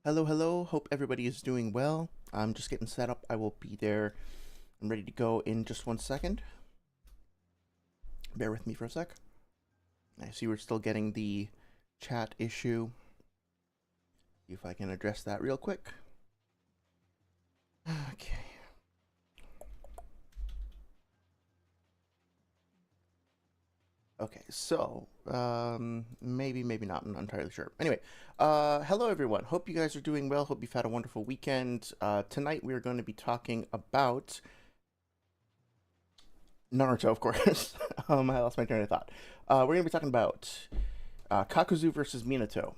Hello, hello. Hope everybody is doing well. I'm just getting set up. I will be there. I'm ready to go in just 1 second. Bear with me for a sec. I see we're still getting the chat issue. See if I can address that real quick. Okay. Okay, so maybe not. I'm not entirely sure. Anyway, hello everyone. Hope you guys are doing well. Hope you've had a wonderful weekend. Tonight we are going to be talking about Naruto, of course. I lost my train of thought. We're going to be talking about Kakuzu versus Minato.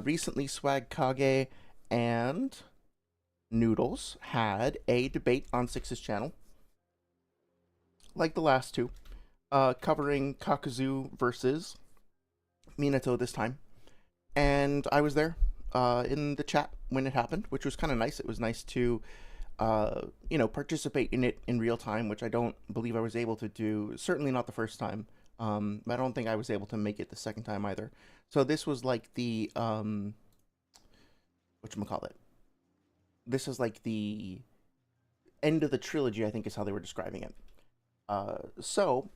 Recently, SwagKage and Noodles had a debate on Six's channel, like the last two, covering Kakuzu versus Minato this time. And I was there in the chat when it happened, which was kind of nice. It was nice to participate in it in real time, which I don't believe I was able to do. Certainly not the first time. I don't think I was able to make it the second time either. So this was like the whatchamacallit. This is like the end of the trilogy, I think is how they were describing it. So,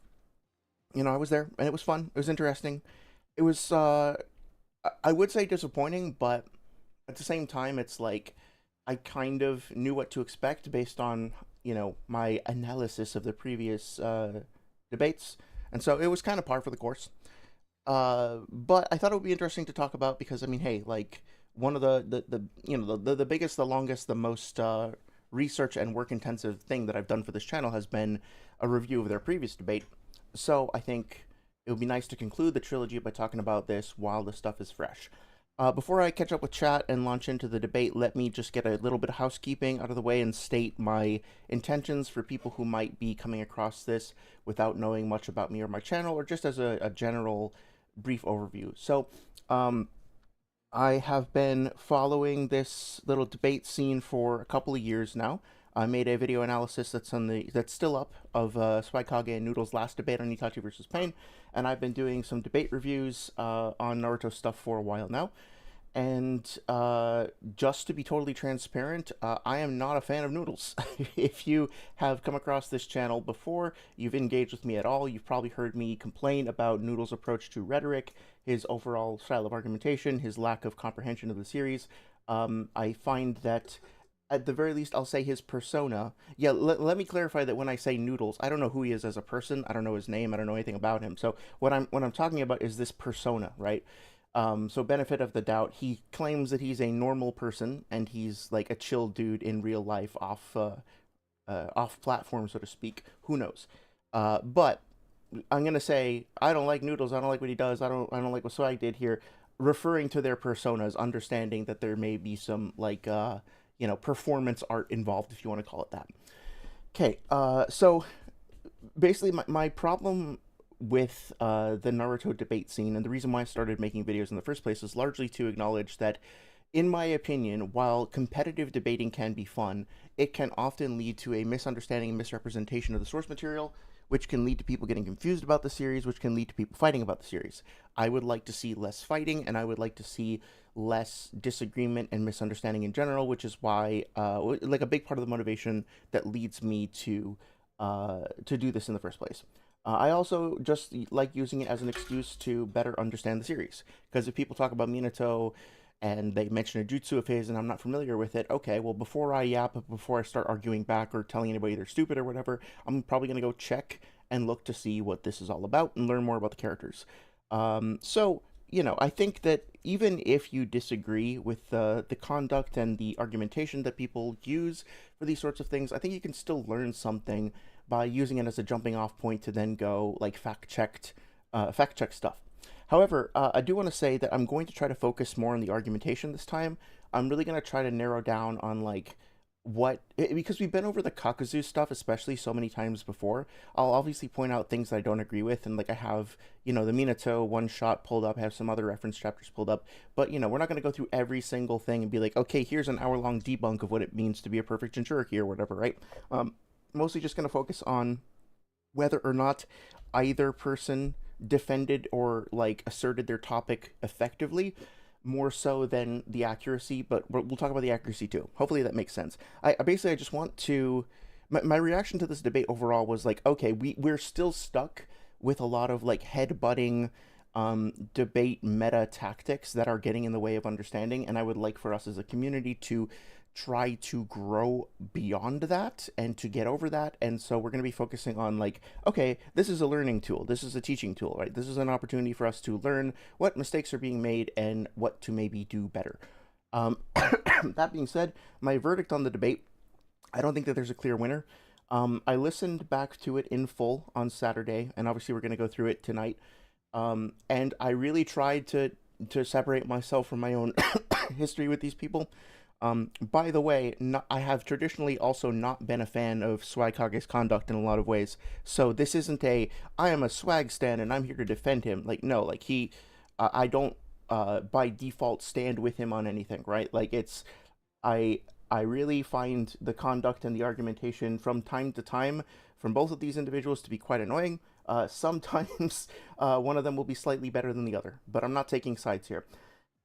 I was there and it was fun. It was interesting. It was I would say disappointing, but at the same time it's like I kind of knew what to expect based on, my analysis of the previous debates. And so it was kind of par for the course. But I thought it would be interesting to talk about because, I mean, hey, like one of the biggest, the longest, the most research and work intensive thing that I've done for this channel has been a review of their previous debate. So I think it would be nice to conclude the trilogy by talking about this while the stuff is fresh. Before I catch up with chat and launch into the debate, let me just get a little bit of housekeeping out of the way and state my intentions for people who might be coming across this without knowing much about me or my channel, or just as a general brief overview. So, I have been following this little debate scene for a couple of years now. I made a video analysis that's still up of SwagKage and Noodles' last debate on Itachi versus Pain, and I've been doing some debate reviews on Naruto stuff for a while now. And just to be totally transparent, I am not a fan of Noodles. If you have come across this channel before, you've engaged with me at all, you've probably heard me complain about Noodles' approach to rhetoric, his overall style of argumentation, his lack of comprehension of the series. I find that at the very least, I'll say his persona. Yeah, let me clarify that when I say Noodles, I don't know who he is as a person. I don't know his name. I don't know anything about him. So what I'm talking about is this persona, right? So benefit of the doubt, he claims that he's a normal person and he's like a chill dude in real life, off platform, so to speak. Who knows? But I'm gonna say I don't like Noodles. I don't like what he does. I don't like what Swag did here, referring to their personas, understanding that there may be some like performance art involved, if you want to call it that. Okay, so basically my problem with the Naruto debate scene and the reason why I started making videos in the first place is largely to acknowledge that, in my opinion, while competitive debating can be fun, it can often lead to a misunderstanding and misrepresentation of the source material, which can lead to people getting confused about the series, which can lead to people fighting about the series. I would like to see less fighting, and I would like to see less disagreement and misunderstanding in general, which is why, like, a big part of the motivation that leads me to do this in the first place. I also just like using it as an excuse to better understand the series. Because if people talk about Minato and they mention a jutsu of his and I'm not familiar with it, okay, well, before I yap, before I start arguing back or telling anybody they're stupid or whatever, I'm probably going to go check and look to see what this is all about and learn more about the characters. So, I think that even if you disagree with the conduct and the argumentation that people use for these sorts of things, I think you can still learn something by using it as a jumping off point to then go like fact check stuff. However, I do want to say that I'm going to try to focus more on the argumentation this time. I'm really going to try to narrow down on like because we've been over the Kakuzu stuff, especially so many times before. I'll obviously point out things that I don't agree with, and like I have, the Minato one shot pulled up, I have some other reference chapters pulled up, but we're not going to go through every single thing and be like, okay, here's an hour-long debunk of what it means to be a perfect Jinchuriki or whatever, right? Mostly just going to focus on whether or not either person defended or like asserted their topic effectively. more so than the accuracy, but we'll talk about the accuracy too. Hopefully that makes sense. I basically I just want to my reaction to this debate overall was like, okay, we're still stuck with a lot of like head-butting debate meta tactics that are getting in the way of understanding, and I would like for us as a community to try to grow beyond that and to get over that. And so we're going to be focusing on like, okay, this is a learning tool, this is a teaching tool, right? This is an opportunity for us to learn what mistakes are being made and what to maybe do better. That being said, my verdict on the debate, I don't think that there's a clear winner. I listened back to it in full on Saturday, and obviously we're going to go through it tonight. And I really tried to separate myself from my own history with these people. By the way, I have traditionally also not been a fan of SwagKage's conduct in a lot of ways. So this isn't a I am a Swag stan and I'm here to defend him. Like no, like I don't by default stand with him on anything, right? Like I I really find the conduct and the argumentation from time to time from both of these individuals to be quite annoying. Sometimes one of them will be slightly better than the other, but I'm not taking sides here.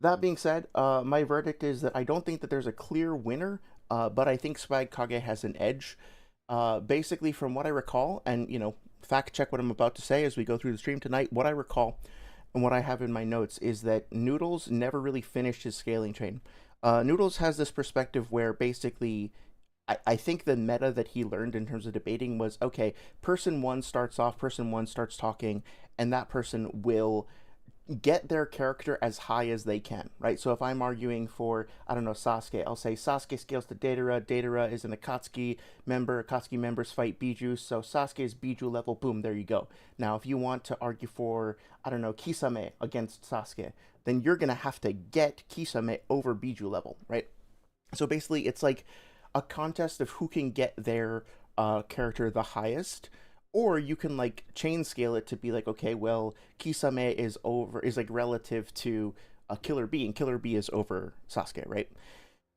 That being said, my verdict is that I don't think that there's a clear winner, but I think SwagKage has an edge. Basically, from what I recall, and fact check what I'm about to say as we go through the stream tonight. What I recall and what I have in my notes is that Noodles never really finished his scaling chain. Noodles has this perspective where basically I think the meta that he learned in terms of debating was okay, person one starts off, person one starts talking, and that person will get their character as high as they can, right? So if I'm arguing for, I don't know, Sasuke, I'll say Sasuke scales to Datara, Datara is an Akatsuki member, Akatsuki members fight Biju, so Sasuke is Biju level, boom, there you go. Now, if you want to argue for, I don't know, Kisame against Sasuke, then you're gonna have to get Kisame over Biju level, right? So basically, it's like a contest of who can get their character the highest, or you can like chain scale it to be like, okay, well, Kisame is like relative to Killer B, and Killer B is over Sasuke, right?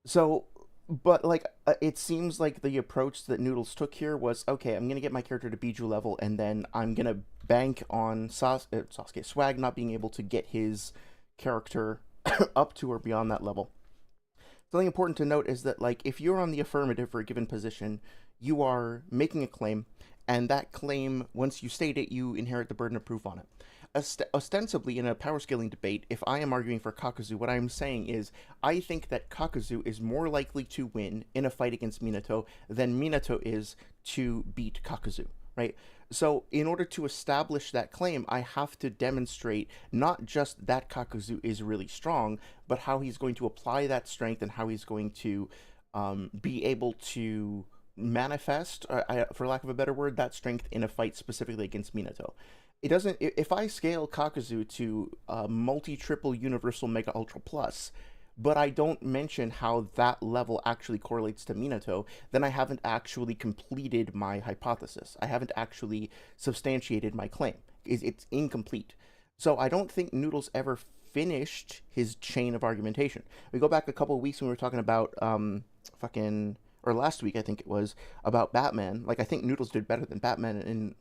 So, but like it seems like the approach that Noodles took here was okay. I'm gonna get my character to Biju level, and then I'm gonna bank on Sasuke Swag not being able to get his character up to or beyond that level. Something important to note is that like if you're on the affirmative for a given position, you are making a claim, and that claim, once you state it, you inherit the burden of proof on it. Ostensibly, in a power scaling debate, if I am arguing for Kakuzu, what I'm saying is I think that Kakuzu is more likely to win in a fight against Minato than Minato is to beat Kakuzu, right? So, in order to establish that claim, I have to demonstrate not just that Kakuzu is really strong, but how he's going to apply that strength and how he's going to be able to manifest, for lack of a better word, that strength in a fight specifically against Minato. It doesn't. If I scale Kakuzu to multi triple universal mega ultra plus, but I don't mention how that level actually correlates to Minato, then I haven't actually completed my hypothesis. I haven't actually substantiated my claim. It's incomplete. So I don't think Noodles ever finished his chain of argumentation. We go back a couple of weeks when we were talking about or last week I think it was, about Batman. Like I think Noodles did better than Batman in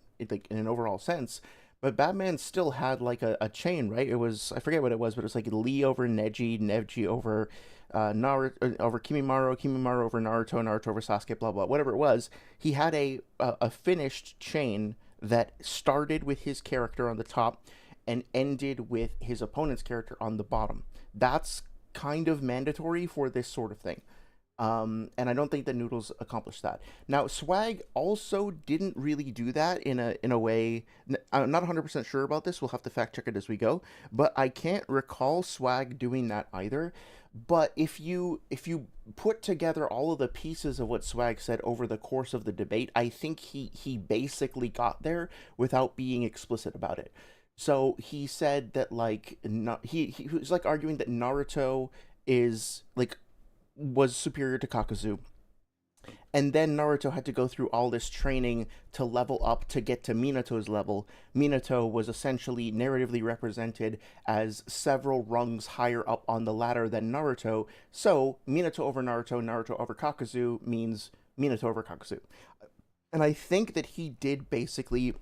an overall sense, but Batman still had like a chain, right? It was, I forget what it was, but it was like Lee over Neji, Neji over Naruto, over Kimimaro, Kimimaro over Naruto, Naruto over Sasuke, blah blah, whatever it was. He had a finished chain that started with his character on the top and ended with his opponent's character on the bottom. That's kind of mandatory for this sort of thing. And I don't think that Noodles accomplished that. Now, Swag also didn't really do that in a way. I'm not 100% sure about this. We'll have to fact check it as we go. But I can't recall Swag doing that either. But if you put together all of the pieces of what Swag said over the course of the debate, I think he basically got there without being explicit about it. So he said that like he was like arguing that Naruto is like was superior to Kakuzu. And then Naruto had to go through all this training to level up to get to Minato's level. Minato was essentially narratively represented as several rungs higher up on the ladder than Naruto. So Minato over Naruto, Naruto over Kakuzu means Minato over Kakuzu. And I think that he did basically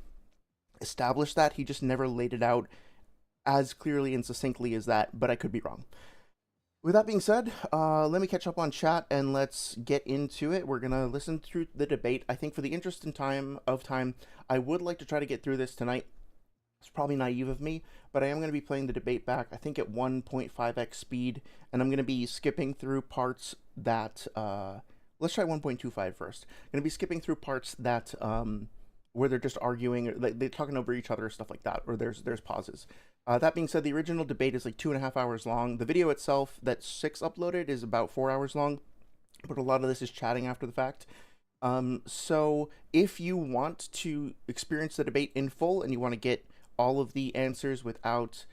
establish that. He just never laid it out as clearly and succinctly as that, but I could be wrong. With that being said, let me catch up on chat and let's get into it. We're gonna listen through the debate. I think for the interest in time, I would like to try to get through this tonight. It's probably naive of me, but I am going to be playing the debate back, I think at 1.5x speed, and I'm going to be skipping through parts that, let's try 1.25 first. I'm going to be skipping through parts that, where they're just arguing, or they're talking over each other, stuff like that, or there's pauses. That being said, the original debate is like 2.5 hours long. The video itself that Six uploaded is about 4 hours long, but a lot of this is chatting after the fact. So if you want to experience the debate in full and you want to get all of the answers without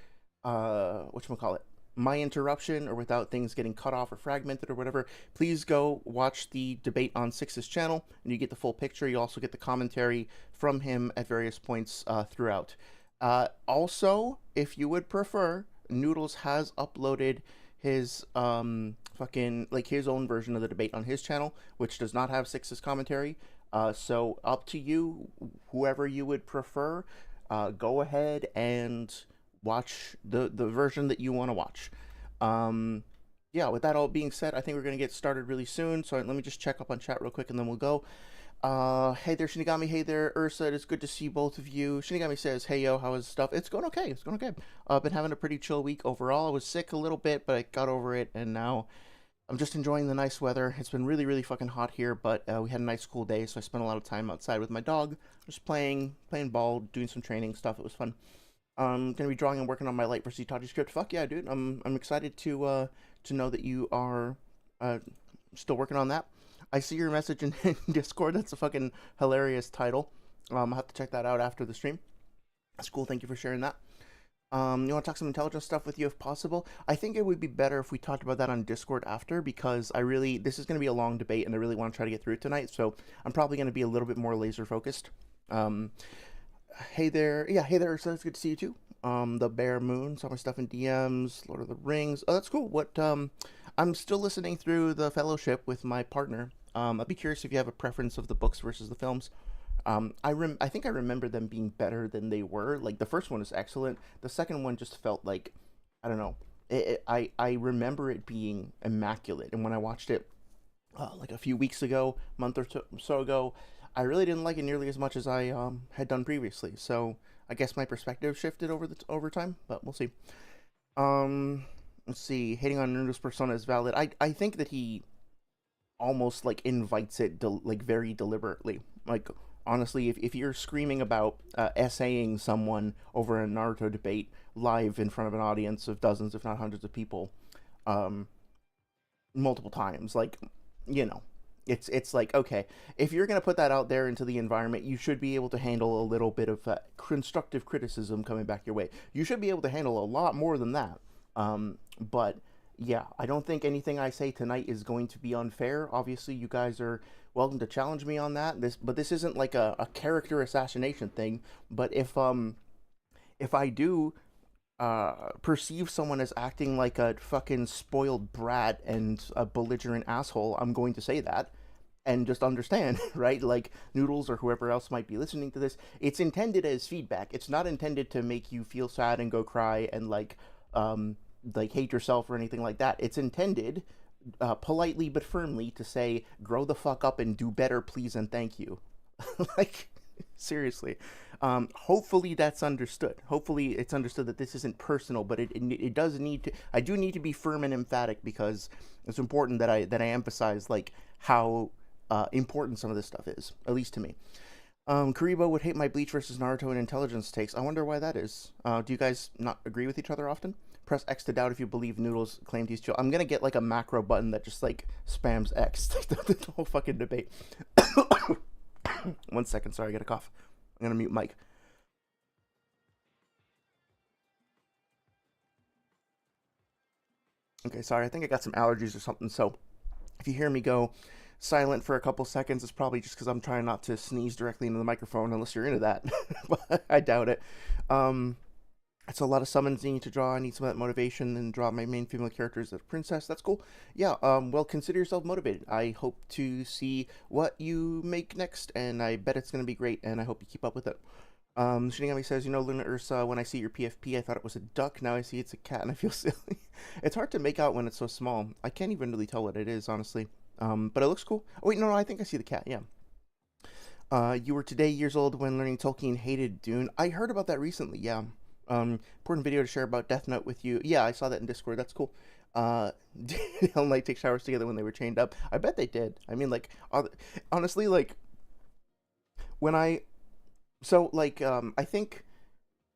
whatchamacallit, my interruption, or without things getting cut off or fragmented or whatever, please go watch the debate on Six's channel and you get the full picture. You also get the commentary from him at various points throughout. Also, if you would prefer, Noodles has uploaded his fucking like his own version of the debate on his channel, which does not have Six's commentary. So up to you, whoever you would prefer. Go ahead and watch the version that you want to watch. Yeah, with that all being said, I think we're going to get started really soon. So let me just check up on chat real quick and then we'll go. Hey there, Shinigami. Hey there, Ursa. It's good to see both of you. Shinigami says, hey, yo, how is stuff? It's going okay. It's going okay. I've been having a pretty chill week overall. I was sick a little bit, but I got over it, and now I'm just enjoying the nice weather. It's been really, really fucking hot here, but we had a nice cool day, so I spent a lot of time outside with my dog, just playing ball, doing some training stuff. It was fun. I'm gonna be drawing and working on my Light vs. Itachi script. Fuck yeah, dude. I'm excited to know that you are still working on that. I see your message in Discord. That's a fucking hilarious title. I'll have to check that out after the stream. That's cool. Thank you for sharing that. You want to talk some intelligence stuff with you if possible? I think it would be better if we talked about that on Discord after, because this is going to be a long debate and I really want to try to get through it tonight, so I'm probably going to be a little bit more laser focused. Hey there. Yeah, hey there, so it's good to see you too. The Bear Moon, saw my stuff in DMs, Lord of the Rings. Oh, that's cool. What, I'm still listening through The Fellowship with my partner. I'd be curious if you have a preference of the books versus the films. I think I remember them being better than they were. Like, the first one is excellent. The second one just felt like, I don't know. I remember it being immaculate. And when I watched it, like a few weeks ago, month or so ago, I really didn't like it nearly as much as I had done previously. So I guess my perspective shifted over time, but we'll see. Let's see. Hating on Naruto's persona is valid. I think that he almost like invites it like very deliberately. Like, honestly, if you're screaming about essaying someone over a Naruto debate live in front of an audience of dozens, if not hundreds of people, multiple times, like, you know, it's like, okay, if you're gonna put that out there into the environment, you should be able to handle a little bit of constructive criticism coming back your way. You should be able to handle a lot more than that. But yeah, I don't think anything I say tonight is going to be unfair. Obviously, you guys are welcome to challenge me on that. This isn't like a character assassination thing. But if I do perceive someone as acting like a fucking spoiled brat and a belligerent asshole, I'm going to say that. And just understand, right? Like, Noodles or whoever else might be listening to this, it's intended as feedback. It's not intended to make you feel sad and go cry and like hate yourself or anything like that. It's intended, politely but firmly, to say, grow the fuck up and do better, please and thank you. Like, seriously. Hopefully that's understood. Hopefully it's understood that this isn't personal, but it does need to. I do need to be firm and emphatic, because it's important that I emphasize like how important some of this stuff is, at least to me. Karibo would hate my Bleach versus Naruto and intelligence takes. I wonder why that is. Do you guys not agree with each other often? Press X to doubt if you believe Noodles claimed he's chill. I'm gonna get like a macro button that just like spams X the whole fucking debate. 1 second, sorry, I got a cough. I'm gonna mute Mike. Okay, sorry, I think I got some allergies or something, so if you hear me go silent for a couple seconds, it's probably just because I'm trying not to sneeze directly into the microphone, unless you're into that. But I doubt it. It's a lot of summons you need to draw. I need some of that motivation, and draw my main female character as a princess. That's cool. Yeah, well, consider yourself motivated. I hope to see what you make next, and I bet it's going to be great, and I hope you keep up with it. Shinigami says, Luna Ursa, when I see your PFP, I thought it was a duck. Now I see it's a cat and I feel silly. It's hard to make out when it's so small. I can't even really tell what it is, honestly. But it looks cool. Oh, wait, no, I think I see the cat, yeah. You were today years old when learning Tolkien hated Dune. I heard about that recently, yeah. Important video to share about Death Note with you. Yeah, I saw that in Discord. That's cool. Did Hell Knight take showers together when they were chained up? I bet they did. I mean, like, honestly, like, when I I think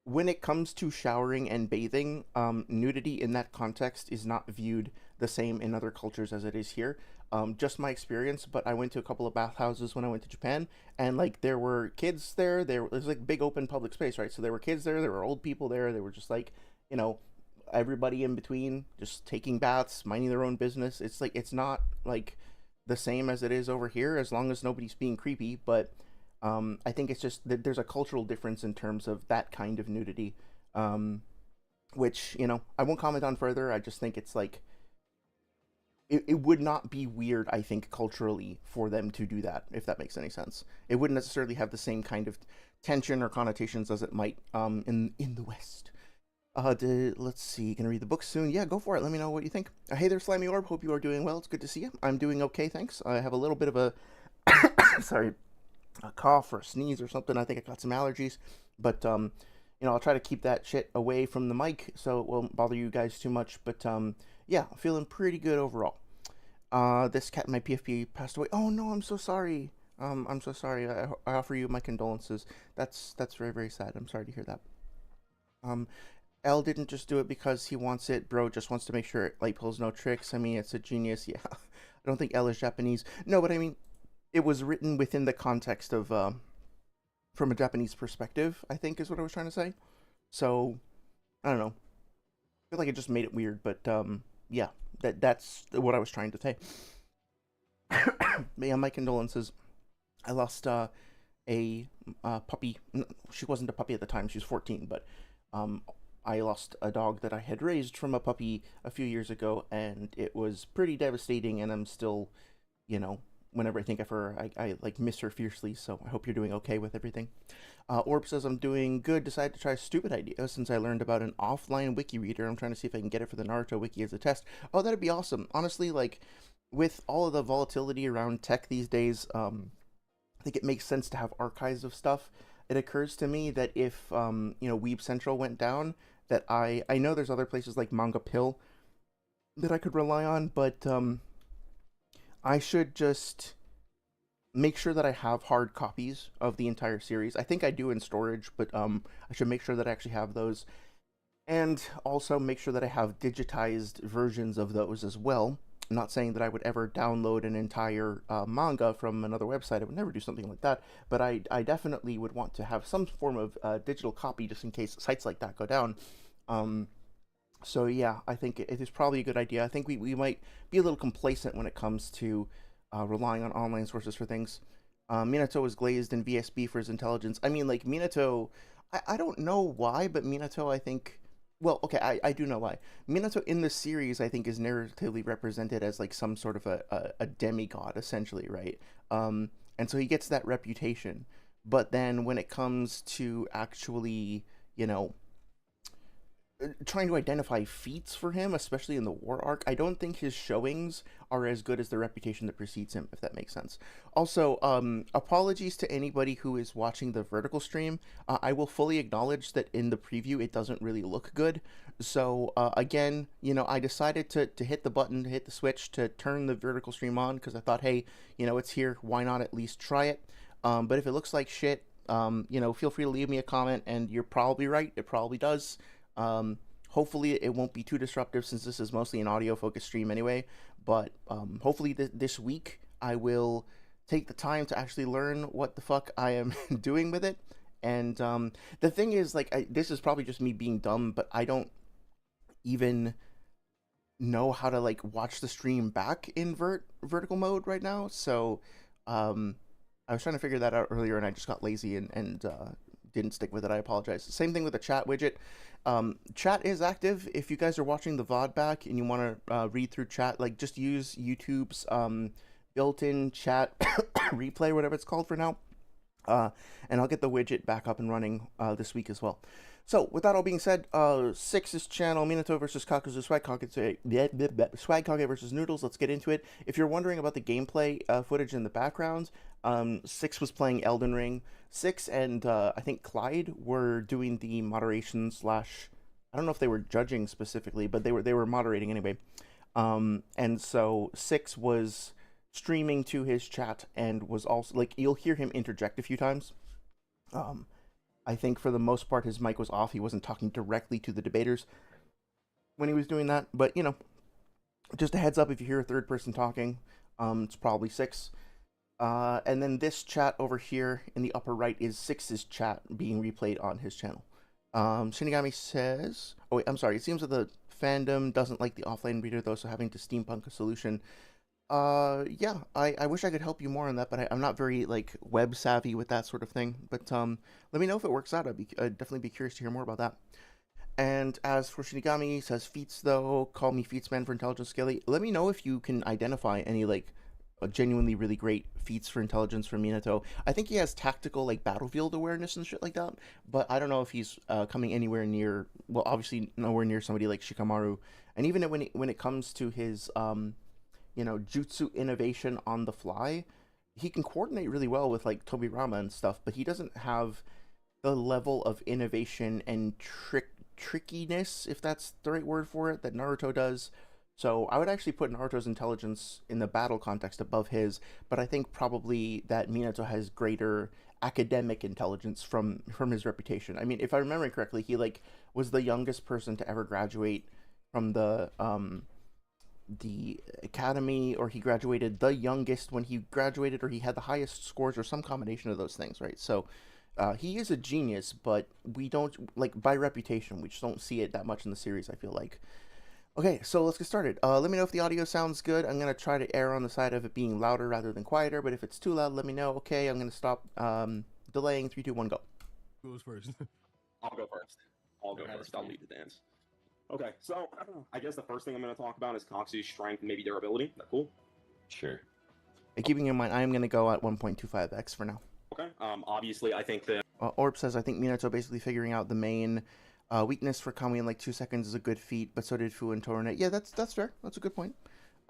when it comes to showering and bathing, nudity in that context is not viewed the same in other cultures as it is here. Just my experience, but I went to a couple of bathhouses when I went to Japan, and like there were kids there. There was like big open public space, right? So there were kids there, there were old people there. They were just like, you know, everybody in between, just taking baths, minding their own business. It's like it's not like the same as it is over here, as long as nobody's being creepy. But I think it's just that there's a cultural difference in terms of that kind of nudity, which I won't comment on further. I just think it's like it would not be weird, I think, culturally for them to do that, if that makes any sense. It wouldn't necessarily have the same kind of tension or connotations as it might in the West. Let's see. Gonna read the book soon. Yeah, go for it. Let me know what you think. Hey there, Slimy Orb. Hope you are doing well. It's good to see you. I'm doing okay, thanks. I have a little bit of a sorry, a cough or a sneeze or something. I think I got some allergies, but I'll try to keep that shit away from the mic so it won't bother you guys too much. But yeah, feeling pretty good overall. This cat in my PFP passed away. Oh no, I'm so sorry. I'm so sorry. I offer you my condolences. That's very, very sad. I'm sorry to hear that. L didn't just do it because he wants it. Bro just wants to make sure it pulls no tricks. I mean, it's a genius. Yeah. I don't think L is Japanese. No, but I mean, it was written within the context of from a Japanese perspective, I think is what I was trying to say. So I don't know. I feel like it just made it weird, but yeah, that's what I was trying to say. But yeah, my condolences. I lost a puppy. She wasn't a puppy at the time. She was 14, but I lost a dog that I had raised from a puppy a few years ago, and it was pretty devastating. And I'm still, whenever I think of her, I like miss her fiercely. So I hope you're doing okay with everything. Orb says I'm doing good. Decided to try a stupid idea since I learned about an offline wiki reader. I'm trying to see if I can get it for the Naruto wiki as a test. Oh, that'd be awesome. Honestly, like with all of the volatility around tech these days, I think it makes sense to have archives of stuff. It occurs to me that if Weeb Central went down, that I know there's other places like Manga Pill that I could rely on, but I should just make sure that I have hard copies of the entire series. I think I do in storage, but I should make sure that I actually have those, and also make sure that I have digitized versions of those as well. I'm not saying that I would ever download an entire manga from another website. I would never do something like that, but I definitely would want to have some form of digital copy just in case sites like that go down. So yeah, I think it is probably a good idea. I think we might be a little complacent when it comes to relying on online sources for things. Minato was glazed in VSB for his intelligence. I mean, like, Minato, I don't know why, but Minato, I think... Well, okay, I do know why. Minato in the series, I think, is narratively represented as, like, some sort of a demigod, essentially, right? And so he gets that reputation. But then when it comes to actually, trying to identify feats for him, especially in the war arc, I don't think his showings are as good as the reputation that precedes him, if that makes sense. Also, apologies to anybody who is watching the vertical stream. I will fully acknowledge that in the preview it doesn't really look good. So again, I decided to hit the button, to hit the switch to turn the vertical stream on because I thought, hey, it's here, why not at least try it? But if it looks like shit, feel free to leave me a comment, and you're probably right, it probably does. Hopefully it won't be too disruptive since this is mostly an audio focused stream anyway, but hopefully this week I will take the time to actually learn what the fuck I am doing with it. And the thing is, like, this is probably just me being dumb, but I don't even know how to like watch the stream back in vertical mode right now. So I was trying to figure that out earlier and I just got lazy and didn't stick with it. I apologize. Same thing with the chat widget. Chat is active. If you guys are watching the VOD back and you want to read through chat, like, just use YouTube's built-in chat replay, whatever it's called for now. And I'll get the widget back up and running this week as well. So, with that all being said, 6's channel, Minato versus Kakuzu, SwagKage versus Noodles. Let's get into it. If you're wondering about the gameplay footage in the background, 6 was playing Elden Ring. 6 and I think Clyde were doing the moderation slash. I don't know if they were judging specifically, but they were moderating anyway. And so 6 was streaming to his chat and was also like you'll hear him interject a few times. I think for the most part his mic was off. He wasn't talking directly to the debaters when he was doing that. But just a heads up if you hear a third person talking, it's probably 6. And then this chat over here in the upper right is 6's chat being replayed on his channel. Shinigami says, oh wait, I'm sorry. It seems that the fandom doesn't like the offline reader though, so having to steampunk a solution. Yeah, I wish I could help you more on that, but I'm not very like web savvy with that sort of thing. But let me know if it works out. I'd definitely be curious to hear more about that. And as for Shinigami, says feats though, call me featsman for intelligence scaly. Let me know if you can identify any like genuinely really great feats for intelligence from Minato. I think he has tactical like battlefield awareness and shit like that, but I don't know if he's coming anywhere near. Well, obviously nowhere near somebody like Shikamaru. And even when it comes to his jutsu innovation on the fly, he can coordinate really well with like Tobirama and stuff, but he doesn't have the level of innovation and trickiness, if that's the right word for it, that Naruto does. So I would actually put Naruto's intelligence in the battle context above his, but I think probably that Minato has greater academic intelligence from his reputation. I mean, if I remember correctly, he like was the youngest person to ever graduate from the academy, or he graduated the youngest when he graduated, or he had the highest scores, or some combination of those things, right? So he is a genius, but we don't like by reputation. We just don't see it that much in the series, I feel like. Okay, so let's get started. Let me know if the audio sounds good. I'm gonna try to err on the side of it being louder rather than quieter, but if it's too loud, let me know. Okay, I'm gonna stop delaying. 3, 2, 1, go. Who goes first? I'll go first. I'll lead the dance. Okay, so I guess the first thing I'm going to talk about is Kakuzu's strength and maybe durability. Is that cool? Sure. Keeping in mind, I am going to go at 1.25x for now. Okay. Obviously, I think that... Orb says, I think Minato basically figuring out the main weakness for Kamui in like 2 seconds is a good feat, but so did Fu and Torune. Yeah, that's fair. That's a good point.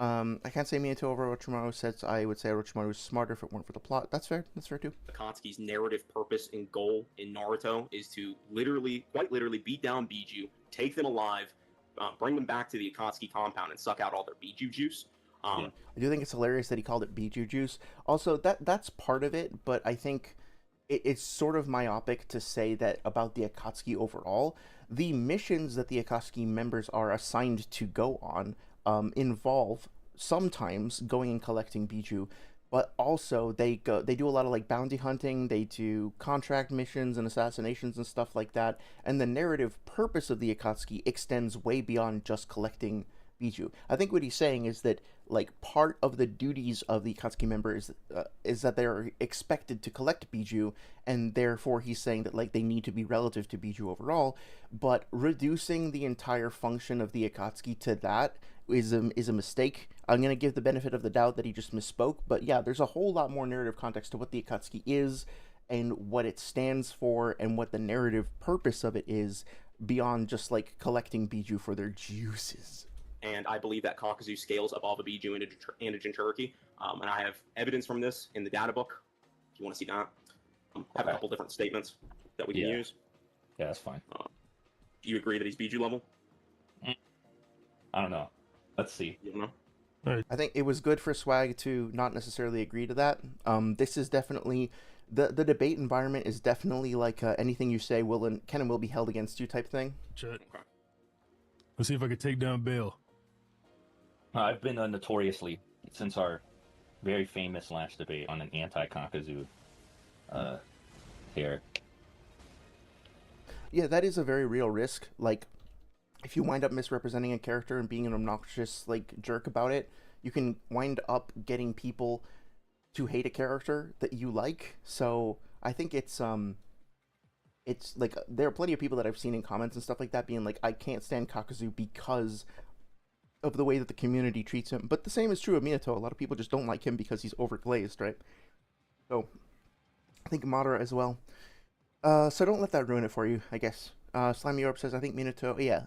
I can't say Minato over Orochimaru, says I would say Orochimaru is smarter if it weren't for the plot. That's fair. That's fair too. Akatsuki's narrative purpose and goal in Naruto is to quite literally beat down Biju, take them alive, bring them back to the Akatsuki compound and suck out all their Biju juice. I do think it's hilarious that he called it Biju juice. Also, that's part of it, but I think it's sort of myopic to say that about the Akatsuki overall. The missions that the Akatsuki members are assigned to go on involve sometimes going and collecting Biju, but also they do a lot of like bounty hunting, they do contract missions and assassinations and stuff like that, and the narrative purpose of the Akatsuki extends way beyond just collecting Biju. I think what he's saying is that like part of the duties of the Akatsuki member is that they're expected to collect Biju, and therefore he's saying that like they need to be relative to Biju overall, but reducing the entire function of the Akatsuki to that is a mistake. I'm going to give the benefit of the doubt that he just misspoke, but yeah, there's a whole lot more narrative context to what the Akatsuki is and what it stands for and what the narrative purpose of it is beyond just like collecting Biju for their juices. And I believe that Kakuzu scales above a Biju and a Jinchuriki. And I have evidence from this in the data book, if you want to see that. I have a couple different statements that we can use. Yeah, that's fine. Do you agree that he's Biju level? I don't know. Let's see. You don't know? I think it was good for Swag to not necessarily agree to that. This is definitely... The debate environment is definitely like anything you say can and will be held against you type thing. Check. Okay. Let's see if I can take down Bale. I've been notoriously, since our very famous last debate, on an anti-Kakuzu here. Yeah, that is a very real risk. Like, if you wind up misrepresenting a character and being an obnoxious, like, jerk about it, you can wind up getting people to hate a character that you like. So I think it's like, there are plenty of people that I've seen in comments and stuff like that being like, I can't stand Kakuzu because of the way that the community treats him. But the same is true of Minato. A lot of people just don't like him because he's overglazed, right? So I think Madara as well. So don't let that ruin it for you, I guess. Slimy Orb says, I think Minato, yeah.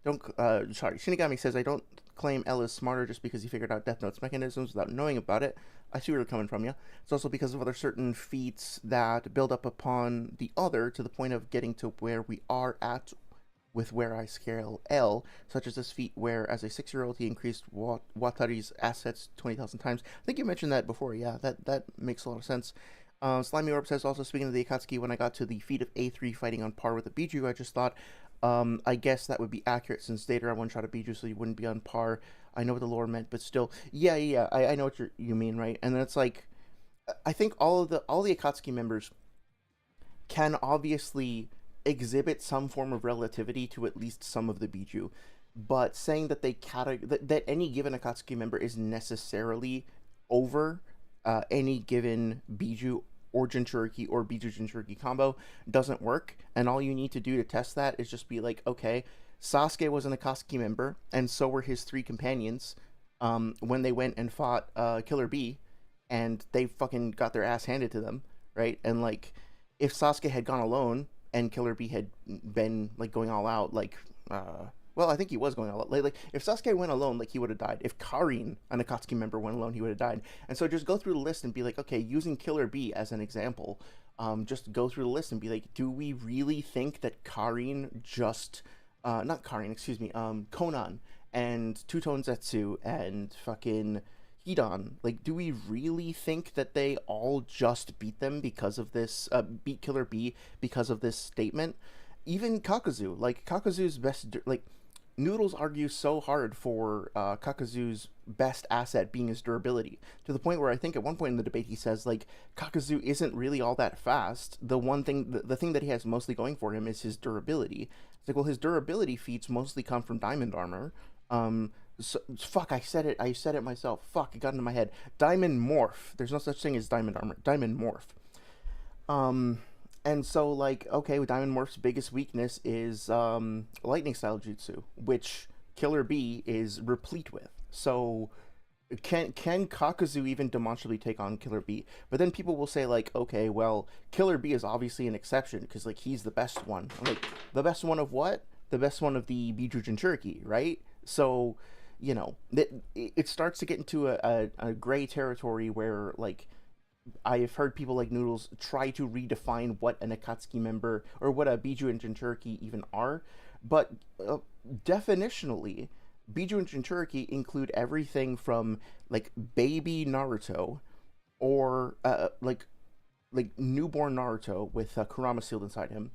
Don't, sorry, Shinigami says, I don't claim L is smarter just because he figured out Death Note's mechanisms without knowing about it. I see where you're coming from, yeah. It's also because of other certain feats that build up upon the other to the point of getting to where we are at with where I scale L, such as this feat where, as a 6-year-old, he increased Watari's assets 20,000 times. I think you mentioned that before, yeah, that makes a lot of sense. Slimy Orb says, also speaking of the Akatsuki, when I got to the feat of A3 fighting on par with a Biju, I just thought, I guess that would be accurate since Datara one-shot a Biju, so you wouldn't be on par. I know what the lore meant, but still, yeah, I know what you mean, right? And then it's like, I think all the Akatsuki members can obviously exhibit some form of relativity to at least some of the Biju, but saying that that any given Akatsuki member is necessarily over any given Biju or Jinchuriki or Biju Jinchuriki combo doesn't work, and all you need to do to test that is just be like, okay, Sasuke was an Akatsuki member, and so were his 3 companions when they went and fought Killer Bee, and they fucking got their ass handed to them, right? And like, if Sasuke had gone alone and Killer Bee had been like going all out, like, well, I think he was going all out. Like if Sasuke went alone, like he would have died. If Karin, an Akatsuki member, went alone, he would have died. And so just go through the list and be like, okay, using Killer Bee as an example, just go through the list and be like, do we really think that Karin just, not Karin, excuse me, Konan and Two-Tone Zetsu and fucking Hidan, like, do we really think that they all just beat them because of this, beat Killer Bee because of this statement? Even Kakuzu, like, Kakuzu's best, like, Noodles argues so hard for Kakuzu's best asset being his durability, to the point where I think at one point in the debate he says, like, Kakuzu isn't really all that fast. The one thing, the thing that he has mostly going for him is his durability. It's like, well, his durability feats mostly come from diamond armor. So, fuck, I said it myself. Fuck, it got into my head. Diamond morph. There's no such thing as diamond armor. Diamond morph. And so, like, okay, Diamond Morph's biggest weakness is lightning style jutsu, which Killer Bee is replete with. So can Kakuzu even demonstrably take on Killer Bee? But then people will say, like, okay, well, Killer Bee is obviously an exception because, like, he's the best one. Like, the best one of what? The best one of the Biju Jinchuriki, right? So, you know, it starts to get into a gray territory where, like, I've heard people like Noodles try to redefine what an Akatsuki member or what a Biju and Jinchuriki even are, but definitionally, Biju and Jinchuriki include everything from like baby Naruto or like newborn Naruto with Kurama sealed inside him,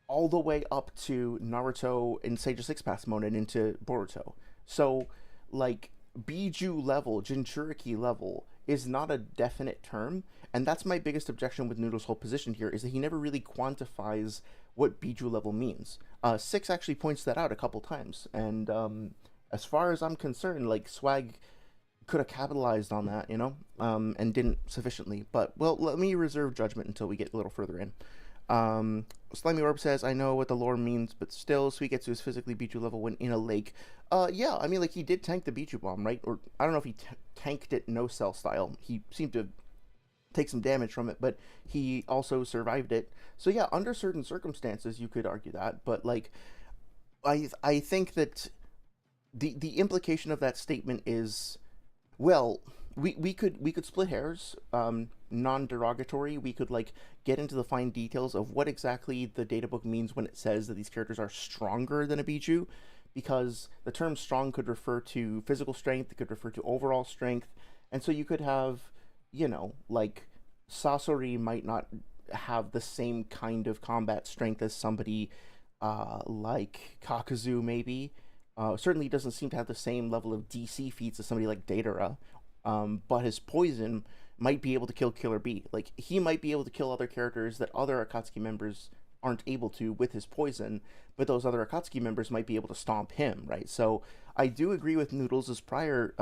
all the way up to Naruto in Sage of Six Paths mode and into Boruto. So, like, Biju level, Jinchuriki level is not a definite term, and that's my biggest objection with Noodle's whole position here, is that he never really quantifies what Biju level means. Six actually points that out a couple times, and as far as I'm concerned, like, Swag could have capitalized on that, you know, and didn't sufficiently. But, well, let me reserve judgment until we get a little further in. Slimy Orb says, I know what the lore means, but still, Suigetsu is physically Biju level when in a lake. Yeah, I mean, like, he did tank the Biju bomb, right? Or, I don't know if he tanked it no-cell style. He seemed to take some damage from it, but he also survived it. So, yeah, under certain circumstances, you could argue that, but, like, I think that the implication of that statement is, well, we could split hairs, non-derogatory. We could, like, get into the fine details of what exactly the databook means when it says that these characters are stronger than a Biju, because the term strong could refer to physical strength, it could refer to overall strength, and so you could have, you know, like, Sasori might not have the same kind of combat strength as somebody like Kakuzu, maybe. Certainly doesn't seem to have the same level of DC feats as somebody like Datara, but his poison might be able to kill Killer Bee. Like, he might be able to kill other characters that other Akatsuki members aren't able to with his poison, but those other Akatsuki members might be able to stomp him, right? So I do agree with Noodles' prior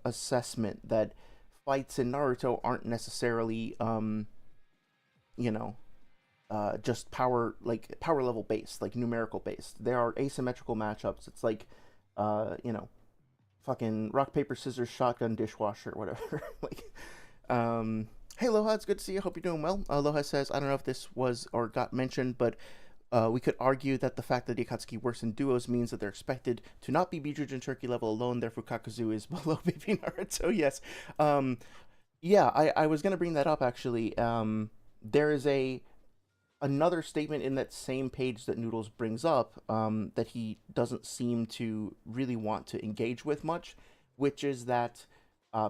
assessment that fights in Naruto aren't necessarily, you know, just power level based, like numerical based. There are asymmetrical matchups. It's like, you know, fucking rock, paper, scissors, shotgun, dishwasher, whatever. Like, Hey, Loha, it's good to see you. Hope you're doing well. Loha says, I don't know if this was or got mentioned, but we could argue that the fact that the Akatsuki works in duos means that they're expected to not be Biju Jinchuriki level alone, therefore Kakuzu is below Baby Naruto. Yes. Yeah, I was going to bring that up, actually. There is another statement in that same page that Noodles brings up that he doesn't seem to really want to engage with much, which is that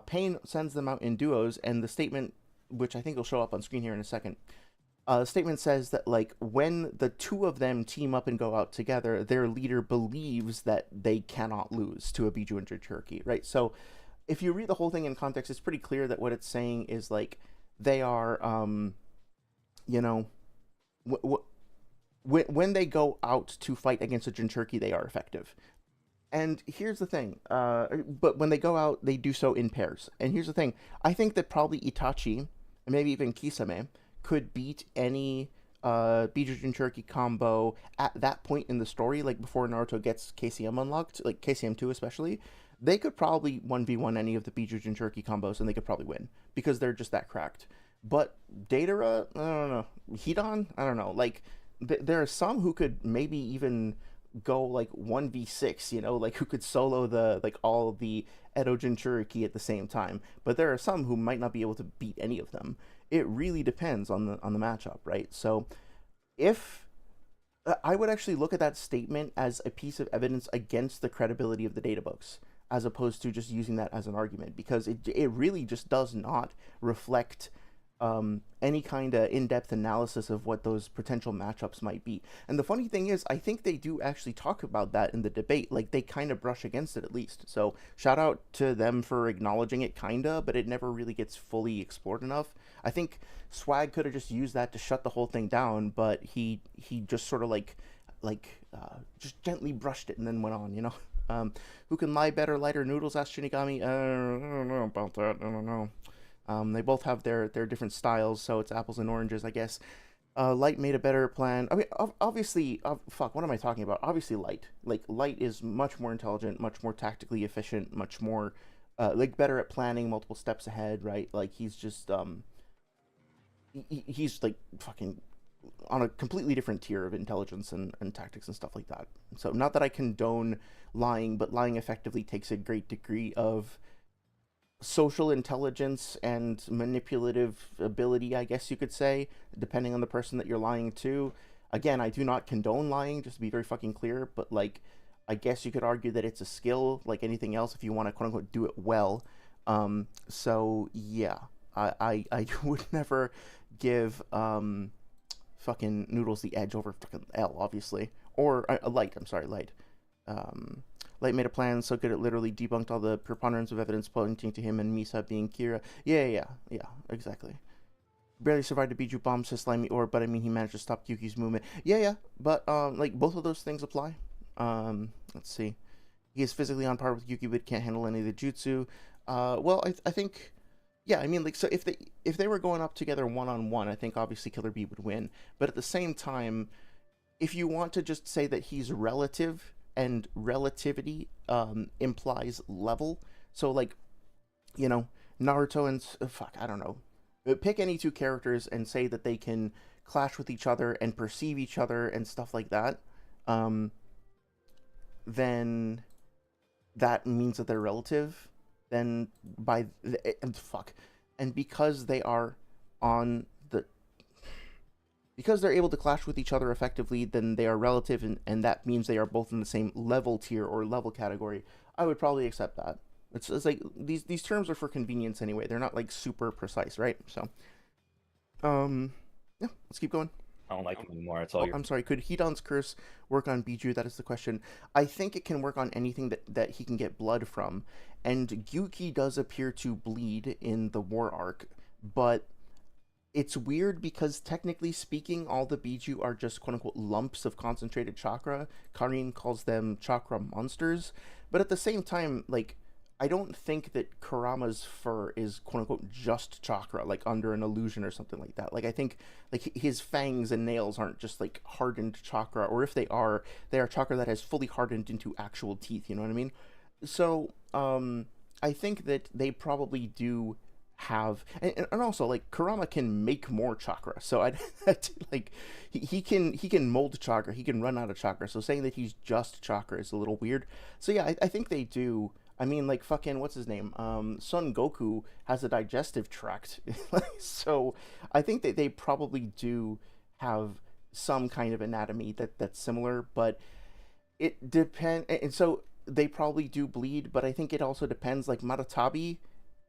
Pain sends them out in duos, and the statement, which I think will show up on screen here in a second, the statement says that, like, when the two of them team up and go out together, their leader believes that they cannot lose to a Biju and Jinchuriki, right? So if you read the whole thing in context, it's pretty clear that what it's saying is, like, they are, you know, when they go out to fight against a Jinchuriki, they are effective. And here's the thing, but when they go out, they do so in pairs. And here's the thing, I think that probably Itachi, and maybe even Kisame, could beat any Biju Jinchuriki combo at that point in the story, like before Naruto gets KCM unlocked, like KCM 2 especially. They could probably 1v1 any of the Biju Jinchuriki combos, and they could probably win, because they're just that cracked. But Datara, I don't know. Hidan, I don't know. Like, there are some who could maybe even go like 1v6, you know, like who could solo the like all the Edo Jinchuriki at the same time. But there are some who might not be able to beat any of them. It really depends on the matchup, right? So if I would actually look at that statement as a piece of evidence against the credibility of the data books, as opposed to just using that as an argument, because it really just does not reflect any kind of in-depth analysis of what those potential matchups might be. And the funny thing is, I think they do actually talk about that in the debate. Like, they kind of brush against it, at least. So shout out to them for acknowledging it, kinda, but it never really gets fully explored enough. I think Swag could have just used that to shut the whole thing down, but he just sort of just gently brushed it and then went on, you know. Who can lie better, lighter? Noodles, asked Shinigami. I don't know about that. I don't know. They both have their different styles, so it's apples and oranges, I guess. Light made a better plan. I mean, obviously, fuck, what am I talking about? Obviously, Light. Like, Light is much more intelligent, much more tactically efficient, much more, like, better at planning multiple steps ahead, right? Like, he's just, he's, like, fucking on a completely different tier of intelligence and tactics and stuff like that. So, not that I condone lying, but lying effectively takes a great degree of social intelligence and manipulative ability, I guess you could say, depending on the person that you're lying to. Again, I do not condone lying, just to be very fucking clear, but, like, I guess you could argue that it's a skill like anything else if you want to quote-unquote do it well. So yeah, I would never give fucking Noodles the edge over fucking L, obviously, or Light. I'm sorry, Light. Light made a plan so good it literally debunked all the preponderance of evidence pointing to him and Misa being Kira. Yeah, exactly. Barely survived a Biju bomb, says Slimy Orb, but I mean he managed to stop Yuki's movement. Yeah, but like both of those things apply. Let's see. He is physically on par with Yuki, but can't handle any of the jutsu. Well, I think, yeah, I mean, like, so if they were going up together one-on-one, I think obviously Killer Bee would win. But at the same time, if you want to just say that he's relative, and relativity implies level. So, like, you know, Naruto and fuck, I don't know. Pick any two characters and say that they can clash with each other and perceive each other and stuff like that. Then that means that they're relative. Then and because they are on the, because they're able to clash with each other effectively, then they are relative, and that means they are both in the same level tier or level category. I would probably accept that. It's like these terms are for convenience anyway. They're not like super precise, right? So, yeah, let's keep going. I don't like it anymore. It's all I'm sorry. Could Hidan's curse work on Biju? That is the question. I think it can work on anything that he can get blood from, and Gyuki does appear to bleed in the war arc, but it's weird because technically speaking, all the Biju are just quote-unquote lumps of concentrated chakra. Karin calls them chakra monsters. But at the same time, like, I don't think that Kurama's fur is quote-unquote just chakra, like under an illusion or something like that. Like, I think, like, his fangs and nails aren't just, like, hardened chakra, or if they are chakra that has fully hardened into actual teeth, you know what I mean? So, I think that they probably do have, and also like Kurama can make more chakra, so I like he can mold chakra, he can run out of chakra. So saying that he's just chakra is a little weird. So yeah, I think they do. I mean, like fucking what's his name? Son Goku has a digestive tract, so I think that they probably do have some kind of anatomy that's similar, but it depends. And so they probably do bleed, but I think it also depends. Like Maratabi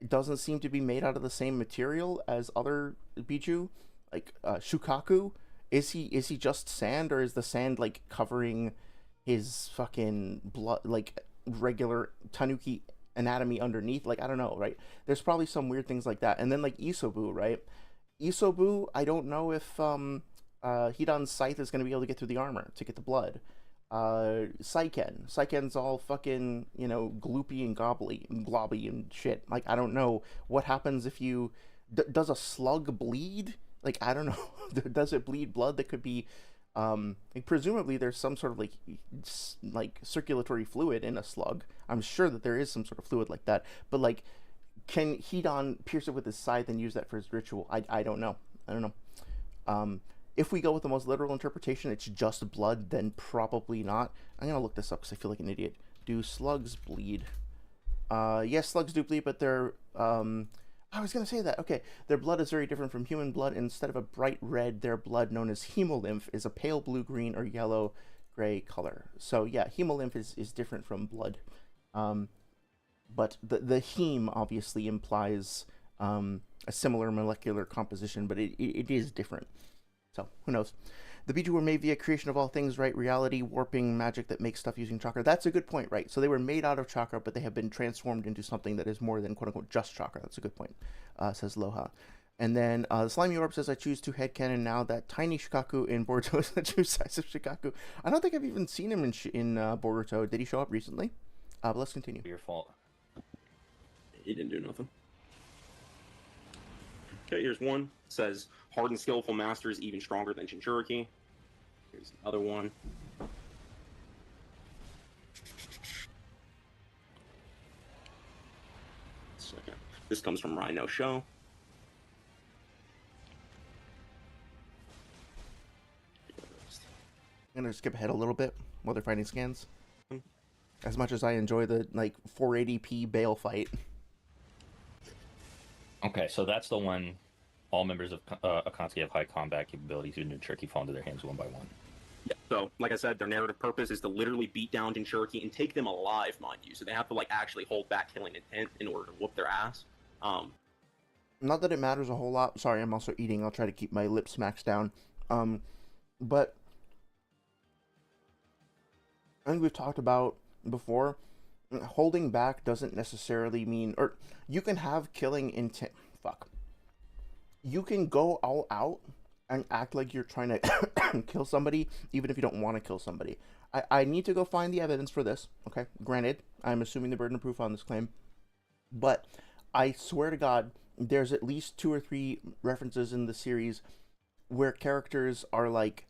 doesn't seem to be made out of the same material as other Biju. Like Shukaku, is he just sand, or is the sand like covering his fucking blood, like regular Tanuki anatomy underneath? Like I don't know, right? There's probably some weird things like that. And then like Isobu, right? Isobu, I don't know if Hidan's scythe is going to be able to get through the armor to get the blood. Saiken's all fucking, gloopy and globby and shit. Like, I don't know what happens if you... does a slug bleed? Like, I don't know. Does it bleed blood that could be... like, presumably there's some sort of, like, circulatory fluid in a slug. I'm sure that there is some sort of fluid like that. But, like, can Hidan pierce it with his scythe and use that for his ritual? I don't know. I don't know. If we go with the most literal interpretation, it's just blood, then probably not. I'm going to look this up because I feel like an idiot. Do slugs bleed? Yes, slugs do bleed, but they're... I was going to say that. Okay, their blood is very different from human blood. Instead of a bright red, their blood, known as hemolymph, is a pale blue, green, or yellow-gray color. So, yeah, hemolymph is different from blood. But the heme obviously implies a similar molecular composition, but it is different. So, who knows? The Biju were made via creation of all things, right? Reality, warping, magic that makes stuff using chakra. That's a good point, right? So they were made out of chakra, but they have been transformed into something that is more than, quote-unquote, just chakra. That's a good point, says Loha. And then the Slimy Orb says, I choose to headcanon now that tiny Shikaku in Boruto is the true size of Shikaku. I don't think I've even seen him in Boruto. Did he show up recently? But let's continue. Your fault. He didn't do nothing. Okay, here's one. It says, hard and skillful master is even stronger than Jinchuriki. Here's another one. Second. This comes from Rhino Show. I'm going to skip ahead a little bit while they're fighting scans. As much as I enjoy the, 480p Bale fight. Okay, so that's the one. All members of Akatsuki have high combat capabilities who Jinchuriki fall into their hands one by one. Yeah. So, like I said, their narrative purpose is to literally beat down Jinchuriki and take them alive, mind you. So they have to, actually hold back killing intent in order to whoop their ass. Not that it matters a whole lot. Sorry, I'm also eating. I'll try to keep my lip smacks down. But I think we've talked about before, holding back doesn't necessarily mean... Or you can have killing intent... Fuck. You can go all out and act like you're trying to kill somebody, even if you don't want to kill somebody. I need to go find the evidence for this, okay? Granted, I'm assuming the burden of proof on this claim. But I swear to God, there's at least 2 or 3 references in the series where characters are like,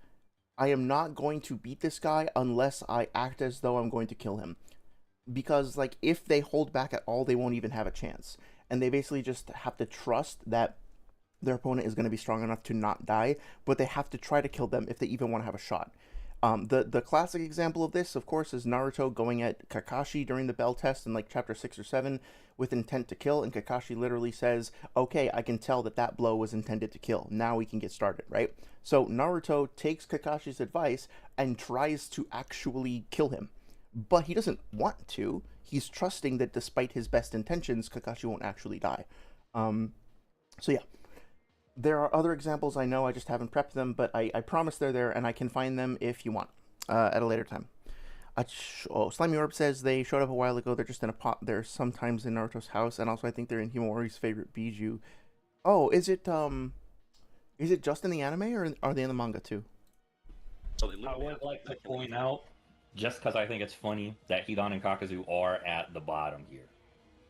I am not going to beat this guy unless I act as though I'm going to kill him. Because, if they hold back at all, they won't even have a chance. And they basically just have to trust that their opponent is going to be strong enough to not die, but they have to try to kill them if they even want to have a shot. The classic example of this, of course, is Naruto going at Kakashi during the bell test in chapter 6 or 7 with intent to kill, and Kakashi literally says, okay, I can tell that blow was intended to kill. Now we can get started, right? So Naruto takes Kakashi's advice and tries to actually kill him. But he doesn't want to. He's trusting that despite his best intentions, Kakashi won't actually die. So yeah. There are other examples I know, I just haven't prepped them, but I promise they're there, and I can find them if you want, at a later time. Slimy Orb says they showed up a while ago, they're just in a pot, they're sometimes in Naruto's house, and also I think they're in Himawari's favorite Biju. Oh, is it just in the anime, or are they in the manga too? So I would like to point out, just because I think it's funny, that Hidan and Kakuzu are at the bottom here.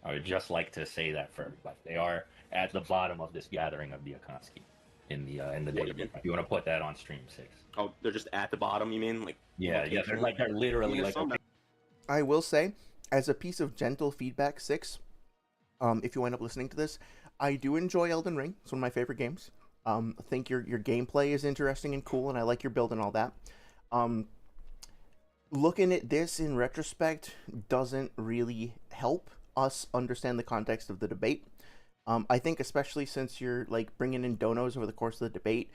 I would just like to say that for everybody. They are at the bottom of this gathering of the Akatsuki in the database. If you want to put that on stream 6. Oh, they're just at the bottom, you mean? Yeah, they're literally okay. I will say, as a piece of gentle feedback, 6, if you wind up listening to this, I do enjoy Elden Ring. It's one of my favorite games. I think your gameplay is interesting and cool, and I like your build and all that. Um, Looking at this in retrospect doesn't really help us understand the context of the debate. I think especially since you're like bringing in donos over the course of the debate,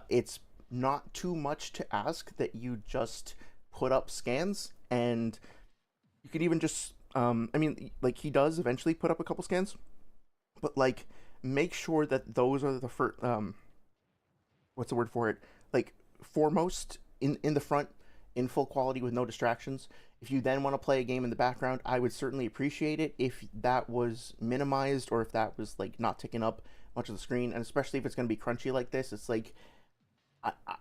it's not too much to ask that you just put up scans, and you could even just I mean, like he does eventually put up a couple scans, but like make sure that those are the first what's the word for it, like foremost in the front, in full quality with no distractions. If you then want to play a game in the background, I would certainly appreciate it if that was minimized, or if that was like not taking up much of the screen. And especially if it's going to be crunchy like this, it's like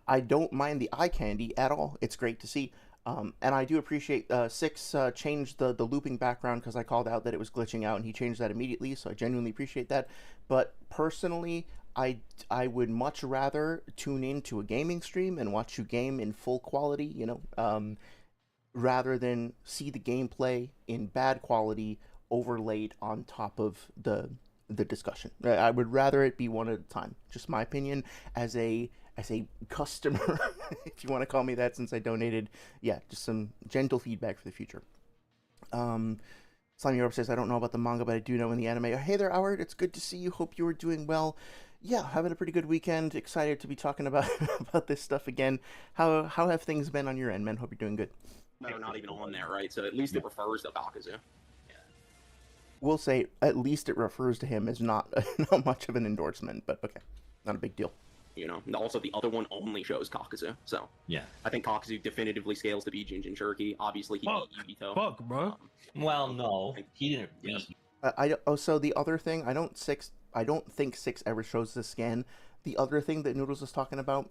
I don't mind the eye candy at all. It's great to see. And I do appreciate Six changed the looping background because I called out that it was glitching out, and he changed that immediately. So I genuinely appreciate that. But personally, I would much rather tune into a gaming stream and watch you game in full quality, rather than see the gameplay in bad quality overlaid on top of the discussion. I would rather it be one at a time. Just my opinion as a customer, if you want to call me that, since I donated. Yeah, just some gentle feedback for the future. Slimy Orb says, I don't know about the manga, but I do know in the anime. Hey there, Howard. It's good to see you. Hope you are doing well. Yeah, having a pretty good weekend. Excited to be talking about about this stuff again. How have things been on your end, man? Hope you're doing good. No, not even on there, right? So at least it refers to Kakuzu. We'll say at least it refers to him as not not much of an endorsement, but okay, not a big deal. And also the other one only shows Kakuzu. So Yeah. I think Kakuzu definitively scales to be Jinjin Shirky. Obviously, he beat Yugito. Fuck, bro. Well, no, he didn't beat. So the other thing, I don't think Six ever shows the scan. The other thing that Noodles is talking about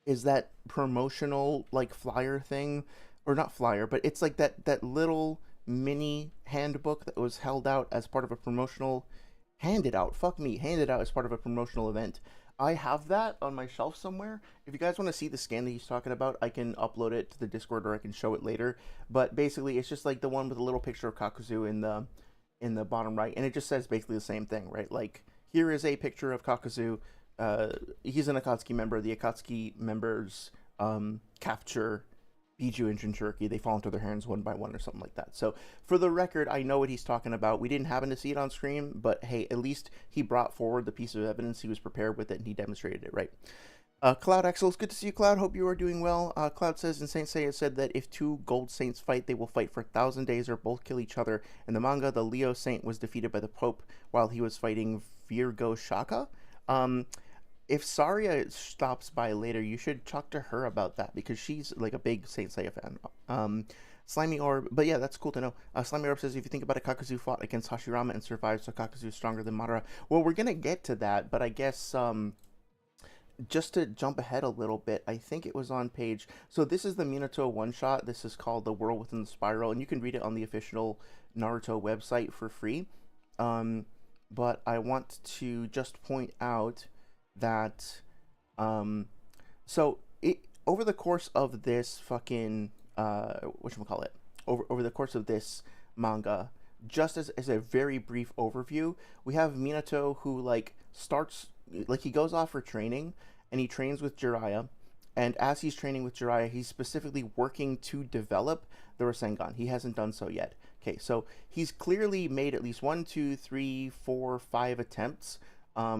is that promotional like flyer thing, or not flyer, but it's like that little mini handbook that was held out as part of a promotional handed out as part of a promotional event. I have that on my shelf somewhere. If you guys want to see the scan that he's talking about, I can upload it to the Discord, or I can show it later. But basically, it's just like the one with a little picture of Kakuzu in the bottom right, and it just says basically the same thing, right? Like, here is a picture of Kakuzu. He's an Akatsuki member. The Akatsuki members capture Biju and Jinchuriki. They fall into their hands one by one or something like that. So for the record, I know what he's talking about. We didn't happen to see it on screen, but hey, at least he brought forward the piece of evidence. He was prepared with it, and he demonstrated it, right? Cloud Axel, it's good to see you, Cloud. Hope you are doing well. Cloud says, and Saint Seiya said that if two gold saints fight, they will fight for 1,000 days or both kill each other. In the manga, the Leo saint was defeated by the Pope while he was fighting Virgo Shaka. If Saria stops by later, you should talk to her about that, because she's like a big Saint Seiya fan. Slimy Orb, but yeah, that's cool to know. Slimy Orb says, if you think about it, Kakuzu fought against Hashirama and survived, so Kakuzu is stronger than Madara. Well, we're gonna get to that, but I guess just to jump ahead a little bit, I think it was on page... So this is the Minato one-shot. This is called The World Within the Spiral, and you can read it on the official Naruto website for free. But I want to just point out that over the course of this fucking whatchamacallit, over the course of this manga, just as a very brief overview, we have Minato who like starts, like, he goes off for training, and he trains with Jiraiya, and as he's training with Jiraiya, he's specifically working to develop the Rasengan. He hasn't done so yet. Okay, so he's clearly made at least 1, 2, 3, 4, 5 attempts.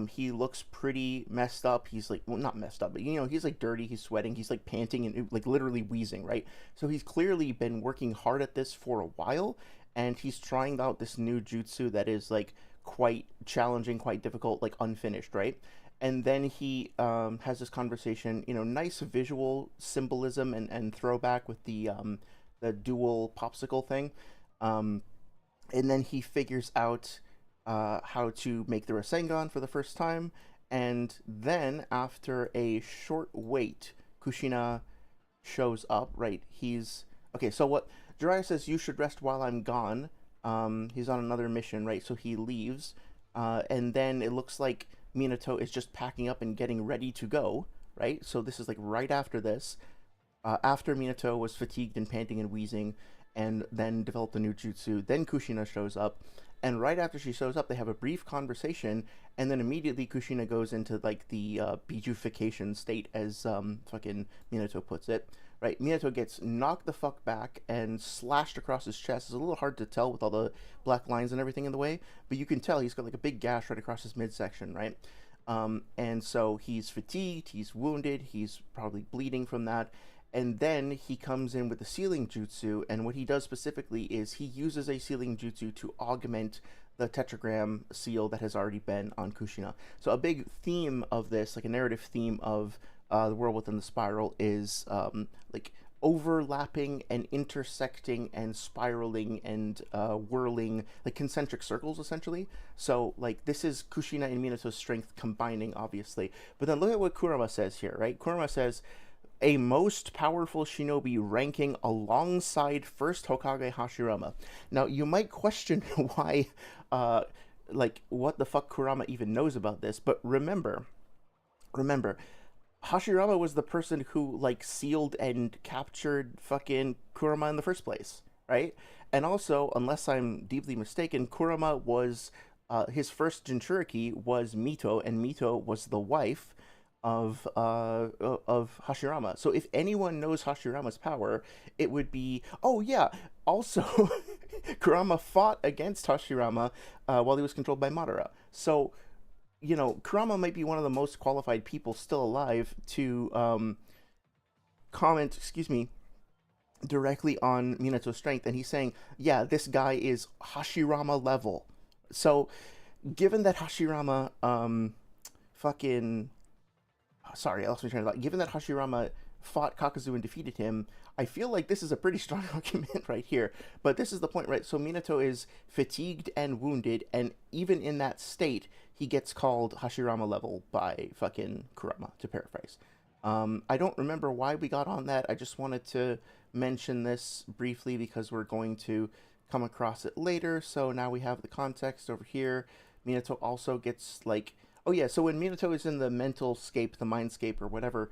He looks pretty messed up. He's like, well, not messed up, but he's like dirty, he's sweating, he's like panting and like literally wheezing, right? So he's clearly been working hard at this for a while, and he's trying out this new jutsu that is like quite challenging, quite difficult, like unfinished, right? And then he has this conversation, nice visual symbolism and throwback with the dual popsicle thing. And then he figures out how to make the Rasengan for the first time, and then after a short wait, Kushina shows up, right? So what Jiraiya says, you should rest while I'm gone. He's on another mission, right? So he leaves, and then it looks like Minato is just packing up and getting ready to go, right? So this is like right after this, after Minato was fatigued and panting and wheezing, and then developed a new jutsu. Then Kushina shows up, And right after she shows up, they have a brief conversation, and then immediately Kushina goes into like the bijufication state, as fucking Minato puts it. Right, Minato gets knocked the fuck back and slashed across his chest. It's a little hard to tell with all the black lines and everything in the way, but you can tell he's got like a big gash right across his midsection, right? And so he's fatigued, he's wounded, he's probably bleeding from that. And then he comes in with the sealing jutsu, and what he does specifically is he uses a sealing jutsu to augment the tetragram seal that has already been on Kushina. So a big theme of this, like a narrative theme of the world within the spiral, is like overlapping and intersecting and spiraling and whirling, like concentric circles essentially. So like this is Kushina and Minato's strength combining, obviously. But then look at what Kurama says here, right? Kurama says, a most powerful shinobi ranking alongside first Hokage Hashirama. Now, you might question why, like, what the fuck Kurama even knows about this, but remember, Hashirama was the person who, like, sealed and captured fucking Kurama in the first place, right? And also, unless I'm deeply mistaken, Kurama was, his first Jinchuriki was Mito, and Mito was the wife of Hashirama. So if anyone knows Hashirama's power, it would be, oh yeah, also Kurama fought against Hashirama while he was controlled by Madara. So, you know, Kurama might be one of the most qualified people still alive to comment, directly on Minato's strength, and he's saying, yeah, this guy is Hashirama level. So given that Hashirama I lost my train of thought. Given that Hashirama fought Kakuzu and defeated him, I feel like this is a pretty strong argument right here. But this is the point, right? So Minato is fatigued and wounded, and even in that state, he gets called Hashirama level by fucking Kurama, to paraphrase. I don't remember why we got on that. I just wanted to mention this briefly because we're going to come across it later. So now we have the context over here. Minato also gets, like... Oh yeah, so when Minato is in the mental scape, the mindscape, or whatever,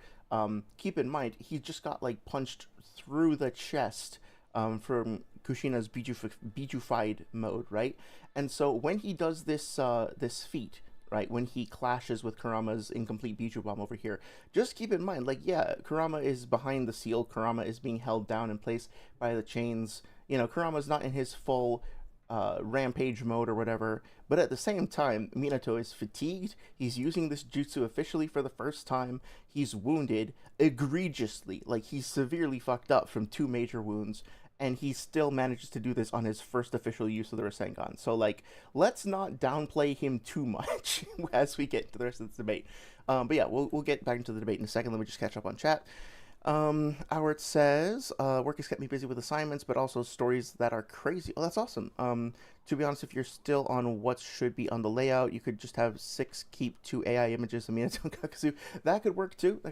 keep in mind, he just got, like, punched through the chest from Kushina's bijufied mode, right? And so when he does this this feat, right, when he clashes with Kurama's incomplete Biju bomb over here, just keep in mind, like, yeah, Kurama is behind the seal, Kurama is being held down in place by the chains, you know, Kurama's not in his full rampage mode or whatever, but at the same time, Minato is fatigued, he's using this jutsu officially for the first time, he's wounded egregiously, like he's severely fucked up from 2 major wounds, and he still manages to do this on his first official use of the Rasengan. So, like, let's not downplay him too much as we get to the rest of this debate. But yeah, we'll get back into the debate in a second. Let me just catch up on chat. Howard says, work has kept me busy with assignments, but also stories that are crazy. Oh, that's awesome. To be honest, if you're still on what should be on the layout, you could just have 6 keep 2 AI images of Minato and Kakuzu. That could work too. I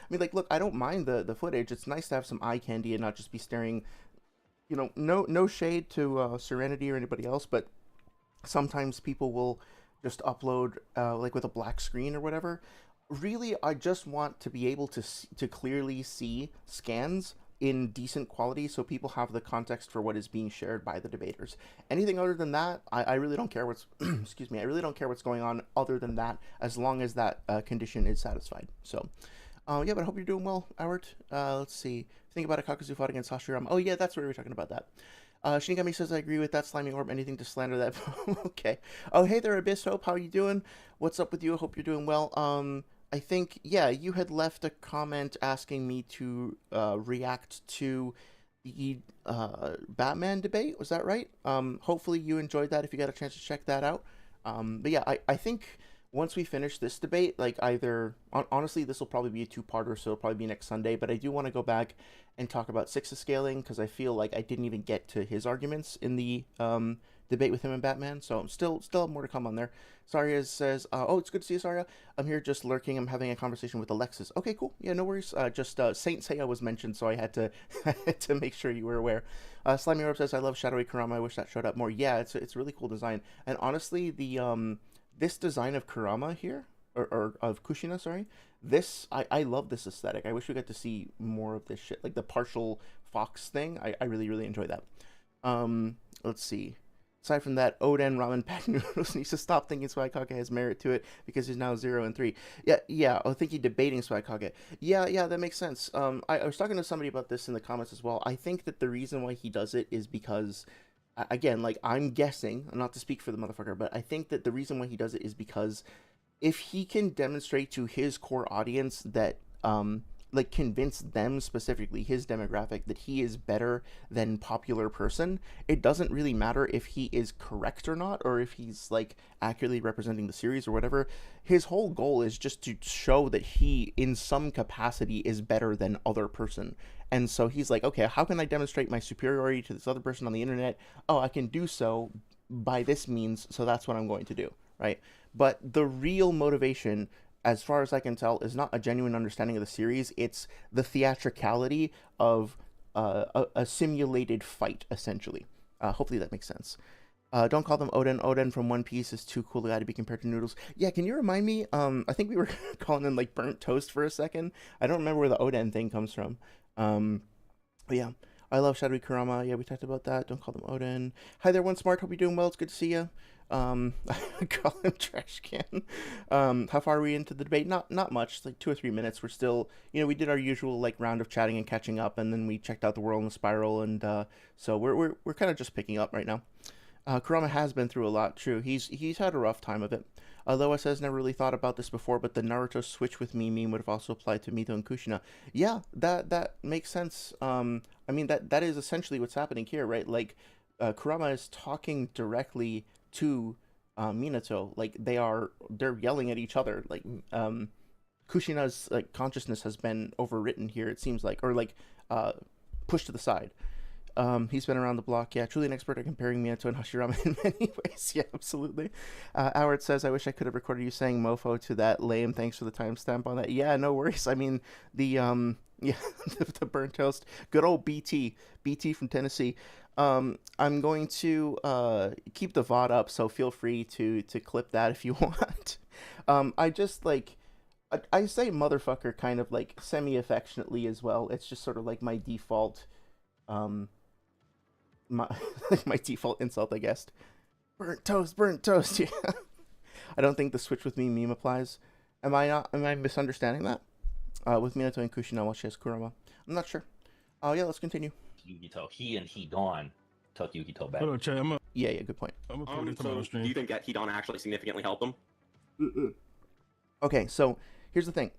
mean, like, look, I don't mind the footage. It's nice to have some eye candy and not just be staring, you know, no shade to Serenity or anybody else, but sometimes people will just upload, like, with a black screen or whatever. Really, I just want to be able to clearly see scans in decent quality so people have the context for what is being shared by the debaters. Anything other than that, I really don't care what's excuse me, I really don't care what's going on other than that, as long as that condition is satisfied. So yeah, but I hope you're doing well, Howard. Let's see. Think about a Kakuzu fought against Hashirama. Oh yeah, that's what we were talking about that. Shinigami says, I agree with that. Slimy Orb, anything to slander that. Okay. Oh, hey there, Abyss Hope. How are you doing? What's up with you? I hope you're doing well. I think, yeah, you had left a comment asking me to react to the Batman debate. Was that right? Hopefully you enjoyed that if you got a chance to check that out. But yeah, I think once we finish this debate, like, either... honestly, this will probably be a 2-parter, so it'll probably be next Sunday, but I do want to go back and talk about Six's scaling, because I feel like I didn't even get to his arguments in the debate with him and Batman, so still have more to come on there. Saria says, oh, it's good to see you, Saria. I'm here just lurking. I'm having a conversation with Alexis. Okay, cool. Yeah, no worries. Just Saint Seiya was mentioned, so I had to to make sure you were aware. Slimy Orb says, I love Shadowy Kurama. I wish that showed up more. Yeah, it's a really cool design. And honestly, the this design of Kurama here, or of Kushina, sorry, I love this aesthetic. I wish we got to see more of this shit, like the partial fox thing. I really enjoy that. Let's see. Aside from that, Oden Ramen Pack Noodles needs to stop thinking SwagKage has merit to it because he's now 0-3. Yeah. I think he's debating SwagKage. Yeah, that makes sense. I was talking to somebody about this in the comments as well. I think that the reason why he does it is because, again, like, I'm guessing, not to speak for the motherfucker, but I think that the reason why he does it is because if he can demonstrate to his core audience that, like, convince them specifically, his demographic, that he is better than popular person, it doesn't really matter if he is correct or not, or if he's, like, accurately representing the series or whatever. His whole goal is just to show that he, in some capacity, is better than other person. And so he's like, okay, how can I demonstrate my superiority to this other person on the internet? Oh, I can do so by this means, so that's what I'm going to do, right? But the real motivation, as far as I can tell, is not a genuine understanding of the series. It's the theatricality of a simulated fight, essentially. Hopefully that makes sense. Don't call them Oden. Oden from One Piece is too cool a guy to be compared to Noodles. Yeah, can you remind me? I think we were calling him, like, burnt toast for a second. I don't remember where the Oden thing comes from. But yeah, I love Shadowy Kurama. Yeah, we talked about that. Don't call them Oden. Hi there, One Smart. Hope you're doing well. It's good to see you. I call him trash can. How far are we into the debate? Not much, like 2 or 3 minutes. We're still, we did our usual, like, round of chatting and catching up, and then we checked out the world in the spiral, and so we're kind of just picking up right now. Kurama has been through a lot. True, he's had a rough time of it. Loa says, never really thought about this before, but the Naruto switch with me meme would have also applied to Mito and Kushina. Yeah, that makes sense. I mean, that is essentially what's happening here, right? Like, Kurama is talking directly to Minato. Like, they're yelling at each other. Like, Kushina's, like, consciousness has been overwritten here, it seems like, or, like, pushed to the side. He's been around the block. Yeah, truly an expert at comparing Minato and Hashirama in many ways. Yeah, absolutely. Howard says, I wish I could have recorded you saying mofo to that. Lame. Thanks for the timestamp on that. Yeah, no worries. I mean, the the burnt toast. Good old BT from Tennessee. I'm going to keep the VOD up, so feel free to clip that if you want. I just, like, I say motherfucker kind of, like, semi-affectionately as well. It's just sort of like my default my default insult, I guess. Burnt toast. Yeah. I don't think the switch with me meme applies. Am I misunderstanding that? With Minato and Kushina while she has Kurama. I'm not sure. Oh yeah, let's continue. Yukito, he and Hidan took Yukito back. Hold on, Chad. Yeah, good point. I'm gonna put this So on do stream. you think that Hidan actually significantly helped him? Okay, so here's the thing.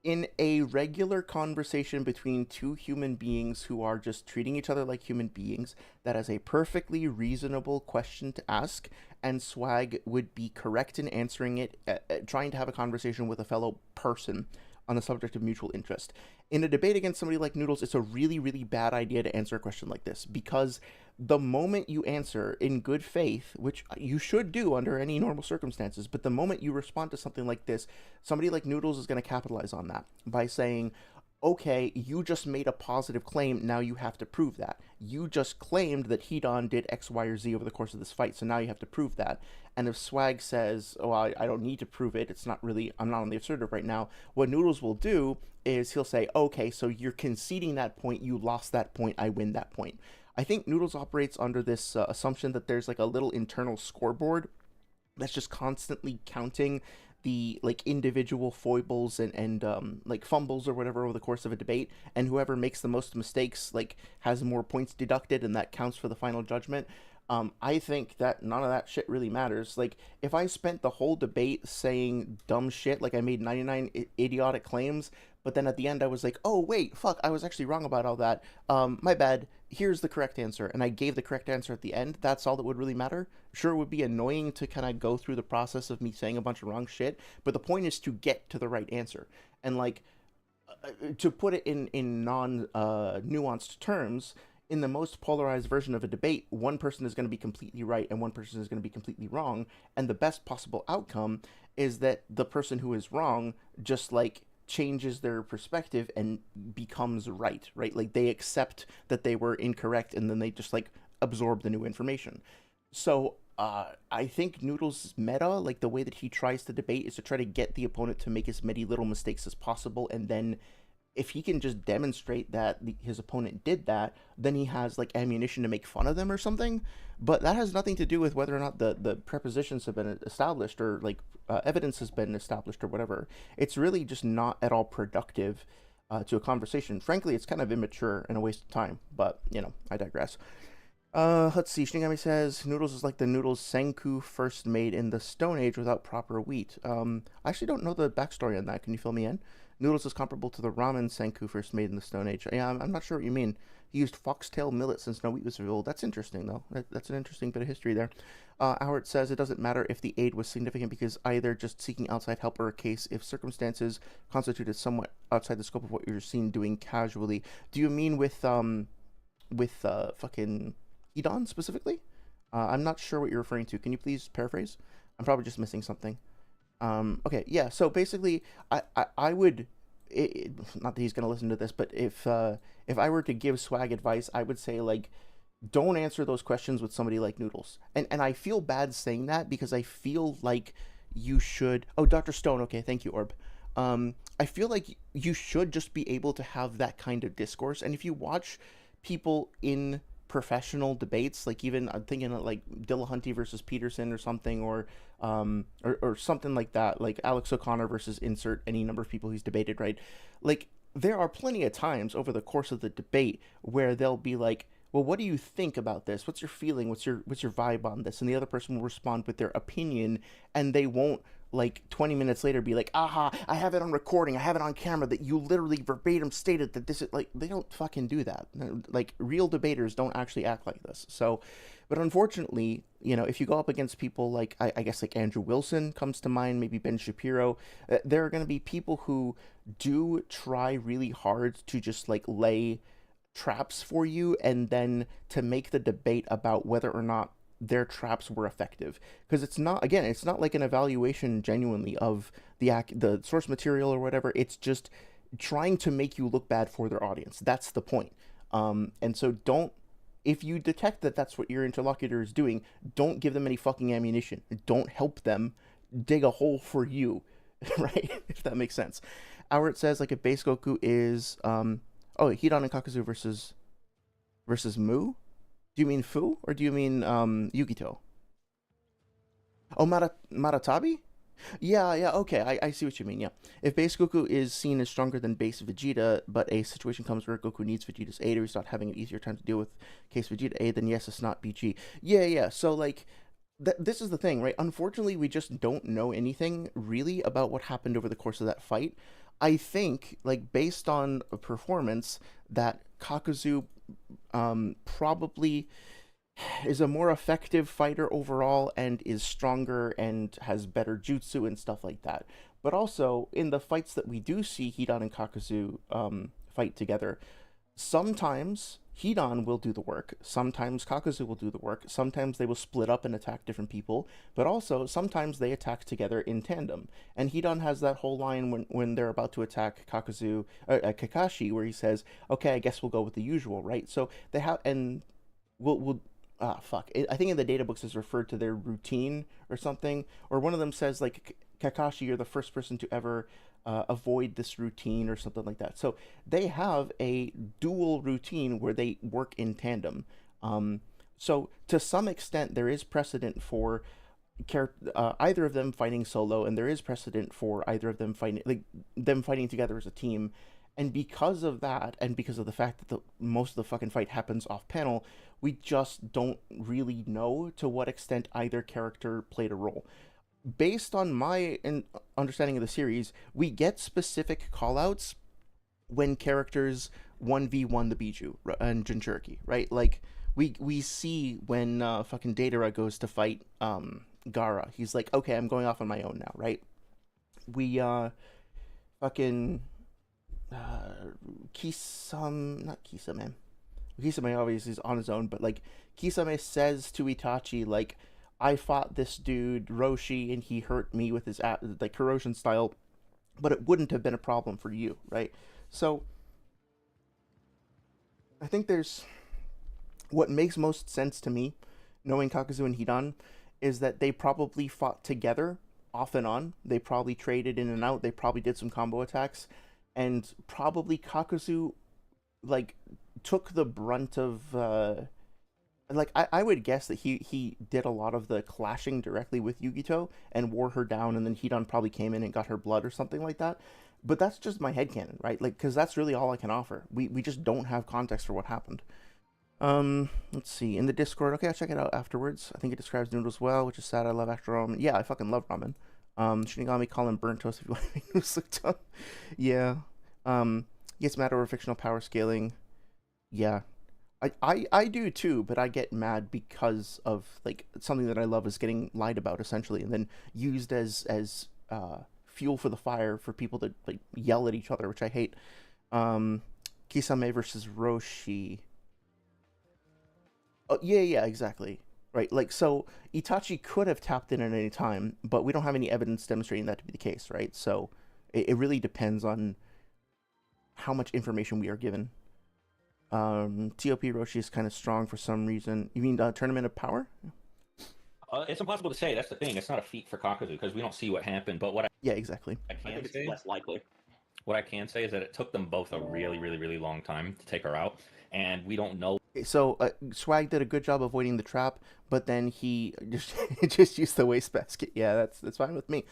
In a regular conversation between two human beings who are just treating each other like human beings, that is a perfectly reasonable question to ask, and Swag would be correct in answering it, trying to have a conversation with a fellow person on the subject of mutual interest. In a debate against somebody like Noodles, it's a really, really bad idea to answer a question like this, because the moment you answer in good faith, which you should do under any normal circumstances, but the moment you respond to something like this, somebody like Noodles is going to capitalize on that by saying, okay, you just made a positive claim, now you have to prove that. You just claimed that Hidan did X, Y, or Z over the course of this fight, so now you have to prove that. And if Swag says, oh, I don't need to prove it, it's not really, I'm not on the assertive right now, what Noodles will do is he'll say, okay, so you're conceding that point, you lost that point, I win that point. I think Noodles operates under this assumption that there's, like, a little internal scoreboard that's just constantly counting the, like, individual foibles and like fumbles or whatever over the course of a debate, and whoever makes the most mistakes, like, has more points deducted, and that counts for the final judgment. I think that none of that shit really matters. Like, if I spent the whole debate saying dumb shit, like I made 99 idiotic claims, but then at the end I was like, oh wait, fuck, I was actually wrong about all that. My bad. Here's the correct answer, and I gave the correct answer at the end. That's all that would really matter. Sure, it would be annoying to kind of go through the process of me saying a bunch of wrong shit, but the point is to get to the right answer. And, like, to put it in non nuanced terms, in the most polarized version of a debate, one person is going to be completely right and one person is going to be completely wrong, and the best possible outcome is that the person who is wrong just, like, changes their perspective and becomes right? Like, they accept that they were incorrect, and then they just, like, absorb the new information. So I think Noodles' meta, like, the way that he tries to debate, is to try to get the opponent to make as many little mistakes as possible, and then if he can just demonstrate that his opponent did that, then he has like ammunition to make fun of them or something. But that has nothing to do with whether or not the prepositions have been established, or like evidence has been established or whatever. It's really just not at all productive to a conversation. Frankly, it's kind of immature and a waste of time. But I digress. Let's see. Shinigami says Noodles is like the noodles Senku first made in the Stone Age without proper wheat. I actually don't know the backstory on that. Can you fill me in? Noodles is comparable to the ramen Senku first made in the Stone Age. Yeah, I'm not sure what you mean. He used foxtail millet since no wheat was available. That's interesting, though. That's an interesting bit of history there. Howard says it doesn't matter if the aid was significant because either just seeking outside help or a case if circumstances constituted somewhat outside the scope of what you're seen doing casually. Do you mean with fucking Hidan specifically? I'm not sure what you're referring to. Can you please paraphrase? I'm probably just missing something. Okay, yeah. So basically, I would, not that he's gonna listen to this, but if I were to give Swag advice, I would say like, don't answer those questions with somebody like Noodles. And I feel bad saying that because I feel like you should. Oh, Dr. Stone. Okay, thank you, Orb. I feel like you should just be able to have that kind of discourse. And if you watch people in professional debates, like even I'm thinking of like Dillahunty versus Peterson or something, or something like that, like Alex O'Connor versus insert any number of people he's debated, right? Like there are plenty of times over the course of the debate where they'll be like, well, what do you think about this? What's your feeling? What's your vibe on this? And the other person will respond with their opinion, and they won't like 20 minutes later be like, aha, I have it on recording, I have it on camera that you literally verbatim stated that this is like. They don't fucking do that. Like real debaters don't actually act like this. So, but unfortunately, if you go up against people like I guess like Andrew Wilson comes to mind, maybe Ben Shapiro, there are going to be people who do try really hard to just like lay traps for you, and then to make the debate about whether or not their traps were effective, because it's not like an evaluation genuinely of the source material or whatever. It's just trying to make you look bad for their audience. That's the point. And so if you detect that that's what your interlocutor is doing, don't give them any fucking ammunition. Don't help them dig a hole for you, right? If that makes sense. Howard says like if base Goku is Hidan and Kakuzu versus Mu. Do you mean Fu or do you mean Yukito? Oh, Maratabi? Yeah, okay, I see what you mean, yeah. If base Goku is seen as stronger than base Vegeta, but a situation comes where Goku needs Vegeta's aid or he's not having an easier time to deal with case Vegeta aid, then yes, it's not BG. Yeah, so like, this is the thing, right? Unfortunately, we just don't know anything really about what happened over the course of that fight. I think, like, based on a performance, that Kakuzu probably is a more effective fighter overall and is stronger and has better jutsu and stuff like that. But also, in the fights that we do see Hidan and Kakuzu fight together, sometimes Hidan will do the work, sometimes Kakuzu will do the work, sometimes they will split up and attack different people, but also sometimes they attack together in tandem. And Hidan has that whole line when they're about to attack Kakashi, where he says, okay, I guess we'll go with the usual, right? So they have, and I think in the data books is referred to their routine or something, or one of them says like, Kakashi, you're the first person to ever avoid this routine or something like that. So they have a dual routine where they work in tandem. So to some extent, there is precedent for either of them fighting solo, and there is precedent for either of them fighting together as a team. And because of that, and because of the fact that most of the fucking fight happens off panel, we just don't really know to what extent either character played a role. Based on my understanding of the series, we get specific callouts when characters 1v1 the Biju and Jinchuriki, right? Like, we see when fucking Datara goes to fight Gaara. He's like, okay, I'm going off on my own now, right? We, fucking... not Kisame. Kisame obviously is on his own, but, like, Kisame says to Itachi, like, I fought this dude, Roshi, and he hurt me with his, like, corrosion style, but it wouldn't have been a problem for you, right? So, I think what makes most sense to me, knowing Kakuzu and Hidan, is that they probably fought together, off and on. They probably traded in and out. They probably did some combo attacks. and probably Kakuzu like took the brunt of like I would guess that he did a lot of the clashing directly with Yugito and wore her down, and then Hidan probably came in and got her blood or something like that. But that's just my headcanon, right? Like, because that's really all I can offer. We just don't have context for what happened. Let's see. In the Discord, okay, I'll check it out afterwards. I think it describes Noodles well, which is sad. I love after ramen. Yeah, I fucking love ramen. Shinigami call him burnt toast if you want to make noodles look dumb. Yeah. Gets mad over fictional power scaling. Yeah. I do too, but I get mad because of like something that I love is getting lied about essentially, and then used as fuel for the fire for people to like yell at each other, which I hate. Kisame versus Roshi. Oh yeah, exactly. Right, like so Itachi could have tapped in at any time, but we don't have any evidence demonstrating that to be the case, right? So it really depends on how much information we are given. TOP Roshi is kind of strong for some reason. You mean Tournament of Power? It's impossible to say. That's the thing. It's not a feat for Kakuzu because we don't see what happened. But Yeah, exactly. I think it's less likely. What I can say is that it took them both a really, really, really long time to take her out, and we don't know. So Swag did a good job avoiding the trap, but then he just used the wastebasket. Yeah, that's fine with me.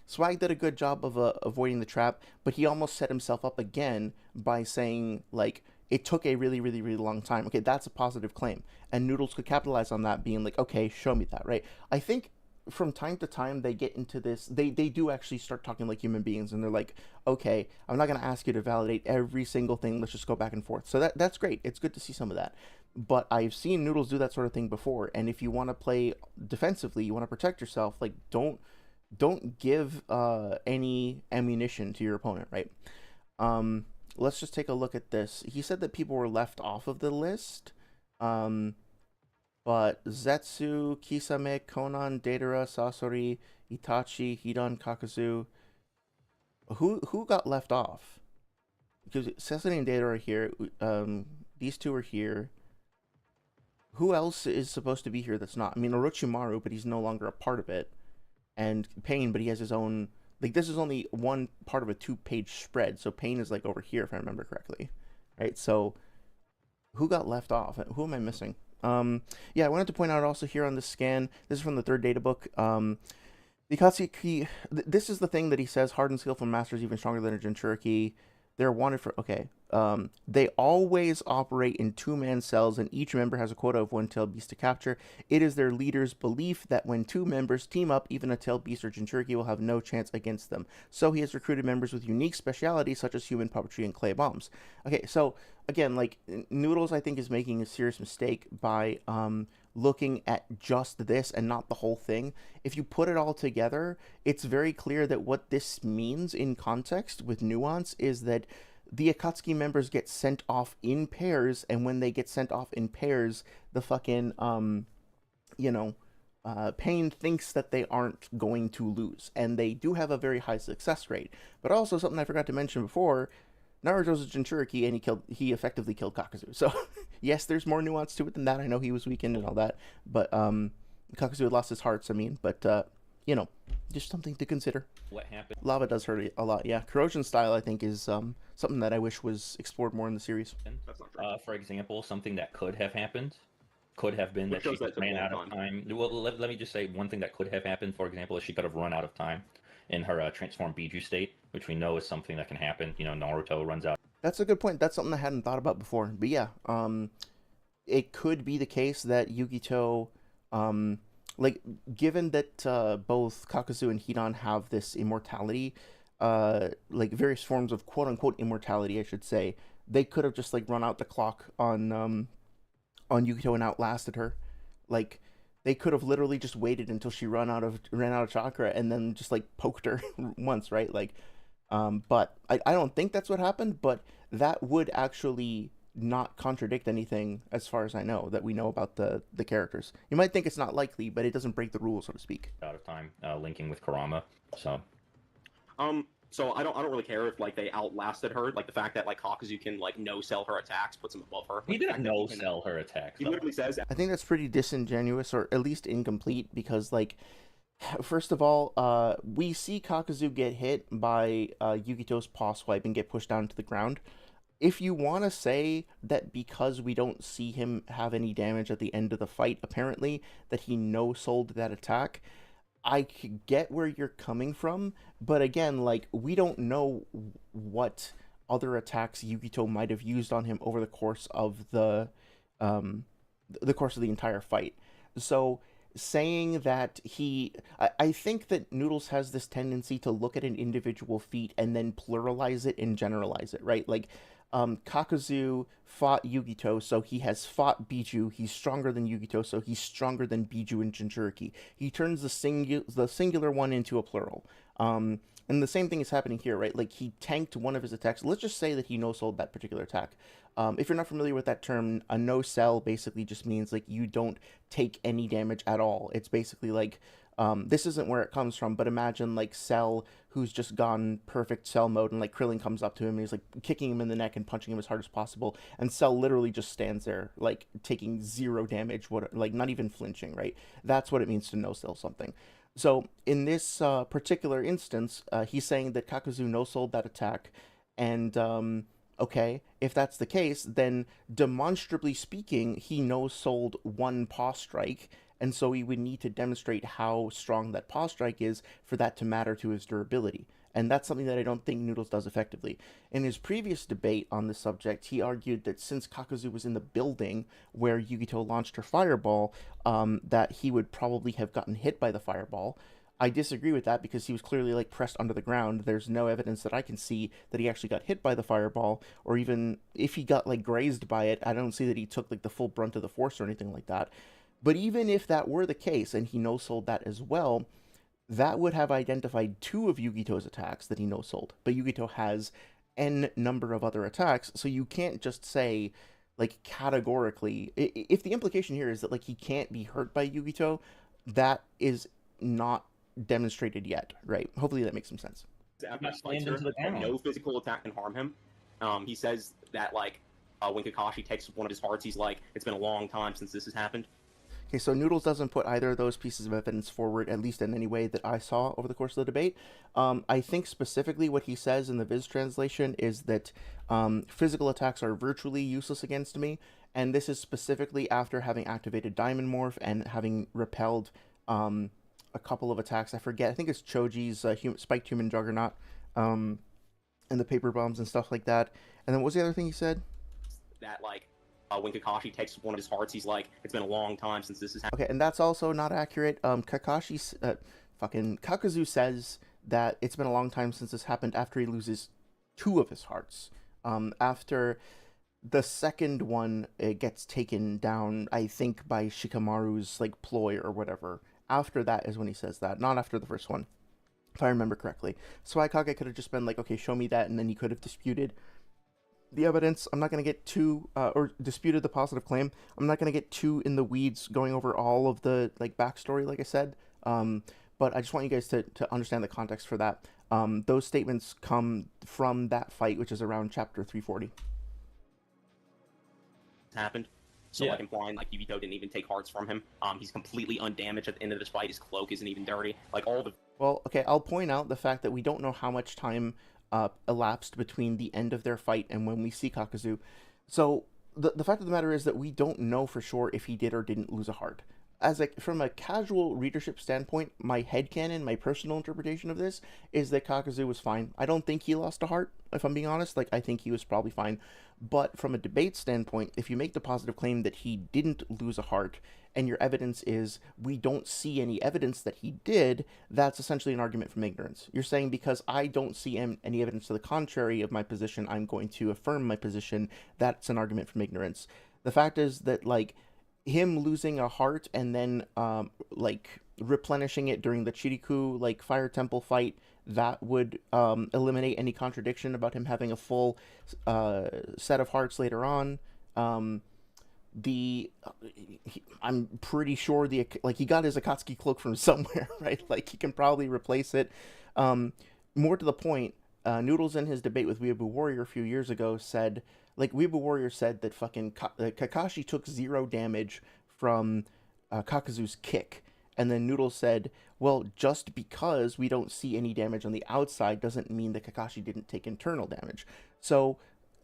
Swag did a good job of avoiding the trap, but he almost set himself up again by saying like it took a really, really, really long time. Okay, that's a positive claim, and Noodles could capitalize on that, being like, okay, show me that, right? I think from time to time they get into this, they do actually start talking like human beings, and they're like, okay, I'm not going to ask you to validate every single thing, let's just go back and forth. So that's great, it's good to see some of that. But I've seen Noodles do that sort of thing before, and if you want to play defensively, you want to protect yourself, like don't give any ammunition to your opponent, right? Let's just take a look at this. He said that people were left off of the list. But Zetsu, Kisame, Konan, Deidara, Sasori, Itachi, Hidan, Kakuzu. Who got left off? Because Sasori and Deidara are here. These two are here. Who else is supposed to be here that's not? I mean, Orochimaru, but he's no longer a part of it. And Pain, but he has his own... Like, this is only one part of a 2-page spread, so Pain is, like, over here, if I remember correctly. Right, so... Who got left off? Who am I missing? Yeah, I wanted to point out also here on this scan, this is from the third data book, the Akatsuki, this is the thing that he says, hardened skillful masters even stronger than a Jinchuriki. They're wanted for, okay, they always operate in 2-man cells, and each member has a quota of 1 tailed beast to capture. It is their leader's belief that when 2 members team up, even a tailed beast or Jinchuriki will have no chance against them. So he has recruited members with unique specialities, such as human puppetry and clay bombs. Okay, so, again, like, Noodles, I think, is making a serious mistake by, looking at just this and not the whole thing. If you put it all together, it's very clear that what this means in context with nuance is that the Akatsuki members get sent off in pairs, and when they get sent off in pairs, the fucking, Pain thinks that they aren't going to lose, and they do have a very high success rate. But also, something I forgot to mention before, Naruto's a Jinchuriki, and he effectively killed Kakuzu. So, yes, there's more nuance to it than that. I know he was weakened and all that, but Kakuzu had lost his hearts, but, just something to consider. What happened? Lava does hurt a lot, yeah. Corrosion style, I think, is something that I wish was explored more in the series. That's not true. For example, something that could have happened could have been Which that she shows that took a ran long out of time. Well, let me just say one thing that could have happened, for example, is she could have run out of time in her transformed Biju state, which we know is something that can happen. Naruto runs out. That's a good point. That's something I hadn't thought about before. But yeah, it could be the case that Yugito, given that both Kakuzu and Hidan have this immortality, various forms of quote-unquote immortality, I should say, they could have just, run out the clock on Yugito and outlasted her. Like, they could have literally just waited until she ran out of chakra and then just, poked her once, right? But I don't think that's what happened, but that would actually not contradict anything as far as I know that we know about the characters. You might think it's not likely, but it doesn't break the rules, so to speak. Out of time, linking with Kurama. So I don't really care if they outlasted her. The fact that Kakuzu can no sell her attacks puts him above her. He didn't no sell her attacks. He literally says I think that's pretty disingenuous, or at least incomplete, because First of all, we see Kakuzu get hit by Yukito's paw swipe and get pushed down to the ground. If you want to say that because we don't see him have any damage at the end of the fight, apparently, that he no-sold that attack, I could get where you're coming from, but again, like, we don't know what other attacks Yukito might have used on him over um, the course of the entire fight. So saying that I think that Noodles has this tendency to look at an individual feat and then pluralize it and generalize it, right? Like, Kakuzu fought Yugito, so he has fought Biju. He's stronger than Yugito, so he's stronger than Biju and Jinchuriki. He turns the singular one into a plural. And the same thing is happening here, right? Like, he tanked one of his attacks. Let's just say that he no-sold that particular attack. If you're not familiar with that term, a no-sell basically just means, like, you don't take any damage at all. It's basically like, this isn't where it comes from, but imagine, like, Cell, who's just gone perfect Cell mode, and, like, Krillin comes up to him, and he's, like, kicking him in the neck and punching him as hard as possible, and Cell literally just stands there, like, taking zero damage, like, not even flinching, right? That's what it means to no-sell something. So, in this particular instance, he's saying that Kakuzu no-sold that attack, and, okay, if that's the case, then demonstrably speaking, he no-sold one paw strike, and so he would need to demonstrate how strong that paw strike is for that to matter to his durability. And that's something that I don't think Noodles does effectively. In his previous debate on this subject, he argued that since Kakuzu was in the building where Yugito launched her fireball, that he would probably have gotten hit by the fireball. I disagree with that because he was clearly, like, pressed under the ground. There's no evidence that I can see that he actually got hit by the fireball, or even if he got, like, grazed by it, I don't see that he took, like, the full brunt of the force or anything like that. But even if that were the case, and he no-sold that as well, that would have identified two of Yugito's attacks that he no-sold. But Yugito has n number of other attacks, so you can't just say, like, categorically, if the implication here is that, like, he can't be hurt by Yugito, that is not demonstrated yet, right? Hopefully that makes some sense. After that fight, sir, no physical attack can harm him. He says that, like, when Kakashi takes one of his hearts, he's like, it's been a long time since this has happened. Okay, so Noodles doesn't put either of those pieces of evidence forward, at least in any way that I saw over the course of the debate. I think specifically what he says in the Viz translation is that physical attacks are virtually useless against me, and this is specifically after having activated Diamond Morph and having repelled a couple of attacks. I forget, I think it's Choji's Spiked Human Juggernaut, and the Paper Bombs and stuff like that. And then what was the other thing he said? That, like, when Kakashi takes one of his hearts, he's like, it's been a long time since this has happened. Okay, and that's also not accurate. Kakuzu says that it's been a long time since this happened after he loses two of his hearts. After the second one, it gets taken down, I think, by Shikamaru's, like, ploy or whatever. After that is when he says that, not after the first one, if I remember correctly. SwagKage could have just been like, okay, show me that, and then he could have disputed the evidence. I'm not going to get too, or disputed the positive claim. I'm not going to get too in the weeds going over all of the, like, backstory, like I said. But I just want you guys to understand the context for that. Those statements come from that fight, which is around chapter 340. Happened. So, like, implying, like, Yugito didn't even take hearts from him. He's completely undamaged at the end of this fight. His cloak isn't even dirty. Like, all the... Well, okay, I'll point out the fact that we don't know how much time elapsed between the end of their fight and when we see Kakuzu. So, the fact of the matter is that we don't know for sure if he did or didn't lose a heart. From a casual readership standpoint, my headcanon, my personal interpretation of this, is that Kakuzu was fine. I don't think he lost a heart, if I'm being honest. Like, I think he was probably fine. But from a debate standpoint, if you make the positive claim that he didn't lose a heart, and your evidence is we don't see any evidence that he did, that's essentially an argument from ignorance. You're saying because I don't see any evidence to the contrary of my position, I'm going to affirm my position. That's an argument from ignorance. The fact is that, like, him losing a heart and then like replenishing it during the Chiriku, like, Fire Temple fight, that would eliminate any contradiction about him having a full set of hearts later on. I'm pretty sure he got his Akatsuki cloak from somewhere, right? Like, he can probably replace it. More to the point, Noodles in his debate with Weeaboo Warrior a few years ago said, like, Weeaboo Warrior said that fucking Kakashi took 0 damage from Kakuzu's kick. And then Noodles said, well, just because we don't see any damage on the outside doesn't mean that Kakashi didn't take internal damage. So,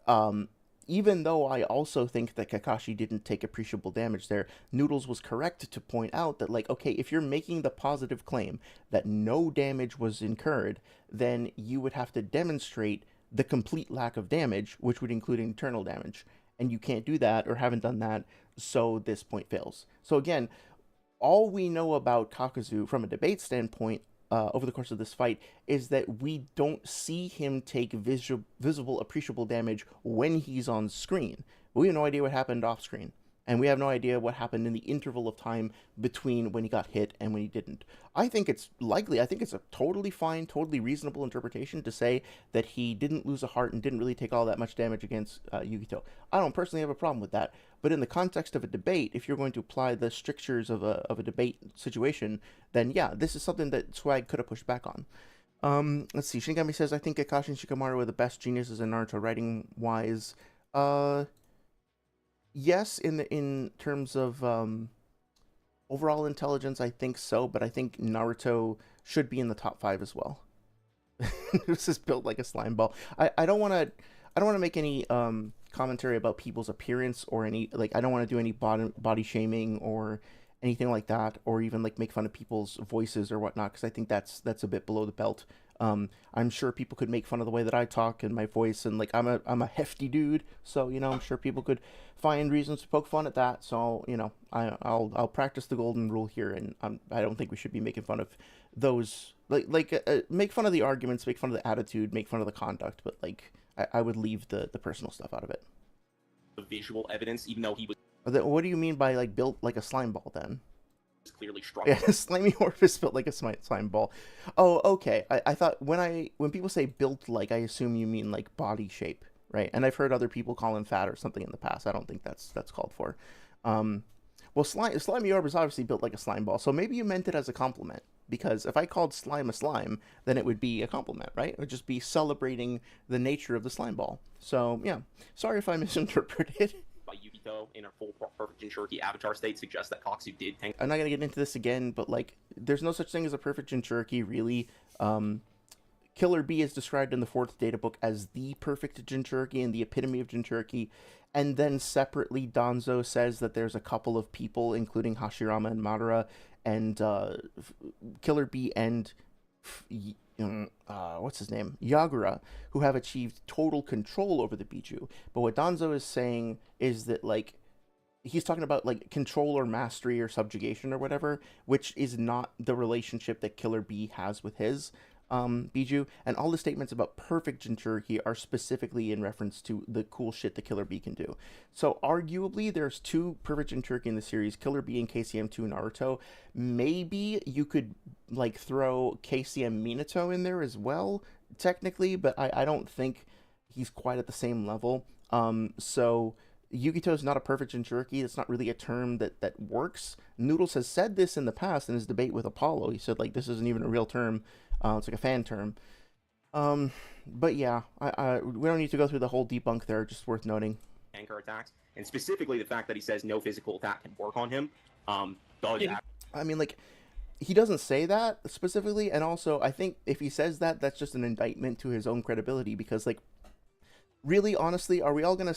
um, even though I also think that Kakashi didn't take appreciable damage there, Noodles was correct to point out that, like, okay, if you're making the positive claim that no damage was incurred, then you would have to demonstrate the complete lack of damage, which would include internal damage. And you can't do that or haven't done that, so this point fails. So again, all we know about Kakuzu from a debate standpoint over the course of this fight is that we don't see him take visible, appreciable damage when he's on screen. We have no idea what happened off screen. And we have no idea what happened in the interval of time between when he got hit and when he didn't. I think it's likely, I think it's a totally fine, totally reasonable interpretation to say that he didn't lose a heart and didn't really take all that much damage against Yukito. I don't personally have a problem with that. But in the context of a debate, if you're going to apply the strictures of a debate situation, then yeah, this is something that Swag could have pushed back on. Let's see. Shinigami says, I think Kakashi and Shikamaru are the best geniuses in Naruto writing-wise. Yes, in terms of overall intelligence, I think so, but I think Naruto should be in the top 5 as well. This is built like a slime ball. I don't want to make any commentary about people's appearance or any, like, I don't want to do any body shaming or anything like that, or even like make fun of people's voices or whatnot, because I think that's a bit below the belt. I'm sure people could make fun of the way that I talk and my voice, and like I'm a hefty dude, so you know, I'm sure people could find reasons to poke fun at that. So you know, I'll practice the golden rule here, and I don't think we should be making fun of those, make fun of the arguments, make fun of the attitude, make fun of the conduct, but like I would leave the personal stuff out of it. The visual evidence, even though he was What do you mean by like built like a slime ball then? clearly struggling. Yeah, slimy orifice built like a slime ball. Oh, okay. I thought when people say built like, I assume you mean like body shape, right? And I've heard other people call him fat or something in the past. I don't think that's called for. Well, slimy orb is obviously built like a slime ball, so maybe you meant it as a compliment. Because if I called slime a slime, then it would be a compliment, right? It would just be celebrating the nature of the slime ball. So yeah, sorry if I misinterpreted. By Yukito in a full perfect Jinchuriki avatar state suggests that Kakuzu did tank. I'm not gonna get into this again, but like, there's no such thing as a perfect Jinchuriki, really. Killer B is described in the 4th data book as the perfect Jinchuriki and the epitome of Jinchuriki, and then separately Danzo says that there's a couple of people, including Hashirama and Madara, and Killer B and what's his name, Yagura, who have achieved total control over the Biju. But what Danzo is saying is that, like, he's talking about like control or mastery or subjugation or whatever, which is not the relationship that Killer B has with his Biju, and all the statements about perfect Jinchuriki are specifically in reference to the cool shit that Killer B can do. So arguably there's 2 perfect Jinchuriki in the series, Killer B and KCM2 Naruto. Maybe you could like throw KCM Minato in there as well, technically, but I don't think he's quite at the same level. So Yukito is not a perfect Jinchuriki. That's not really a term that works. Noodles has said this in the past in his debate with Apollo. He said like this isn't even a real term. It's like a fan term. But yeah, we don't need to go through the whole debunk there. Just worth noting. Anchor attacks, and specifically the fact that he says no physical attack can work on him. Does Yeah. I mean, like, he doesn't say that specifically, and also I think if he says that, that's just an indictment to his own credibility. Because, like, really, honestly, are we all gonna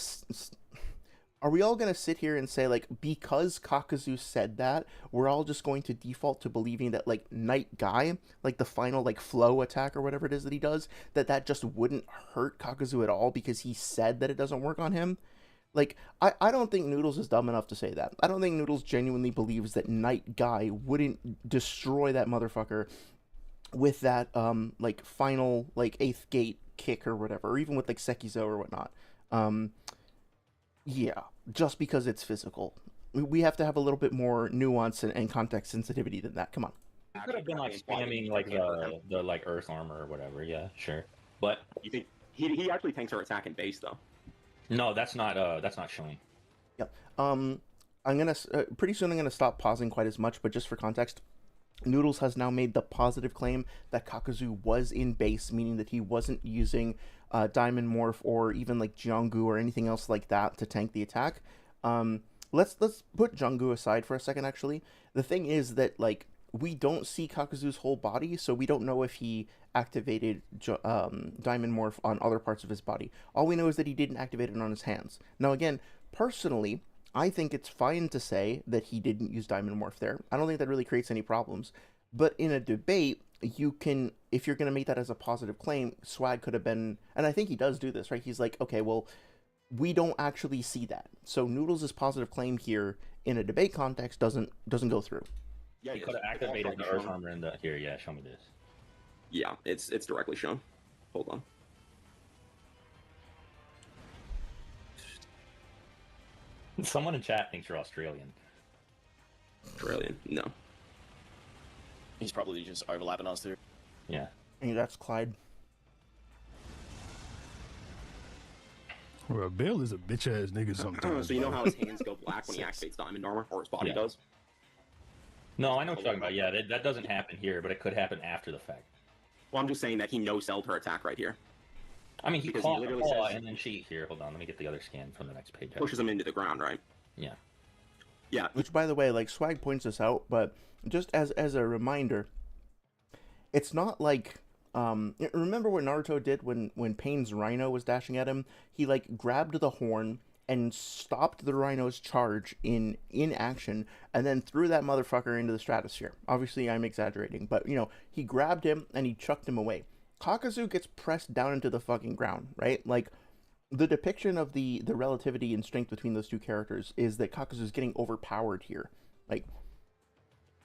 sit here and say, like, because Kakuzu said that, we're all just going to default to believing that, like, Night Guy, like the final, like, flow attack or whatever it is that he does, that just wouldn't hurt Kakuzu at all because he said that it doesn't work on him? Like, I don't think Noodles is dumb enough to say that. I don't think Noodles genuinely believes that Night Guy wouldn't destroy that motherfucker with that, like, final, like, 8th gate kick or whatever, or even with, like, Sekizo or whatnot. Yeah, just because it's physical. We have to have a little bit more nuance and context sensitivity than that. Come on. It could have been like spamming like the like Earth armor or whatever. Yeah, sure. But you think he actually tanks her attack in base though? no, that's not showing. Yep. I'm gonna pretty soon I'm gonna stop pausing quite as much, but just for context, Noodles has now made the positive claim that Kakuzu was in base, meaning that he wasn't using Diamond Morph or even like Jiangu or anything else like that to tank the attack. Let's put Jiangu aside for a second. Actually, the thing is that, like, we don't see Kakuzu's whole body, so we don't know if he activated Diamond Morph on other parts of his body. All we know is that he didn't activate it on his hands. Now, again, personally, I think it's fine to say that he didn't use Diamond Morph there. I don't think that really creates any problems. But in a debate, you can, if you're going to make that as a positive claim, Swag could have been, and I think he does do this, right? He's like, okay, well, we don't actually see that. So Noodles' positive claim here in a debate context doesn't go through. Yeah, He could have activated the Earth Armor in the here. Yeah, show me this. Yeah, it's directly shown. Hold on. Someone in chat thinks you're Australian. Australian? No. He's probably just overlapping us there. Yeah. And that's Clyde. Well, Bill is a bitch ass nigga sometimes. So you know how his hands go black when he activates Diamond Armor, or his body does? No, I know what you're talking about. Yeah, that doesn't happen here, but it could happen after the fact. Well, I'm just saying that he no-selled her attack right here. I mean, he Because caught he the literally claw, says- and then she... Here, hold on. Let me get the other scan from the next page. Pushes him into the ground, right? Yeah. Yeah. Which, by the way, like, Swag points this out, but just as a reminder, it's not like... remember what Naruto did when Pain's Rhino was dashing at him? He, like, grabbed the horn and stopped the Rhino's charge in action, and then threw that motherfucker into the stratosphere. Obviously, I'm exaggerating, but, you know, he grabbed him and he chucked him away. Kakuzu gets pressed down into the fucking ground, right? Like, the depiction of the relativity and strength between those two characters is that Kakuzu's getting overpowered here. Like,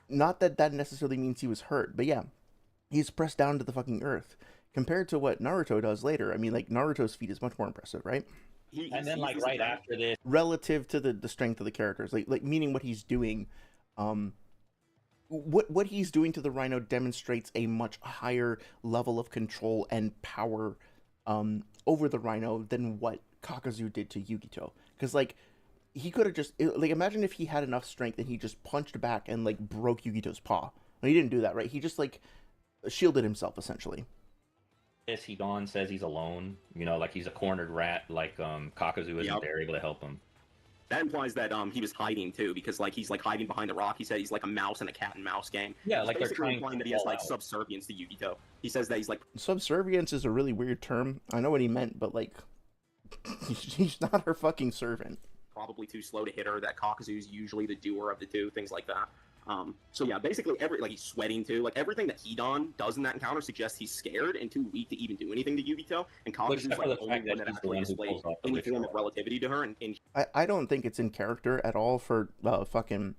not that that necessarily means he was hurt, but yeah, he's pressed down to the fucking earth. Compared to what Naruto does later, I mean, like, Naruto's feat is much more impressive, right? And then, like, right after this... Relative to the strength of the characters, like meaning what he's doing, what he's doing to the Rhino demonstrates a much higher level of control and power over the Rhino than what Kakuzu did to Yugito. Because, like, he could have just, like, imagine if he had enough strength and he just punched back and, like, broke Yugito's paw. Well, he didn't do that, right? He just, like, shielded himself, essentially. Hidan says he's alone, you know, like he's a cornered rat, like Kakuzu isn't there able to help him. That implies that he was hiding too, because like he's like hiding behind a rock. He said he's like a mouse in a cat and mouse game. Yeah, like they're basically trying implying to that he has like out. subservience to Yugito. He says that he's like Subservience is a really weird term. I know what he meant, but, like, he's not her fucking servant. probably too slow to hit her. That Kakuzu's usually the doer of the two, things like that. So yeah, basically he's sweating too. Like everything that Hidan does in that encounter suggests he's scared and too weak to even do anything to Yugito. And Kakuzu's like the only one that actually displays any form of relativity to her. And I don't think it's in character at all for fucking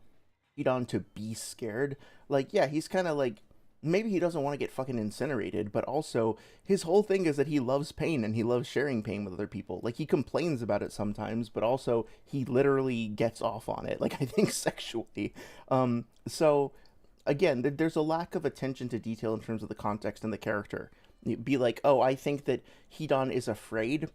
Hidan to be scared. Like, yeah, he's kind of like, maybe he doesn't want to get fucking incinerated, but also his whole thing is that he loves pain and he loves sharing pain with other people. Like, he complains about it sometimes, but also he literally gets off on it, like, I think sexually. So again, there's a lack of attention to detail in terms of the context and the character. You'd be like, oh, I think that Hidan is afraid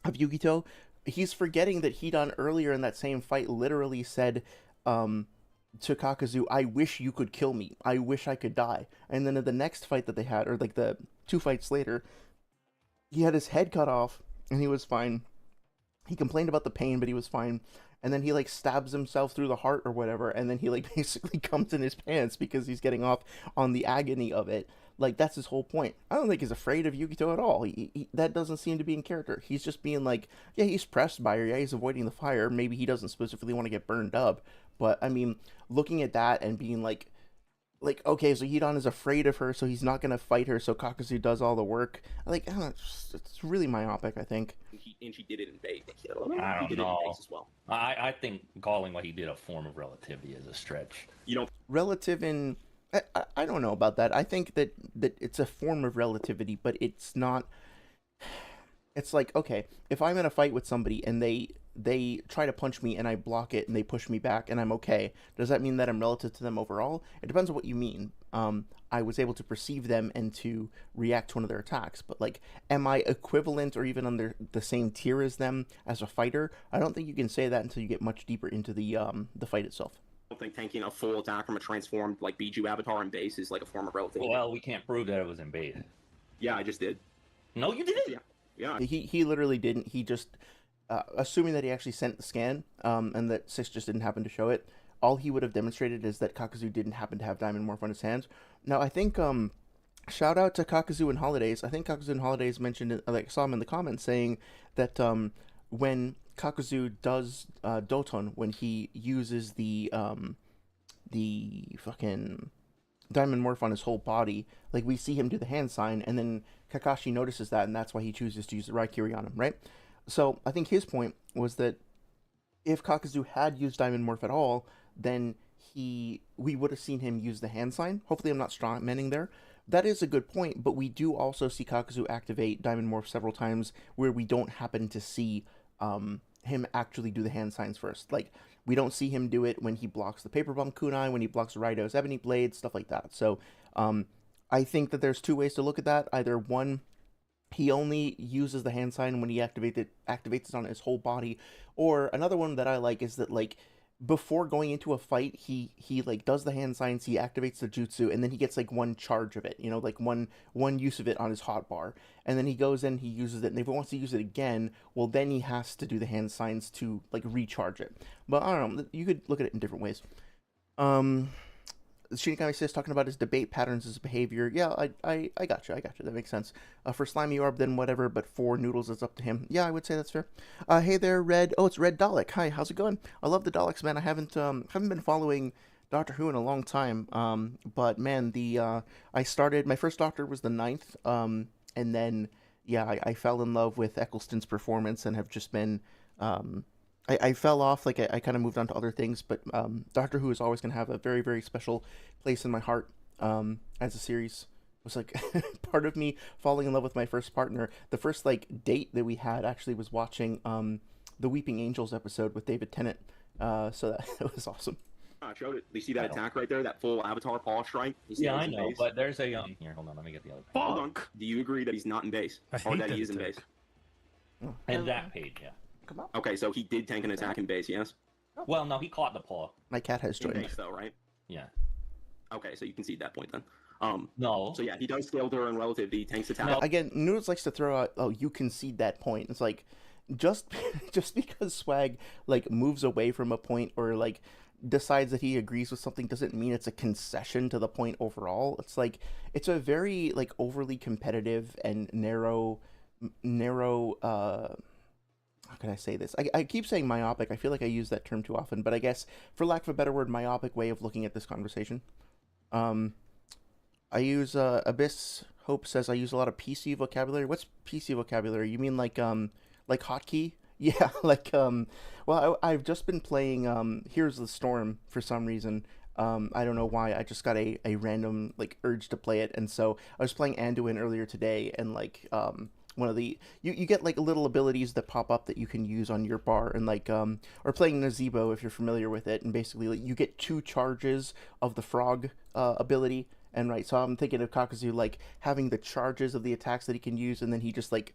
of Yugito. He's forgetting that Hidan earlier in that same fight literally said, to Kakuzu, I wish you could kill me. I wish I could die. And then in the next fight that they had, or like the 2 fights later, he had his head cut off and he was fine. He complained about the pain, but he was fine. And then he like stabs himself through the heart or whatever, and then he like basically comes in his pants because he's getting off on the agony of it. Like, that's his whole point. I don't think he's afraid of Yugito at all. That doesn't seem to be in character. He's just being like, yeah, he's pressed by her. Yeah, he's avoiding the fire. Maybe he doesn't specifically want to get burned up. But, I mean, looking at that and being like, okay, so Hidan is afraid of her, so he's not going to fight her, so Kakuzu does all the work. Like, I don't know, it's really myopic, I think. and she did it in base. I don't did know. It in base as well. I think calling what he did a form of relativity is a stretch. You know, Relative in... I don't know about that. I think that it's a form of relativity, but it's not... It's like, okay, if I'm in a fight with somebody and they try to punch me and I block it and they push me back and I'm okay, does that mean that I'm relative to them overall? It depends on what you mean. I was able to perceive them and to react to one of their attacks, but like, am I equivalent or even on the same tier as them as a fighter? I don't think you can say that until you get much deeper into the fight itself. I don't think tanking a full attack from a transformed like Biju avatar in base is like a form of relativity. Well, we can't prove that it was in base. Yeah, I just did. No, you didn't. Yeah. He literally didn't. He just assuming that he actually sent the scan, and that 6 just didn't happen to show it. all he would have demonstrated is that Kakuzu didn't happen to have Diamond Morph on his hands. Now, I think, shout out to Kakuzu and Holidays. I think Kakuzu and Holidays mentioned it, like, saw him in the comments saying that, when Kakuzu does, Doton, when he uses the fucking Diamond Morph on his whole body, like, we see him do the hand sign, and then Kakashi notices that, and that's why he chooses to use the Raikiri on him, right? So, I think his point was that if Kakuzu had used Diamond Morph at all, then we would have seen him use the hand sign. Hopefully I'm not strawmanning there. That is a good point, but we do also see Kakuzu activate Diamond Morph several times where we don't happen to see him actually do the hand signs first. Like, we don't see him do it when he blocks the Paper Bomb Kunai, when he blocks Raido's Ebony Blade, stuff like that. So, I think that there's two ways to look at that. Either one, he only uses the hand sign when he activates it on his whole body, or another one that I like is that, like, before going into a fight, he like does the hand signs, he activates the jutsu, and then he gets like one charge of it, you know, like one use of it on his hotbar, and then he goes in, he uses it, and if he wants to use it again, well, then he has to do the hand signs to like recharge it. But I don't know, you could look at it in different ways. Shinigami says, talking about his debate patterns as behavior. Yeah, I got you. That makes sense. For Slimy Orb, then whatever, but for Noodles, it's up to him. Yeah, I would say that's fair. Hey there, Red. Oh, it's Red Dalek. Hi, how's it going? I love the Daleks, man. I haven't been following Doctor Who in a long time. But man, I started, my first Doctor was the 9th. And then, yeah, I fell in love with Eccleston's performance and have just been, I fell off, like, I kind of moved on to other things, but Doctor Who is always going to have a very, very special place in my heart as a series. It was, like, part of me falling in love with my first partner. The first, like, date that we had actually was watching the Weeping Angels episode with David Tennant, so that was awesome. I showed it. You see that attack right there? That full Avatar paw strike? Yeah, I know, but there's a... Here, hold on, let me get the other page. Hold on. Do you agree that he's not in base? Or that he is in base? And that page, yeah. Come on. Okay, so he did tank an attack in base, yes? Well, no, he caught the paw. My cat has In joined. base, though, right? Yeah. Okay, so you concede that point then. No. So yeah, he does scale during relativity, tanks attack. No. Again, Noodles likes to throw out, oh, you concede that point. It's like, just because Swag, like, moves away from a point or, like, decides that he agrees with something doesn't mean it's a concession to the point overall. It's like, it's a very, like, overly competitive and narrow, how can I say this? I keep saying myopic. I feel like I use that term too often, but I guess, for lack of a better word, myopic way of looking at this conversation. I use, Abyss Hope says I use a lot of PC vocabulary. What's PC vocabulary? You mean like hotkey? Yeah, like, well, I've just been playing, Here's the Storm for some reason. I don't know why, I just got a random, like, urge to play it, and so I was playing Anduin earlier today, and, like, one of the, you get, like, little abilities that pop up that you can use on your bar, and, like, or playing Nazebo, if you're familiar with it, and basically, like, you get 2 charges of the frog, ability, and right, so I'm thinking of Kakuzu, like, having the charges of the attacks that he can use, and then he just, like,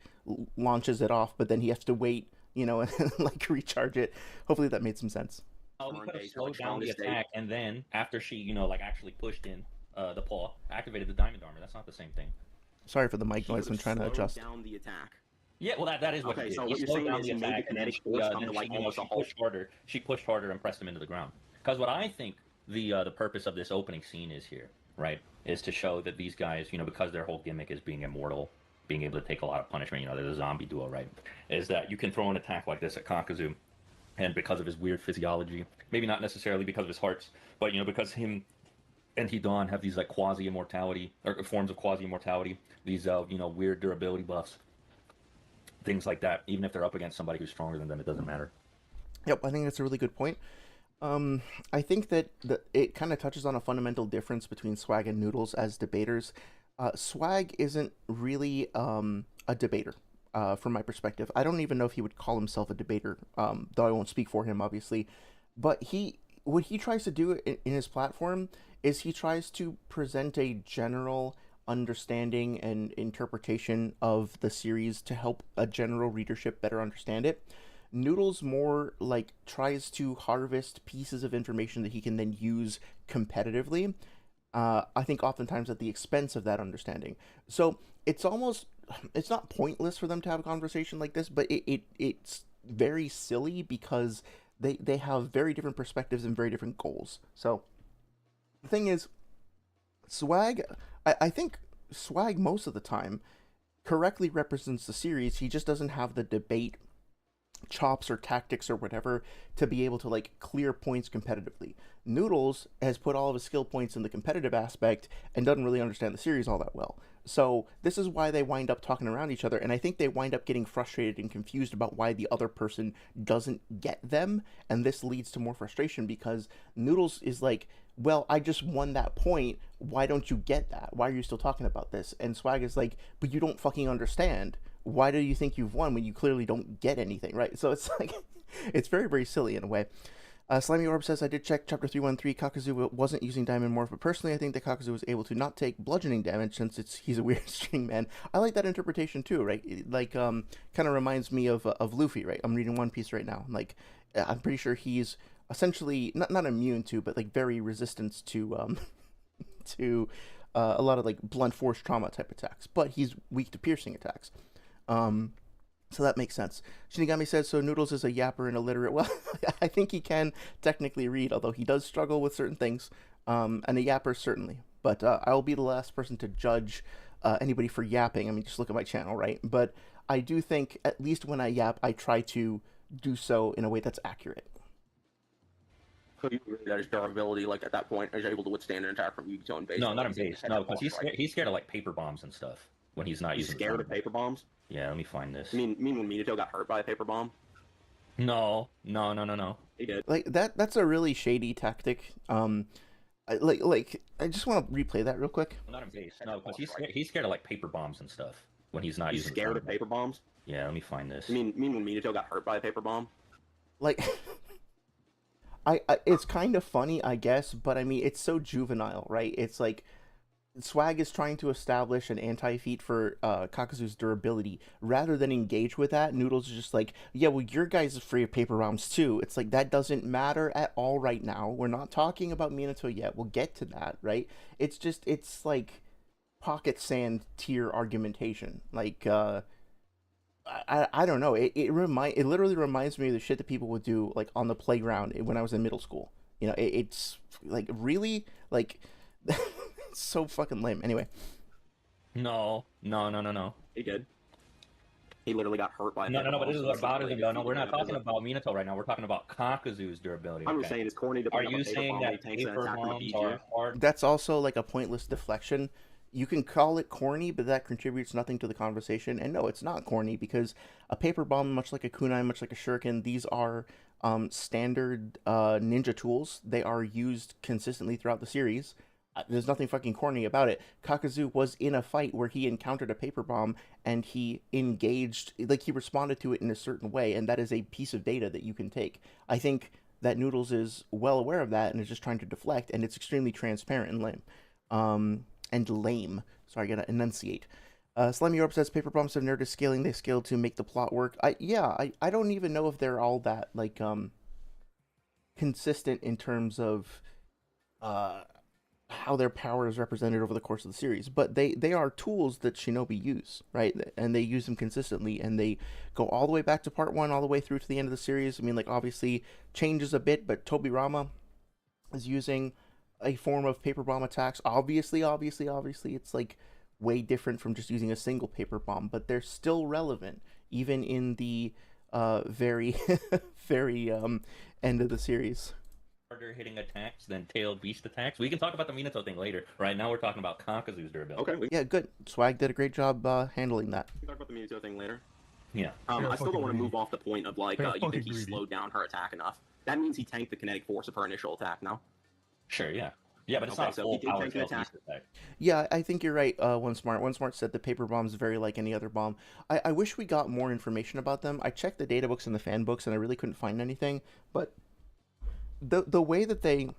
launches it off, but then he has to wait, you know, and, like, recharge it. Hopefully that made some sense. Oh, he could have slowed down the attack, and then, after she, you know, like, actually pushed in the paw, activated the diamond armor. That's not the same thing. Sorry for the mic noise, I'm trying to adjust. Down the attack. Yeah, well, that is what Okay, he did. so He what you're slowed saying down is the he made the attack, and then kinetic she, force come then to, like, she, you know, almost a she halt. pushed harder. She pushed harder and pressed him into the ground. Because what I think the purpose of this opening scene is here, right, is to show that these guys, you know, because their whole gimmick is being immortal, being able to take a lot of punishment, you know, they're the zombie duo, right, is that you can throw an attack like this at Kakuzu, and because of his weird physiology, maybe not necessarily because of his hearts, but, you know, because him and Hidan have these, like, quasi-immortality, or forms of quasi-immortality, these, you know, weird durability buffs, things like that. Even if they're up against somebody who's stronger than them, it doesn't matter. Yep, I think that's a really good point. I think that it kind of touches on a fundamental difference between Swag and Noodles as debaters. Swag isn't really a debater, from my perspective. I don't even know if he would call himself a debater, though I won't speak for him, obviously. But what he tries to do in his platform is he tries to present a general understanding and interpretation of the series to help a general readership better understand it. Noodles more, like, tries to harvest pieces of information that he can then use competitively. I think oftentimes at the expense of that understanding. So it's not pointless for them to have a conversation like this, but it's very silly because they have very different perspectives and very different goals. So the thing is, Swag, I think Swag most of the time correctly represents the series. He just doesn't have the debate chops or tactics or whatever to be able to like clear points competitively. Noodles has put all of his skill points in the competitive aspect and doesn't really understand the series all that well. So this is why they wind up talking around each other, and I think they wind up getting frustrated and confused about why the other person doesn't get them, and this leads to more frustration because Noodles is like, well, I just won that point. Why don't you get that? Why are you still talking about this? And Swag is like, but you don't fucking understand. Why do you think you've won when you clearly don't get anything, right? So it's like, it's very, very silly in a way. Slimy Orb says, I did check chapter 313. Kakuzu wasn't using Diamond Morph, but personally I think that Kakuzu was able to not take bludgeoning damage since he's a weird string man. I like that interpretation too, right? Like, kind of reminds me of Luffy, right? I'm reading One Piece right now. Like, I'm pretty sure he's essentially, not immune to, but like very resistant to, to a lot of like blunt force trauma type attacks. But he's weak to piercing attacks. So that makes sense. Shinigami says, so Noodles is a yapper and illiterate. Well, I think he can technically read, although he does struggle with certain things. And a yapper, certainly. But I will be the last person to judge anybody for yapping. I mean, just look at my channel, right? But I do think, at least when I yap, I try to do so in a way that's accurate. So you agree that his durability, like at that point, is able to withstand an attack from Yugito and base? No, not in base. No, because he's scared of like paper bombs and stuff when he's not He's using. scared of paper bombs. Yeah, let me find this. I mean when Minato got hurt by a paper bomb? No. He did. Like that's a really shady tactic. I just want to replay that real quick. Not in base. No, because he's scared of like paper bombs and stuff when he's not He's using. scared of paper bombs. Yeah, let me find this. I mean when Minato got hurt by a paper bomb? Like, I it's kind of funny, I guess, but I mean, it's so juvenile, right? It's like, Swag is trying to establish an anti-feat for Kakuzu's durability. Rather than engage with that, Noodles is just like, yeah, well, your guys are free of paper bombs too. It's like, that doesn't matter at all right now. We're not talking about Minato yet. We'll get to that, right? It's just, it's like pocket sand tier argumentation. Like, I don't know. It literally reminds me of the shit that people would do like on the playground when I was in middle school. You know, it's like really like it's so fucking lame. Anyway. No. He did. He literally got hurt by a paper No, but bomb, this is so about it's it. like, No, we're not talking about Minato right now. We're talking about Kakuzu's durability. I'm just saying it's corny to Are bring up you a paper saying bomb that when he takes an paper attack from a bombs beat are you. hard? That's also like a pointless deflection. You can call it corny, but that contributes nothing to the conversation. And no, it's not corny because a paper bomb, much like a kunai, much like a shuriken, these are standard ninja tools. They are used consistently throughout the series. There's nothing fucking corny about it. Kakuzu was in a fight where he encountered a paper bomb and he engaged, like he responded to it in a certain way, and that is a piece of data that you can take. I think that Noodles is well aware of that and is just trying to deflect, and it's extremely transparent and lame. Sorry, I gotta enunciate. Slimy Orb says paper bombs have nerdist scaling. They scale to make the plot work. I don't even know if they're all that like consistent in terms of how their power is represented over the course of the series. But they are tools that shinobi use, right? And they use them consistently, and they go all the way back to part 1, all the way through to the end of the series. I mean, like, obviously changes a bit, but Tobirama is using a form of paper bomb attacks. Obviously, it's like way different from just using a single paper bomb, but they're still relevant, even in the very, very end of the series. Harder hitting attacks than tailed beast attacks. We can talk about the Minato thing later. Right now, we're talking about Kakuzu's durability. Okay, we Yeah, good. Swag did a great job handling that. can talk about the Minato thing later. Yeah. I still don't want to move off the point of like, They're you think fucking he greedy. slowed down her attack enough. That means he tanked the kinetic force of her initial attack, no? Sure, yeah. Yeah, but it's Okay, not so full he did power take an tailed attack. beast attack. Yeah, I think you're right, One Smart said the paper bomb is very like any other bomb. I wish we got more information about them. I checked the data books and the fan books, and I really couldn't find anything. But the way they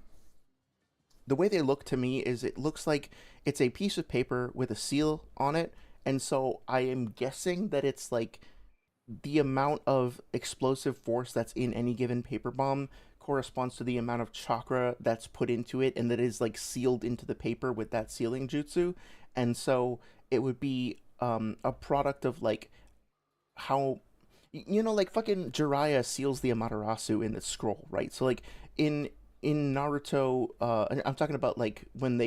look to me is it looks like it's a piece of paper with a seal on it, and so I am guessing that it's like the amount of explosive force that's in any given paper bomb corresponds to the amount of chakra that's put into it, and that is like sealed into the paper with that sealing jutsu. And so it would be a product of like how You know, like fucking Jiraiya seals the Amaterasu in the scroll, right? So like in Naruto, I'm talking about like when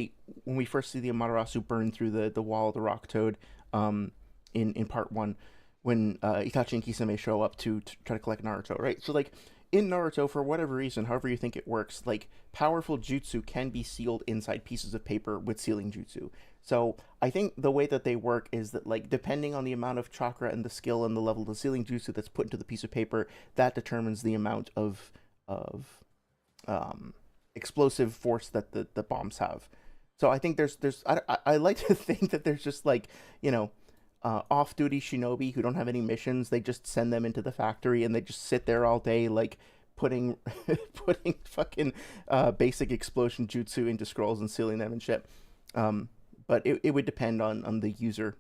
we first see the Amaterasu burn through the wall of the Rock Toad, in part one, when Itachi and Kisame show up to try to collect Naruto, right? So like in Naruto, for whatever reason, however you think it works, like powerful jutsu can be sealed inside pieces of paper with sealing jutsu. So I think the way that they work is that like depending on the amount of chakra and the skill and the level of the sealing jutsu that's put into the piece of paper, that determines the amount of explosive force that the bombs have. So I think I like to think that there's just like, you know, off-duty shinobi who don't have any missions. They just send them into the factory and they just sit there all day like putting putting fucking basic explosion jutsu into scrolls and sealing them and shit. But it would depend on the user.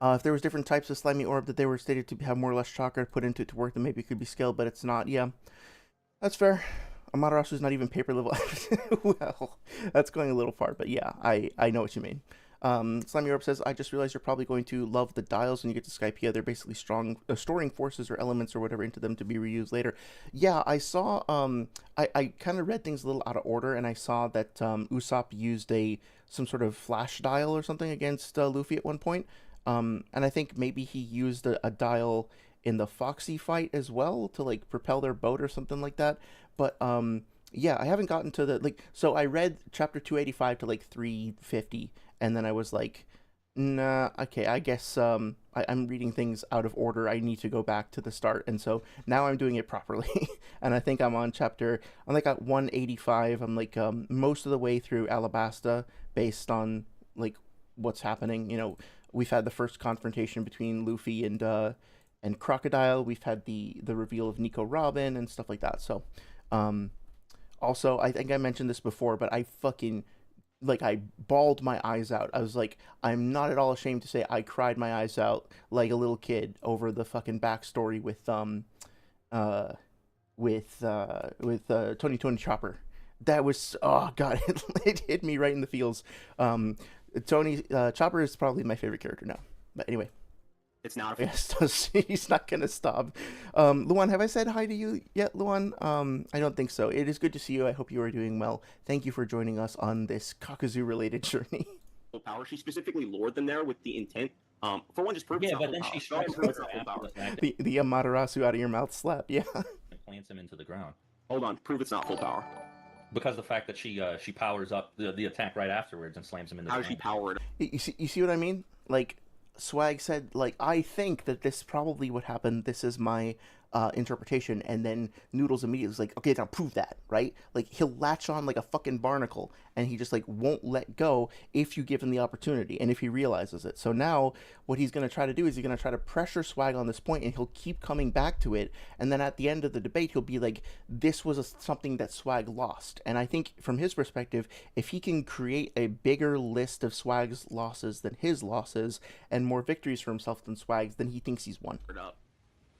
If there was different types of slimy orb that they were stated to have more or less chakra put into it to work, then maybe it could be scaled, but it's not. Yeah, that's fair. Amaterasu is not even paper level. Well, that's going a little far, but yeah, I know what you mean. Slimy Orb says, I just realized you're probably going to love the dials when you get to Skypiea. They're basically storing forces or elements or whatever into them to be reused later. Yeah, I saw, I kind of read things a little out of order, and I saw that Usopp used some sort of flash dial or something against Luffy at one point. And I think maybe he used a dial in the Foxy fight as well to like propel their boat or something like that. But yeah, I haven't gotten to the like. So I read chapter 285 to like 350, and then I was like, nah, okay, I guess I'm reading things out of order. I need to go back to the start, and so now I'm doing it properly. And I think I'm like at 185. I'm like most of the way through Alabasta, based on like what's happening. You know, we've had the first confrontation between Luffy and Crocodile. We've had the reveal of Nico Robin and stuff like that. So, also, I think I mentioned this before, but I fucking like I bawled my eyes out. I was like, I'm not at all ashamed to say I cried my eyes out like a little kid over the fucking backstory uh with Tony Chopper. That was, oh god, it hit me right in the feels. Tony Chopper is probably my favorite character now. But anyway. It's not. Yes, he's not gonna stop. Luan, have I said hi to you yet, Luan? I don't think so. It is good to see you. I hope you are doing well. Thank you for joining us on this Kakuzu-related journey. Power. She specifically lured them there with the intent. For one, just prove it's not but then full she power. strikes Prove it's her not full after power. the fact The Amaterasu out of your mouth slap, yeah. and plants him into the ground. Hold on, prove it's not full power. Because the fact that she powers up the attack right afterwards and slams him in the How ground. does she power it? You see what I mean? Like, Swag said, like, I think that this probably would happen. This is my interpretation. And then Noodles immediately was like, okay, now prove that, right? Like, he'll latch on like a fucking barnacle, and he just like won't let go if you give him the opportunity and if he realizes it. So now what he's going to try to do is he's going to try to pressure Swag on this point, and he'll keep coming back to it. And then at the end of the debate, he'll be like, this was something that Swag lost. And I think from his perspective, if he can create a bigger list of Swag's losses than his losses and more victories for himself than Swag's, then he thinks he's won. Up.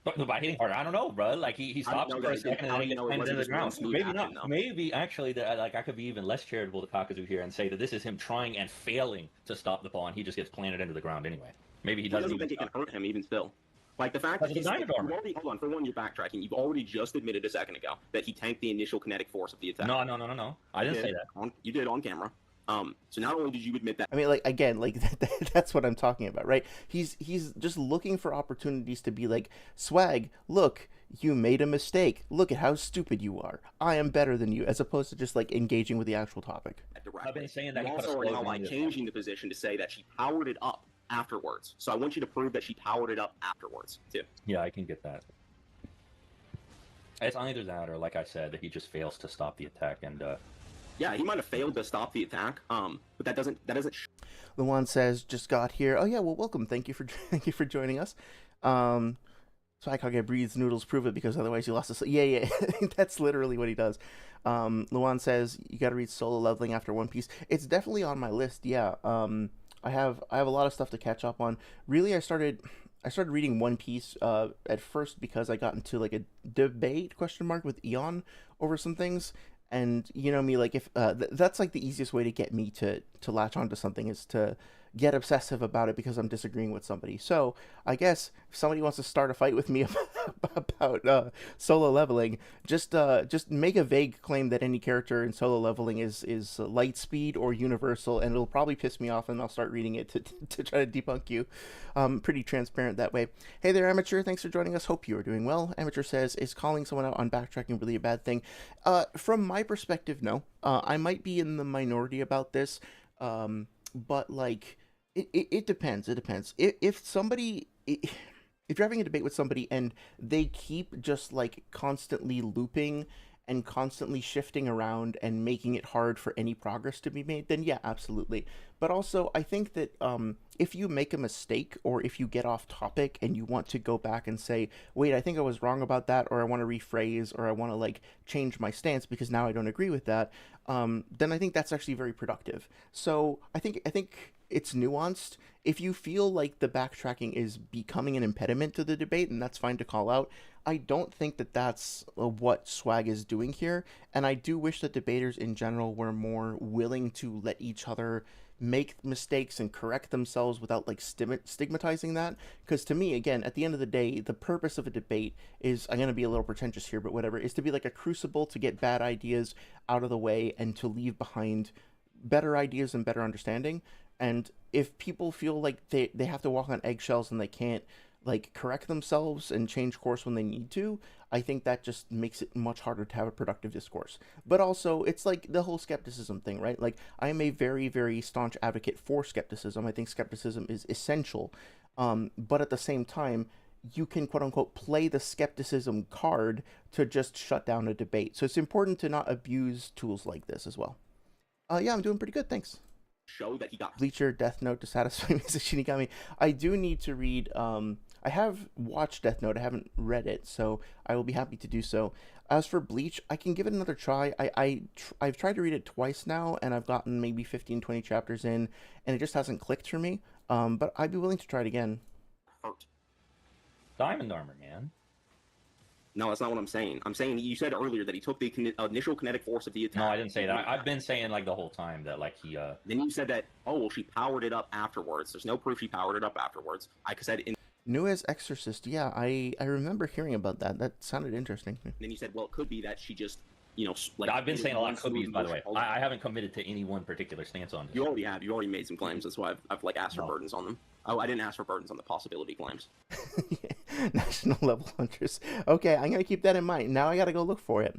But by hitting hard, I don't know, bro. Like he How do stops you know for a that? second and How then do he you gets know it slammed wasn't into the just one ground. smooth Maybe action, not. though? Maybe actually, like I could be even less charitable to Kakuzu here and say that this is him trying and failing to stop the ball, and he just gets planted into the ground anyway. Maybe he He doesn't doesn't even think it can stop. hurt him even still. Like the fact that Because of the he's Diamond Armor. already, hold on, for one, you're backtracking. You've already just admitted a second ago that he tanked the initial kinetic force of the attack. No. I didn't You say did. that. You did on camera. So not only did you admit that, I mean, like, again, like that's what I'm talking about, right? He's just looking for opportunities to be like, Swag, look, you made a mistake. Look at how stupid you are. I am better than you, as opposed to just like engaging with the actual topic. directly. I've been saying that You he put a also are now slogan like in his changing the position to say that she powered it up afterwards. So I want you to prove that she powered it up afterwards too. Yeah, I can get that. It's either that or, like I said, that he just fails to stop the attack and. Yeah, he might have failed to stop the attack, but that doesn't. Luan says, just got here. Oh yeah, well, welcome. Thank you for joining us. SwagKage breathes Noodles, prove it, because otherwise you lost a... Yeah, that's literally what he does. Luan says, you gotta read Solo Leveling after One Piece. It's definitely on my list, yeah. I have a lot of stuff to catch up on. Really, I started reading One Piece at first because I got into like a debate with Eon over some things. And you know me, like if that's like the easiest way to get me to latch onto something is to get obsessive about it because I'm disagreeing with somebody. So I guess if somebody wants to start a fight with me about solo leveling, just make a vague claim that any character in solo leveling is light speed or universal, and it'll probably piss me off, and I'll start reading it to try to debunk you. Pretty transparent that way. Hey there, Amateur. Thanks for joining us. Hope you are doing well. Amateur says, is calling someone out on backtracking really a bad thing? From my perspective, no. I might be in the minority about this, but like it depends. It depends. If somebody, if you're having a debate with somebody and they keep just like constantly looping and constantly shifting around and making it hard for any progress to be made, then yeah, absolutely. But also, I think that if you make a mistake or if you get off topic and you want to go back and say, wait, I think I was wrong about that, or I want to rephrase, or I want to like change my stance because now I don't agree with that, then I think that's actually very productive. So I think it's nuanced. If you feel like the backtracking is becoming an impediment to the debate, and that's fine to call out, I don't think that that's what Swag is doing here, and I do wish that debaters in general were more willing to let each other make mistakes and correct themselves without like stigmatizing that. Because to me, again, at the end of the day, the purpose of a debate is, I'm going to be a little pretentious here, but whatever, is to be like a crucible to get bad ideas out of the way and to leave behind better ideas and better understanding. And if people feel like they have to walk on eggshells and they can't like correct themselves and change course when they need to, I think that just makes it much harder to have a productive discourse. But also, it's like the whole skepticism thing, right? Like, I am a very, very staunch advocate for skepticism. I think skepticism is essential. But at the same time, you can, quote unquote, play the skepticism card to just shut down a debate. So it's important to not abuse tools like this as well. Yeah, I'm doing pretty good, thanks. Show that he got Bleacher, Death Note to satisfy Mrs. Shinigami. I do need to read, I have watched Death Note, I haven't read it, so I will be happy to do so. As for Bleach, I can give it another try. I've tried to read it twice now, and I've gotten maybe 15, 20 chapters in, and it just hasn't clicked for me. But I'd be willing to try it again. hurt. Diamond armor, man. No, that's not what I'm saying. I'm saying you said earlier that he took the initial kinetic force of the attack. No, I didn't say that. I've been saying like the whole time that like he. Then you said that, oh, well, she powered it up afterwards. There's no proof she powered it up afterwards. I said in. New as Exorcist, yeah, I remember hearing about that. That sounded interesting. Then you said, well, it could be that she just, like. I've been saying a lot of could be, by the way. I haven't committed to any one particular stance on this. You already have. You already made some claims. That's why I've like asked for burdens on them. Oh, I didn't ask for burdens on the possibility claims. National level hunters. Okay, I'm gonna keep that in mind. Now I gotta go look for it.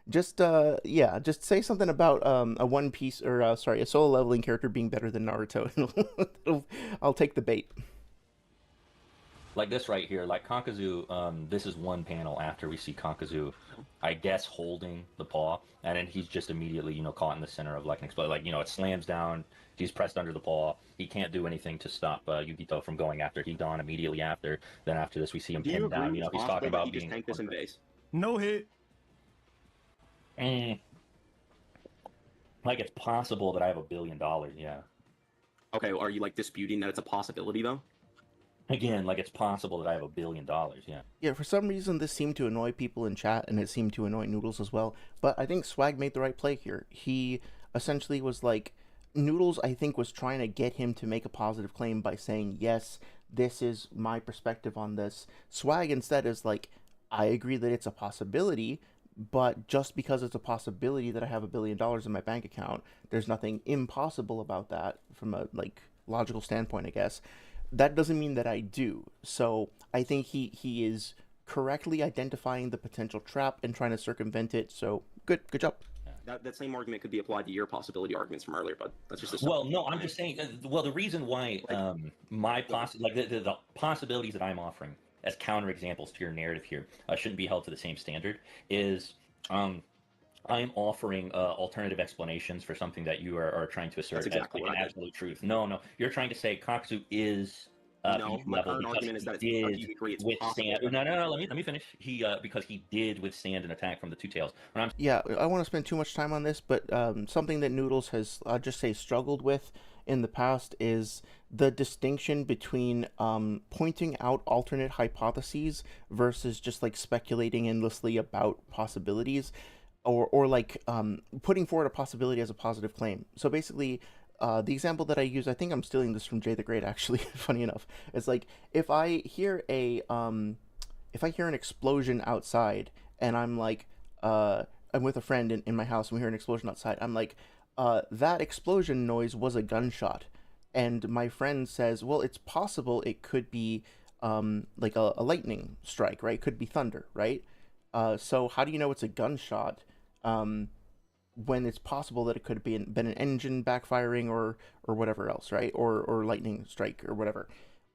Just yeah, just say something about a One Piece or a solo leveling character being better than Naruto. I'll take the bait. Like this right here, like Kakuzu, this is one panel after we see Kakuzu, I guess, holding the paw, and then he's just immediately, caught in the center of like an explosion. Like, it slams down, he's pressed under the paw, he can't do anything to stop Yukito from going after Hidan immediately after. Then after this, we see him pinned down, he's talking about being... Tank this in base. No hit. Like, it's possible that I have $1 billion, yeah. Okay, well, are you like disputing that it's a possibility though? Again, like, it's possible that I have $1 billion, yeah. Yeah, for some reason this seemed to annoy people in chat, and it seemed to annoy Noodles as well. But I think Swag made the right play here. He essentially was like, Noodles, I think, was trying to get him to make a positive claim by saying, yes, this is my perspective on this. Swag instead is like, I agree that it's a possibility, but just because it's a possibility that I have $1 billion in my bank account, there's nothing impossible about that from a like logical standpoint, I guess. That doesn't mean that I do. So I think he is correctly identifying the potential trap and trying to circumvent it. So good job. That same argument could be applied to your possibility arguments from earlier, but that's just a well, no, I'm just saying. Well, the reason why the possibilities that I'm offering as counterexamples to your narrative here shouldn't be held to the same standard is I'm offering alternative explanations for something that you are trying to assert as an absolute truth. No, you're trying to say Kakuzu is no, my current argument is that you agree it's withstand. No. Let me finish. Because he did withstand an attack from the Two Tails. Yeah, I want to spend too much time on this, but something that Noodles has, I'll just say, struggled with in the past is the distinction between pointing out alternate hypotheses versus just like speculating endlessly about possibilities, or like putting forward a possibility as a positive claim. So basically, the example that I use, I think I'm stealing this from Jay the Great, actually. Funny enough, it's like if I hear an explosion outside, and I'm like, I'm with a friend in my house, and we hear an explosion outside. I'm like, that explosion noise was a gunshot, and my friend says, well, it's possible it could be like a lightning strike, right? It could be thunder, right? So how do you know it's a gunshot? When it's possible that it could have been an engine backfiring or whatever else, right? Or lightning strike or whatever.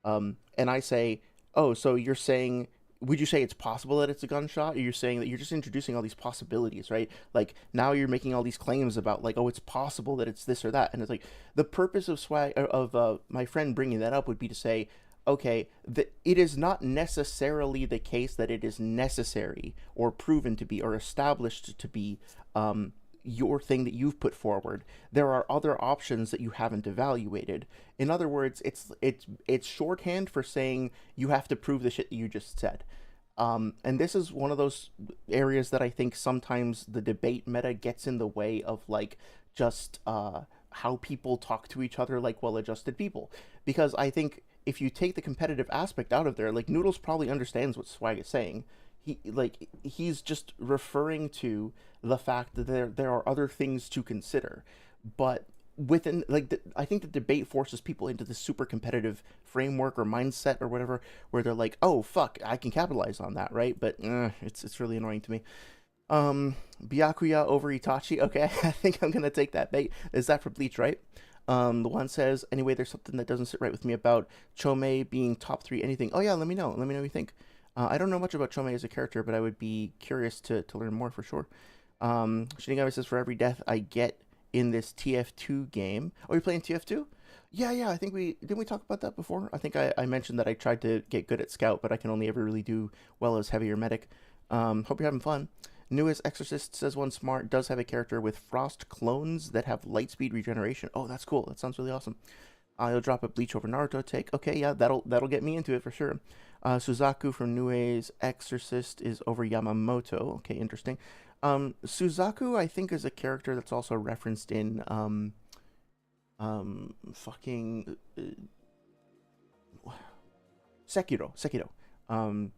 And I say, oh, so you're saying, would you say it's possible that it's a gunshot? Or you're saying that you're just introducing all these possibilities, right? Like now you're making all these claims about like, oh, it's possible that it's this or that, and it's like the purpose of my friend bringing that up would be to say, okay, it is not necessarily the case that it is necessary or proven to be or established to be your thing that you've put forward. There are other options that you haven't evaluated. In other words, it's shorthand for saying you have to prove the shit that you just said. And this is one of those areas that I think sometimes the debate meta gets in the way of like just how people talk to each other like well-adjusted people. Because I think if you take the competitive aspect out of there, like Noodles probably understands what Swag is saying. He's just referring to the fact that there are other things to consider, but within I think the debate forces people into this super competitive framework or mindset or whatever, where they're like, oh fuck, I can capitalize on that, right? But it's really annoying to me. Byakuya over Itachi. Okay, I think I'm gonna take that bait. Is that for Bleach, right? The one says, anyway, there's something that doesn't sit right with me about Chome being top 3 anything. Oh yeah, let me know. Let me know what you think. I don't know much about Chome as a character, but I would be curious to learn more for sure. Shinigami says, for every death I get in this TF2 game. Oh, you're playing TF2? Yeah, I think didn't we talk about that before? I think I mentioned that I tried to get good at Scout, but I can only ever really do well as Heavy or Medic. Hope you're having fun. Newest Exorcist says one smart does have a character with frost clones that have lightspeed regeneration. Oh, that's cool. That sounds really awesome. You'll drop a Bleach over Naruto take. Okay, yeah, that'll get me into it for sure. Suzaku from Nue's Exorcist is over Yamamoto. Okay, interesting. Suzaku, I think, is a character that's also referenced in Sekiro.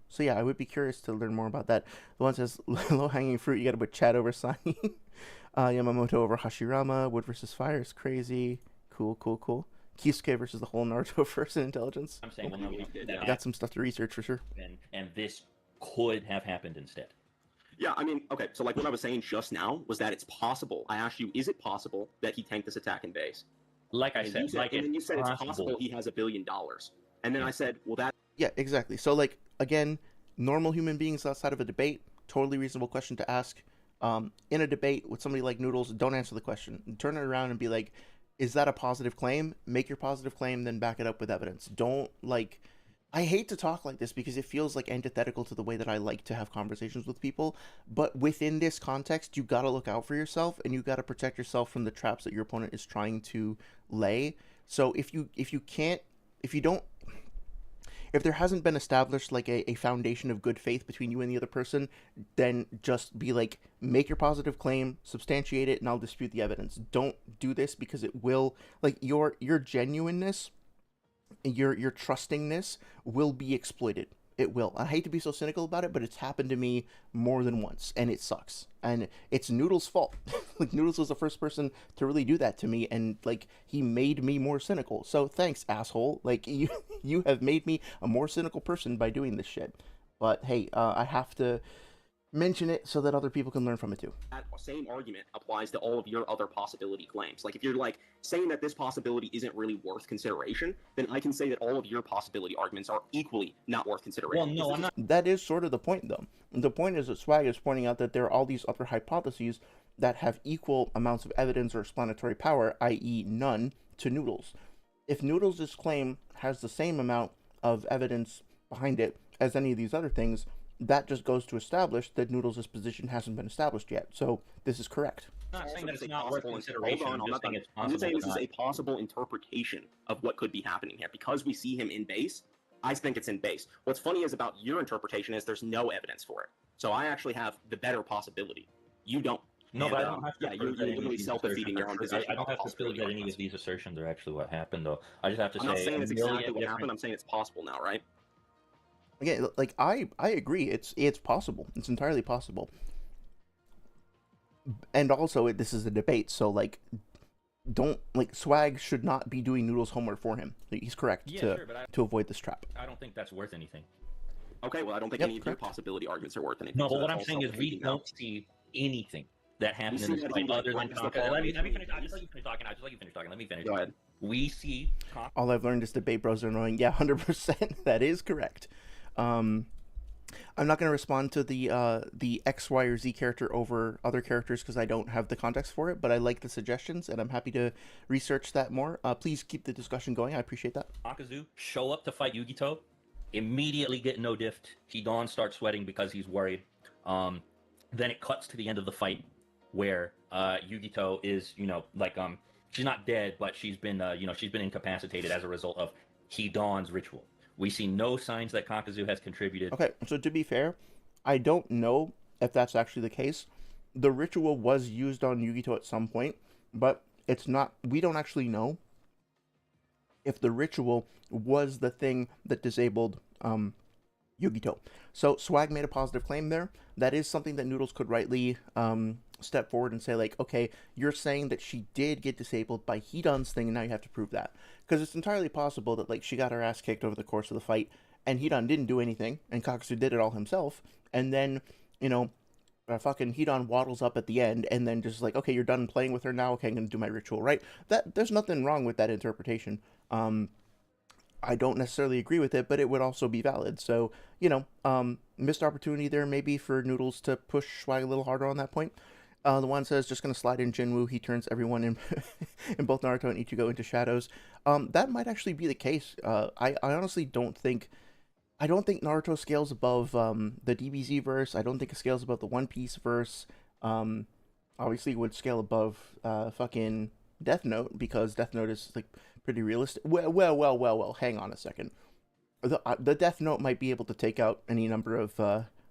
So yeah, I would be curious to learn more about that. The one says low-hanging fruit, you gotta put Chad over Sani. Yamamoto over Hashirama. Wood versus Fire is crazy. Cool. Kisuke versus the whole Naruto first in intelligence. I'm saying, well, no, I got some stuff to research for sure. And this could have happened instead. Yeah, I mean, okay, so like what I was saying just now was that it's possible. I asked you, is it possible that he tanked this attack in base? Like I said, and then you said it's possible he has $1 billion. And then I said, well, that... Yeah, exactly. So, like, again, normal human beings outside of a debate, totally reasonable question to ask. In a debate with somebody like Noodles, don't answer the question. Turn it around and be like, is that a positive claim? Make your positive claim, then back it up with evidence. Don't, like... I hate to talk like this because it feels like antithetical to the way that I like to have conversations with people, but within this context, you gotta look out for yourself, and you gotta protect yourself from the traps that your opponent is trying to lay. So if there hasn't been established like a foundation of good faith between you and the other person, then just be like, make your positive claim, substantiate it, and I'll dispute the evidence. Don't do this because it will, like, your genuineness, your trustingness will be exploited. It will. I hate to be so cynical about it, but it's happened to me more than once, and it sucks. And it's Noodles' fault. Like, Noodles was the first person to really do that to me, and, like, he made me more cynical. So thanks, asshole. Like, you have made me a more cynical person by doing this shit. But, hey, I have to mention it so that other people can learn from it too. That same argument applies to all of your other possibility claims. Like, if you're like saying that this possibility isn't really worth consideration, then I can say that all of your possibility arguments are equally not worth consideration. Well, no, I'm not. That is sort of the point, though. The point is that Swag is pointing out that there are all these other hypotheses that have equal amounts of evidence or explanatory power, i.e. none, to Noodles. If Noodles' claim has the same amount of evidence behind it as any of these other things, that just goes to establish that Noodles' position hasn't been established yet. So this is correct. I'm not saying that it's not worth consideration. Hold on, I'm just saying this is a possible interpretation of what could be happening here. Because we see him in base, I think it's in base. What's funny is about your interpretation is there's no evidence for it. So I actually have the better possibility. You don't. No, And, but I don't have to yeah, prove you're that any of literally these self-defeating assertions your are own true. position. I don't have to prove Possibility that any arguments. of these assertions are actually what happened, though. I just have to I'm not say saying a it's million exactly what different. happened. I'm saying it's possible now, right? Again, like I agree. It's possible. It's entirely possible. And also, this is a debate, so like, don't like Swag should not be doing Noodles' homework for him. He's correct Yeah, to sure, but to avoid this trap. I don't think that's worth anything. Okay, well, I don't think Yep, any of your correct. possibility arguments are worth anything. No, so but what that's I'm all saying is we self-defeating now. don't see anything that happened in see this that fight he, like, other than runs the Kako. Let me Federation finish. I just base. let you finish talking. I just let you finish talking. Let me finish. Go ahead. We see Kako. All I've learned is debate bros are annoying. Yeah, 100%. That is correct. I'm not going to respond to the X, Y, or Z character over other characters because I don't have the context for it, but I like the suggestions, and I'm happy to research that more. Please keep the discussion going. I appreciate that. Kakuzu show up to fight Yugito, immediately get no diffed. Hidan starts sweating because he's worried. Then it cuts to the end of the fight where Yugito is, she's not dead, but she's been incapacitated as a result of Hidan's ritual. We see no signs that Kakuzu has contributed. Okay, so to be fair, I don't know if that's actually the case. The ritual was used on Yugito at some point, but it's not. We don't actually know if the ritual was the thing that disabled Yugito. So Swag made a positive claim there. That is something that Noodles could rightly step forward and say, like, okay, you're saying that she did get disabled by Hidan's thing, and now you have to prove that. Because it's entirely possible that, like, she got her ass kicked over the course of the fight, and Hidan didn't do anything, and Kakuzu did it all himself, and then, fucking Hidan waddles up at the end, and then just like, okay, you're done playing with her now, okay, I'm gonna do my ritual, right? There's nothing wrong with that interpretation. I don't necessarily agree with it, but it would also be valid. So, missed opportunity there maybe for Noodles to push Swag a little harder on that point. The one says just gonna slide in Jinwoo. He turns everyone in in both Naruto and Ichigo into shadows. That might actually be the case. I honestly don't think Naruto scales above the DBZ verse. I don't think it scales above the One Piece verse. Obviously, it would scale above fucking Death Note because Death Note is like pretty realistic. Well. Hang on a second. The Death Note might be able to take out any number of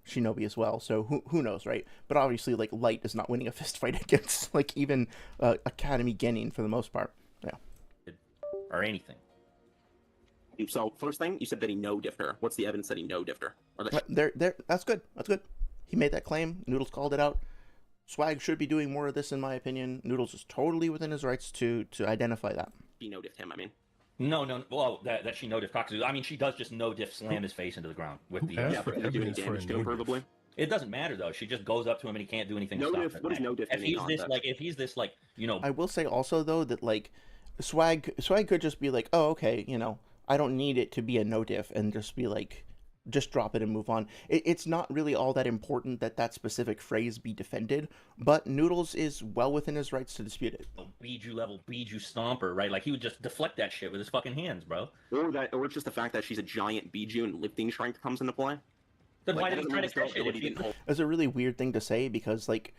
Shinobi as well. So who knows, right? But obviously, like, Light is not winning a fist fight against like even Academy Genin for the most part. Yeah. Or anything. So first thing, you said that he no-diffed her. What's the evidence that he no-diffed her? Or that That's good. That's good. He made that claim. Noodles called it out. Swag should be doing more of this, in my opinion. Noodles is totally within his rights to identify that. he no-diffed him, I mean. No. Well, that she no diff Kakuzu. I mean, she does just no diff slam his face into the ground with Who the. asked Yeah, for but doing evidence for a damage to him, no-diff? provably. It doesn't matter though. She just goes up to him and he can't do anything. No to diff. stop What is it. no diff? If he's this like I will say also though that like Swag could just be like, oh okay, I don't need it to be a no diff and just be like, just drop it and move on. It's not really all that important that specific phrase be defended, but Noodles is well within his rights to dispute it. Biju level Biju stomper, right? Like he would just deflect that shit with his fucking hands, bro. Or it's just the fact that she's a giant Biju and lifting strength comes into play. Then Like, why that did he doesn't try to necessarily catch it? mean If he he- didn't hold- It's a really weird thing to say because like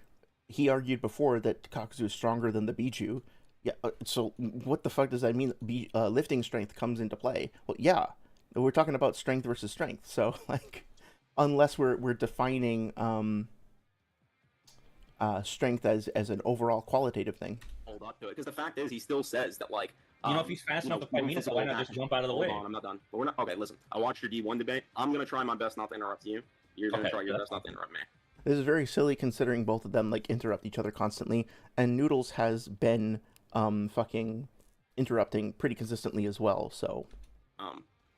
he argued before that Kakuzu is stronger than the Biju. Yeah, so what the fuck does that mean? Lifting strength comes into play. Well, yeah, we're talking about strength versus strength. So like, unless we're defining strength as an overall qualitative thing. hold up to it because the fact is he still says that like if he's fast enough to fight Minato, why not just jump out of the Hold way? on, I'm not done. But we're not okay. Listen, I watched your D1 debate. I'm gonna try my best not to interrupt you. You're gonna Okay, try your that's best not to interrupt me. This is very silly considering both of them like interrupt each other constantly, and Noodles has been fucking interrupting pretty consistently as well. So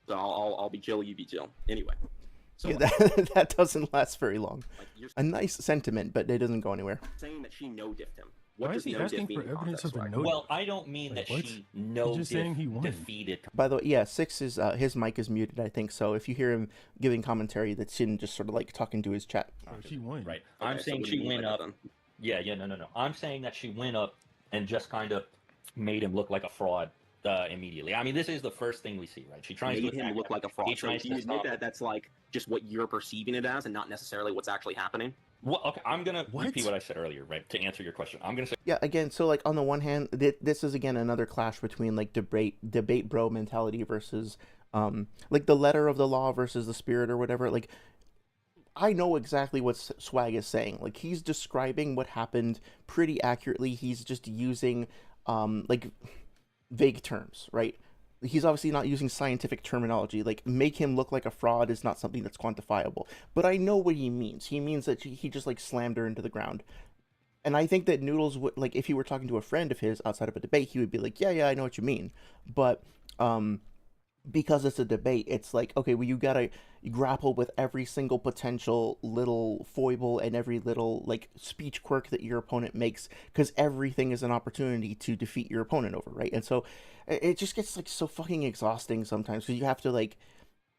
So I'll be chill, you be chill. Anyway, so yeah, that doesn't last very long. like you're A nice sentiment, but it doesn't go anywhere. saying that she no diffed him. Why What is does he no asking diff mean for in evidence context, of a right? no- Well, I don't mean Like, that what? she no He's just saying he won. defeated. By the way, yeah, Six is his mic is muted, I think. So if you hear him giving commentary, that's him just sort of like talking to his chat. Oh, she won. Right. Okay, I'm so saying what do you she mean went by up. that then? No. I'm saying that she went up and just kind of made him look like a fraud immediately. I mean, this is the first thing we see, right? She tries Made to him attack look like a fraud. He So tries do you to admit stop that that's like just what you're perceiving it as and not necessarily what's actually happening? Well, okay, I'm gonna What? repeat what I said earlier, right? To answer your question, I'm gonna say Yeah, again, so like on the one hand, this is again another clash between like debate bro mentality versus like the letter of the law versus the spirit or whatever. Like I know exactly what Swag is saying. Like, he's describing what happened pretty accurately. He's just using like vague terms, right? He's obviously not using scientific terminology. Like, make him look like a fraud is not something that's quantifiable. But I know what he means. He means that he just like slammed her into the ground. And I think that Noodles would, like, if he were talking to a friend of his outside of a debate, he would be like, yeah, I know what you mean. But because it's a debate, it's like, okay, well, you gotta grapple with every single potential little foible and every little like speech quirk that your opponent makes, because everything is an opportunity to defeat your opponent over, right? And so it just gets like so fucking exhausting sometimes, because you have to like,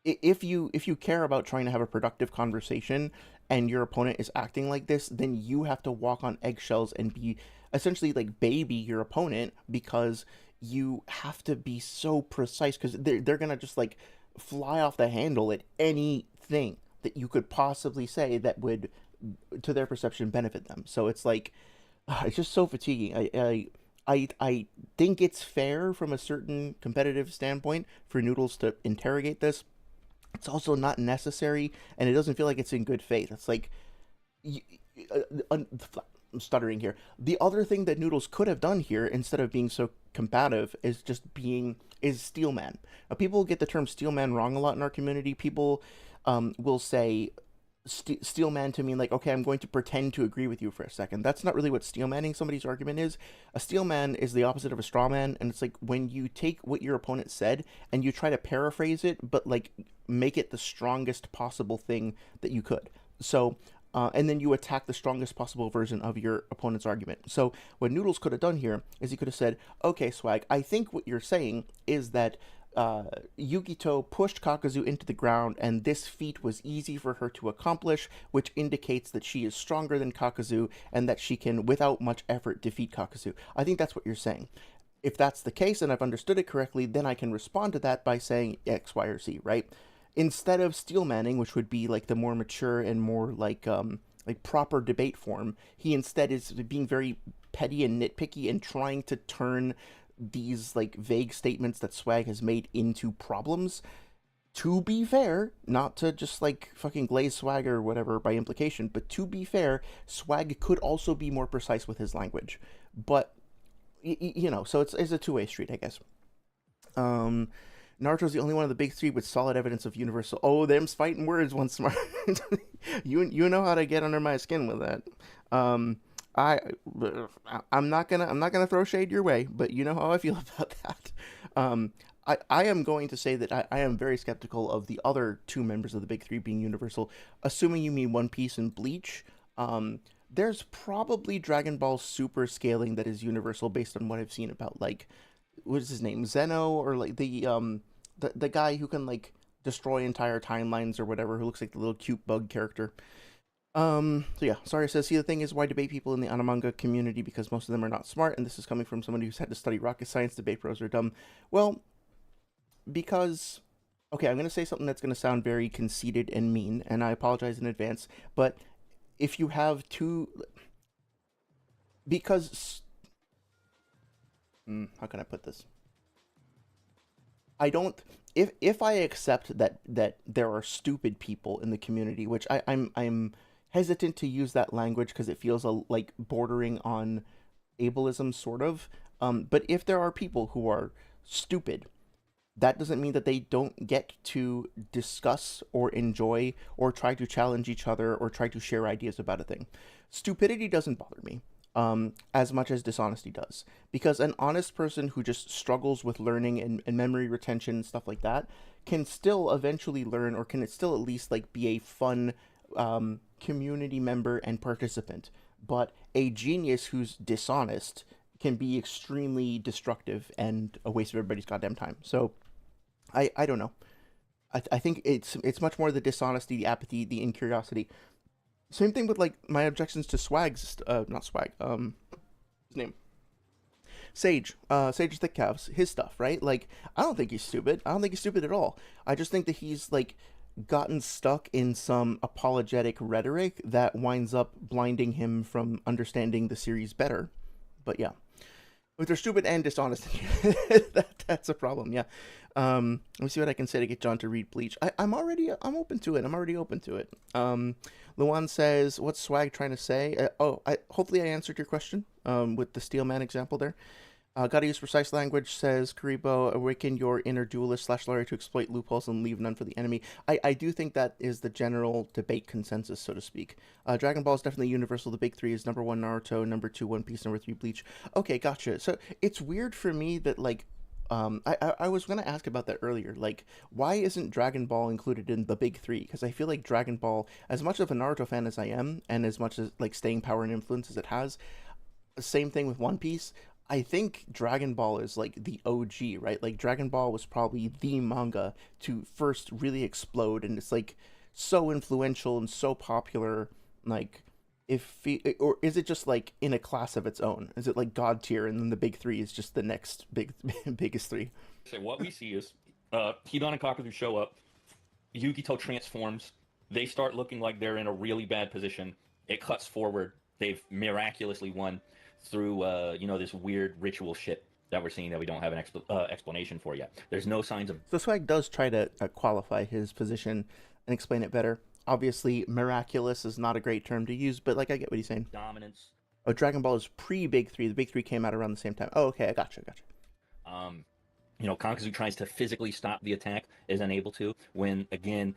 if you care about trying to have a productive conversation and your opponent is acting like this, then you have to walk on eggshells and be essentially like baby your opponent, because you have to be so precise, because they're gonna just like fly off the handle at anything that you could possibly say that would, to their perception, benefit them. So it's like, it's just so fatiguing. I think it's fair from a certain competitive standpoint for Noodles to interrogate this. It's also not necessary, and it doesn't feel like it's in good faith. It's like, I'm stuttering here. The other thing that Noodles could have done here, instead of being so combative, is Steelman. People get the term Steelman wrong a lot in our community. People will say Steelman to mean like, okay, I'm going to pretend to agree with you for a second. That's not really what steelmanning somebody's argument is. A steelman is the opposite of a straw man, and it's like when you take what your opponent said and you try to paraphrase it, but like make it the strongest possible thing that you could. So and then you attack the strongest possible version of your opponent's argument. So what Noodles could have done here is he could have said, okay, Swag, I think what you're saying is that Yukito pushed Kakuzu into the ground, and this feat was easy for her to accomplish, which indicates that she is stronger than Kakuzu, and that she can, without much effort, defeat Kakuzu. I think that's what you're saying. If that's the case, and I've understood it correctly, then I can respond to that by saying X, Y, or Z, right? Instead of steelmanning, which would be like the more mature and more like proper debate form, he instead is being very petty and nitpicky and trying to turn these like vague statements that Swag has made into problems. To be fair, not to just like fucking glaze Swag or whatever by implication, but to be fair, Swag could also be more precise with his language. But you know, so it's a two-way street, I guess. Naruto's the only one of the big three with solid evidence of universal. Oh, them's fighting words once more. you know how to get under my skin with that. I'm not gonna throw shade your way, but you know how I feel about that. I am going to say that I am very skeptical of the other two members of the big three being universal, assuming you mean One Piece and Bleach. There's probably Dragon Ball Super scaling that is universal based on what I've seen about, like, what is his name, Zeno, or like the guy who can like destroy entire timelines or whatever, who looks like the little cute bug character. So yeah, sorry, says, see, the thing is, why debate people in the anamanga community? Because most of them are not smart, and this is coming from someone who's had to study rocket science. Debate pros are dumb. Well, because, okay, I'm going to say something that's going to sound very conceited and mean, and I apologize in advance, but if you have two, because, how can I put this? I don't, if I accept that there are stupid people in the community, which I'm hesitant to use that language because it feels like bordering on ableism, sort of. But if there are people who are stupid, that doesn't mean that they don't get to discuss or enjoy or try to challenge each other or try to share ideas about a thing. Stupidity doesn't bother me as much as dishonesty does, because an honest person who just struggles with learning and memory retention and stuff like that can still eventually learn, or can still at least like be a fun community member and participant. But a genius who's dishonest can be extremely destructive and a waste of everybody's goddamn time. So I don't know. I think it's much more the dishonesty, the apathy, the incuriosity. Same thing with like my objections to Swag's not Swag, his name, Sage's Thick Calves, his stuff, right? Like, I don't think he's stupid. I don't think he's stupid at all. I just think that he's like gotten stuck in some apologetic rhetoric that winds up blinding him from understanding the series better. But yeah, if they're stupid and dishonest, that's a problem. Yeah. Let me see what I can say to get John to read Bleach. I'm open to it. I'm already open to it. Luan says, "What's Swag trying to say?" Hopefully I answered your question. With the Steel Man example there. Gotta use precise language, says Karibo. Awaken your inner duelist / lawyer to exploit loopholes and leave none for the enemy. I do think that is the general debate consensus, so to speak. Dragon Ball is definitely universal. The big three is number 1 Naruto, number 2 One Piece, number 3 Bleach. Okay, gotcha. So it's weird for me that like I was gonna ask about that earlier. Like, why isn't Dragon Ball included in the big three? Because I feel like Dragon Ball, as much of a Naruto fan as I am, and as much as like staying power and influence as it has, same thing with One Piece. I think Dragon Ball is like the OG, right? Like Dragon Ball was probably the manga to first really explode, and it's like so influential and so popular. Like, or is it just like in a class of its own? Is it like God tier, and then the big three is just the next biggest three? So what we see is Hidan and Kakuzu show up. Yugito transforms. They start looking like they're in a really bad position. It cuts forward. They've miraculously won through this weird ritual shit that we're seeing that we don't have an explanation for yet. There's no signs of. So Swag does try to qualify his position and explain it better. Obviously, miraculous is not a great term to use, but like I get what he's saying. Dominance. Oh, Dragon Ball is pre-Big Three. The Big Three came out around the same time. Oh, okay, I gotcha. Kakuzu tries to physically stop the attack, is unable to. When again,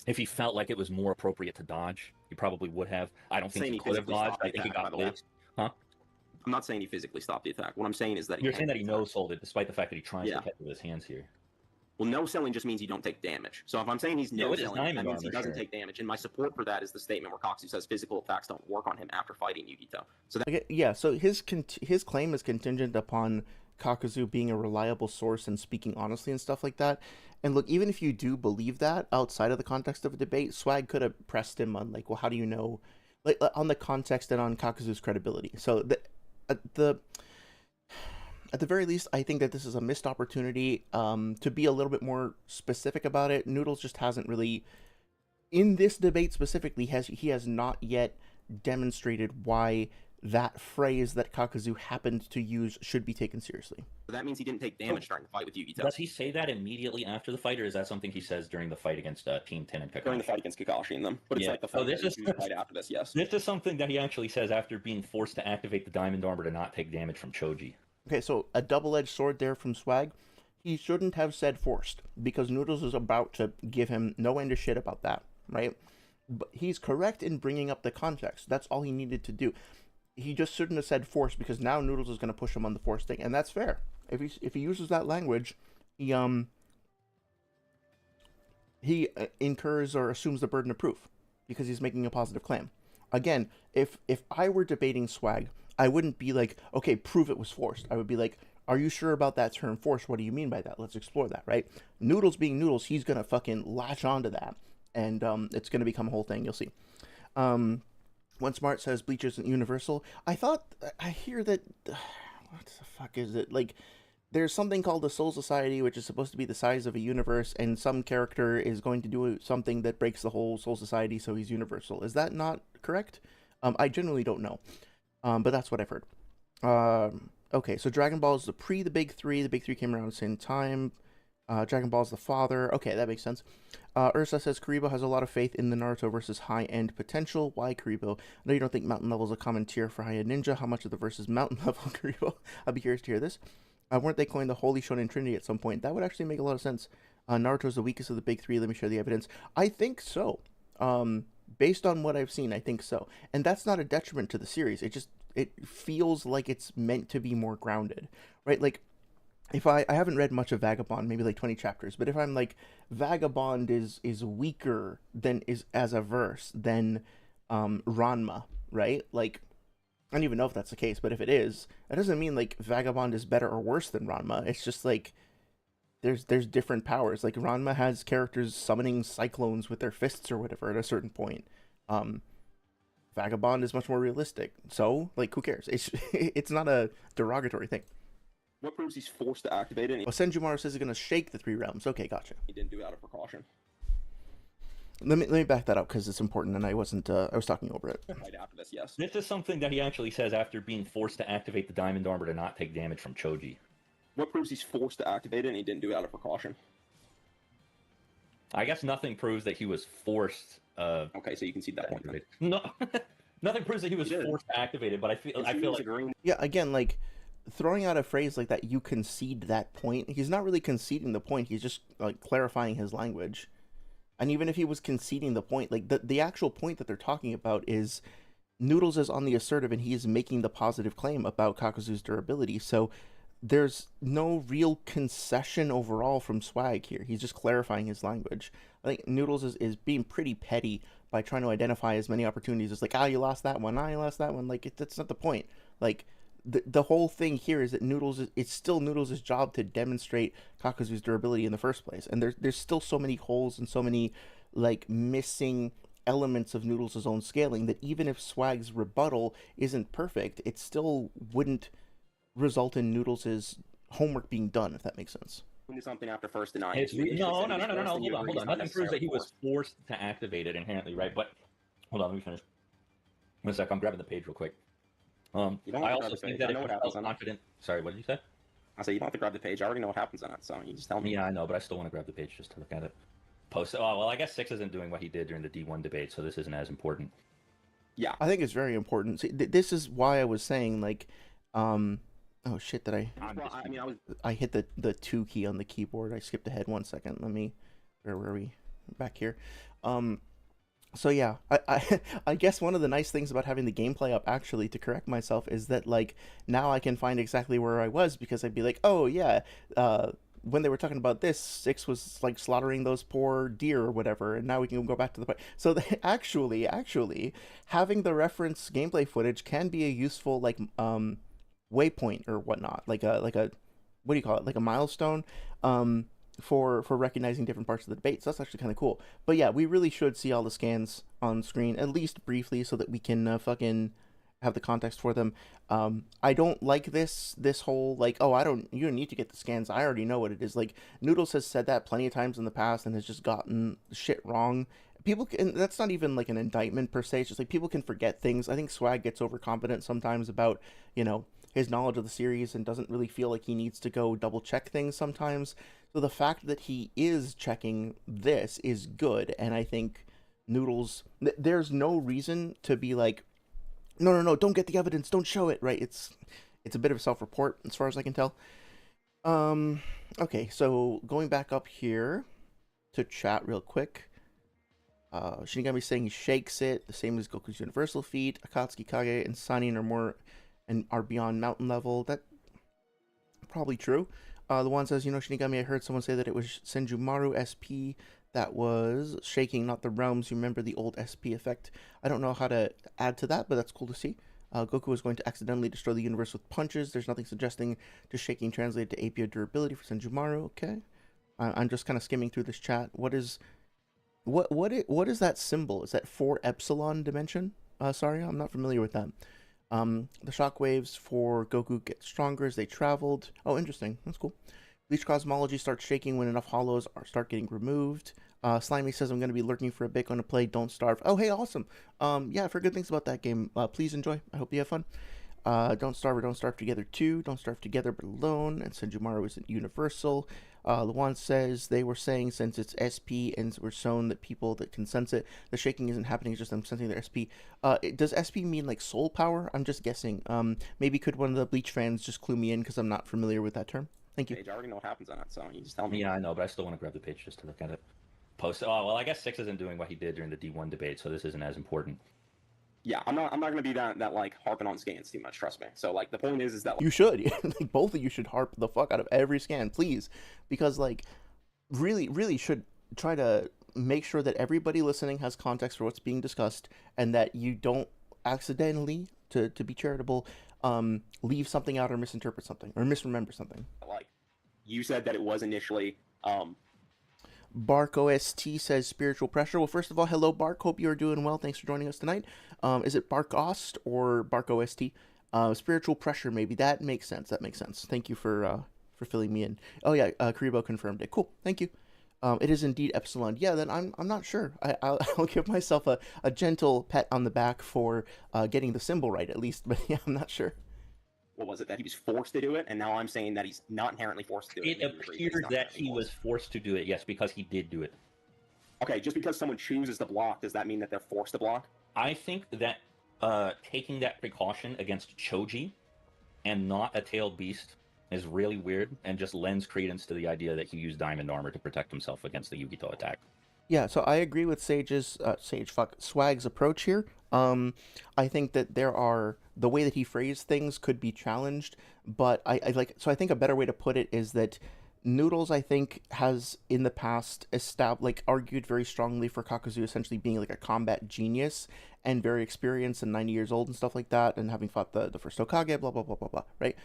if he felt like it was more appropriate to dodge, he probably would have. I don't think he could have dodged. I think he got blitzed. Huh? I'm not saying he physically stopped the attack. What I'm saying is that you're saying that he no-sold it, despite the fact that he tries to catch with his hands here. Well, no-selling just means you don't take damage. So if I'm saying he's no-selling, that means he doesn't take damage. And my support for that is the statement where Kakuzu says physical attacks don't work on him after fighting Yugito. So so his claim is contingent upon Kakuzu being a reliable source and speaking honestly and stuff like that. And look, even if you do believe that outside of the context of a debate, Swag could have pressed him on like, well, how do you know, like on the context and on Kakuzu's credibility. So at the very least, I think that this is a missed opportunity to be a little bit more specific about it. Noodles just hasn't really, in this debate specifically, he has not yet demonstrated why that phrase that Kakuzu happened to use should be taken seriously. That means he didn't take damage during the fight with Yugito. Does he say that immediately after the fight, or is that something he says during the fight against Team 10 and Kakashi? During the fight against Kakashi and them. But it's like the fight right after this, yes. This is something that he actually says after being forced to activate the Diamond Armor to not take damage from Choji. Okay, so a double-edged sword there from Swag. He shouldn't have said forced, because Noodles is about to give him no end of shit about that, right? But he's correct in bringing up the context. That's all he needed to do. He just shouldn't have said forced, because now Noodles is going to push him on the force thing, and that's fair. If he uses that language, he incurs or assumes the burden of proof, because he's making a positive claim. Again, if I were debating Swag, I wouldn't be like, okay, prove it was forced. I would be like, are you sure about that term forced? What do you mean by that? Let's explore that, right? Noodles being Noodles, he's going to fucking latch onto that, and it's going to become a whole thing. You'll see. One Smart says Bleach isn't universal. I hear that, what the fuck is it? Like, there's something called the Soul Society, which is supposed to be the size of a universe, and some character is going to do something that breaks the whole Soul Society, so he's universal. Is that not correct? I genuinely don't know. But that's what I've heard. Okay, so Dragon Ball is the Big Three. The Big Three came around the same time. Dragon Ball is the father. Okay, that makes sense. Ursa says Karibo has a lot of faith in the Naruto versus high-end potential. Why Karibo? I know you don't think mountain level is a common tier for high-end ninja. How much of the versus mountain level Karibo? I'll be curious to hear this. Weren't they coined the Holy Shonen Trinity at some point? That would actually make a lot of sense. Naruto is the weakest of the big three. Let me share the evidence. I think so. Based on what I've seen, I think so. And that's not a detriment to the series. It feels like it's meant to be more grounded, right? Like, if I haven't read much of Vagabond, maybe like 20 chapters, but if I'm like, Vagabond is weaker as a verse than Ranma, right? Like, I don't even know if that's the case, but if it is, that doesn't mean like Vagabond is better or worse than Ranma. It's just like there's different powers. Like Ranma has characters summoning cyclones with their fists or whatever at a certain point. Vagabond is much more realistic. So, like, who cares? It's not a derogatory thing. What proves he's forced to activate it? Well, Senjumaru says he's going to shake the 3 realms. Okay, gotcha. He didn't do it out of precaution. Let me back that up because it's important, and I wasn't. I was talking over it. Right after this, yes. This is something that he actually says after being forced to activate the Diamond Armor to not take damage from Choji. What proves he's forced to activate it and he didn't do it out of precaution? I guess nothing proves that he was forced. Okay, so you can see that point. Then. No, nothing proves that he was He did. forced to activate it. But I feel He was like agreeing. Yeah, again, like throwing out a phrase like that, you concede that point. He's not really conceding the point. He's just like clarifying his language. And even if he was conceding the point, like the actual point that they're talking about is Noodles is on the assertive and he is making the positive claim about Kakuzu's durability. So there's no real concession overall from Swag here. He's just clarifying his language. I think Noodles is being pretty petty by trying to identify as many opportunities as like, you lost that one, you lost that one. Like, that's not the point. Like, the whole thing here is that it's still Noodles' job to demonstrate Kakuzu's durability in the first place. And there's still so many holes and so many, like, missing elements of Noodles' own scaling that even if Swag's rebuttal isn't perfect, it still wouldn't result in Noodles' homework being done, if that makes sense. Do something after first deny. no. Hold on. Nothing proves that he was forced to activate it inherently, right? But hold on, let me finish. One sec, I'm grabbing the page real quick. I also think that if you felt confident. Sorry, what did you say? I say you don't have to grab the page. I already know what happens on it, so you just tell me. Yeah, I know, but I still want to grab the page just to look at it. Post. Oh well, I guess Six isn't doing what he did during the D1 debate, so this isn't as important. Yeah, I think it's very important. See, this is why I was saying like, oh shit, did I hit the 2 key on the keyboard. I skipped ahead 1 second. Where were we? Back here. So yeah, I guess one of the nice things about having the gameplay up, actually, to correct myself, is that like now I can find exactly where I was, because I'd be like, oh yeah, when they were talking about this, Six was like slaughtering those poor deer or whatever, and now we can go back to the point. So actually, having the reference gameplay footage can be a useful like waypoint or whatnot, like a what do you call it, like a milestone, for recognizing different parts of the debate. So that's actually kind of cool. But yeah, we really should see all the scans on screen, at least briefly, so that we can fucking have the context for them. I don't like this whole like, oh, you don't need to get the scans, I already know what it is. Like, Noodles has said that plenty of times in the past and has just gotten shit wrong. People can, that's not even like an indictment per se, it's just like people can forget things. I think Swag gets overconfident sometimes about, his knowledge of the series and doesn't really feel like he needs to go double check things sometimes. So the fact that he is checking this is good, and I think Noodles, there's no reason to be like, no, don't get the evidence, don't show it, right? It's a bit of a self-report as far as I can tell. Okay, so going back up here to chat real quick. Shinigami saying he shakes it, the same as Goku's universal feat. Akatsuki, Kage, and Sanin are beyond mountain level. That probably true. The one says, Shinigami, I heard someone say that it was Senjumaru SP that was shaking, not the realms. You remember the old SP effect. I don't know how to add to that, but that's cool to see. Goku was going to accidentally destroy the universe with punches. There's nothing suggesting to shaking translated to APO durability for Senjumaru. Okay. I'm just kind of skimming through this chat. What is that symbol? Is that 4 epsilon dimension? Sorry, I'm not familiar with that. The shockwaves for Goku get stronger as they traveled. Oh, interesting. That's cool. Bleach cosmology starts shaking when enough hollows start getting removed. Slimy says, I'm going to be lurking for a bit, going to play Don't Starve. Oh, hey, awesome. Yeah, I've heard good things about that game. Please enjoy. I hope you have fun. Don't Starve or Don't Starve Together 2. Don't Starve Together but Alone. And Senjumaru isn't universal. Luan says they were saying since it's SP and we're shown that people that can sense it, the shaking isn't happening, it's just them sensing their SP. Does SP mean like soul power? I'm just guessing. Maybe could one of the Bleach fans just clue me in, because I'm not familiar with that term. Thank you. I already know what happens on it, so you just tell me. Yeah, I know, but I still want to grab the page just to look at it. Post. Oh well, I guess Six isn't doing what he did during the D1 debate, so this isn't as important. Yeah, I'm not gonna be that like harping on scans too much. Trust me. So like the point is that like, you should like both of you should harp the fuck out of every scan, please, because like really should try to make sure that everybody listening has context for what's being discussed, and that you don't accidentally, to be charitable, leave something out or misinterpret something or misremember something. Like you said that it was initially. Bark OST says spiritual pressure. Well, first of all, hello Bark. Hope you are doing well. Thanks for joining us tonight. Is it Bark Ost or Bark OST? Spiritual pressure, maybe. That makes sense. Thank you for filling me in. Oh yeah, Karibo confirmed it. Cool. Thank you. It is indeed Epsilon. Yeah, then I'm not sure. I'll give myself a gentle pat on the back for getting the symbol right at least. But yeah, I'm not sure. what was it, that he was forced to do it, and now I'm saying that he's not inherently forced to do it. It appeared that he was forced to do it, yes, because he did do it. Okay, just because someone chooses to block, does that mean that they're forced to block? I think that taking that precaution against Choji and not a tailed beast is really weird and just lends credence to the idea that he used diamond armor to protect himself against the Yugito attack. Yeah, so I agree with Swag's approach here. I think that the way that he phrased things could be challenged, but I think a better way to put it is that Noodles, I think, has in the past argued very strongly for Kakuzu essentially being like a combat genius and very experienced and 90 years old and stuff like that, and having fought the first Hokage, blah blah blah blah blah, right?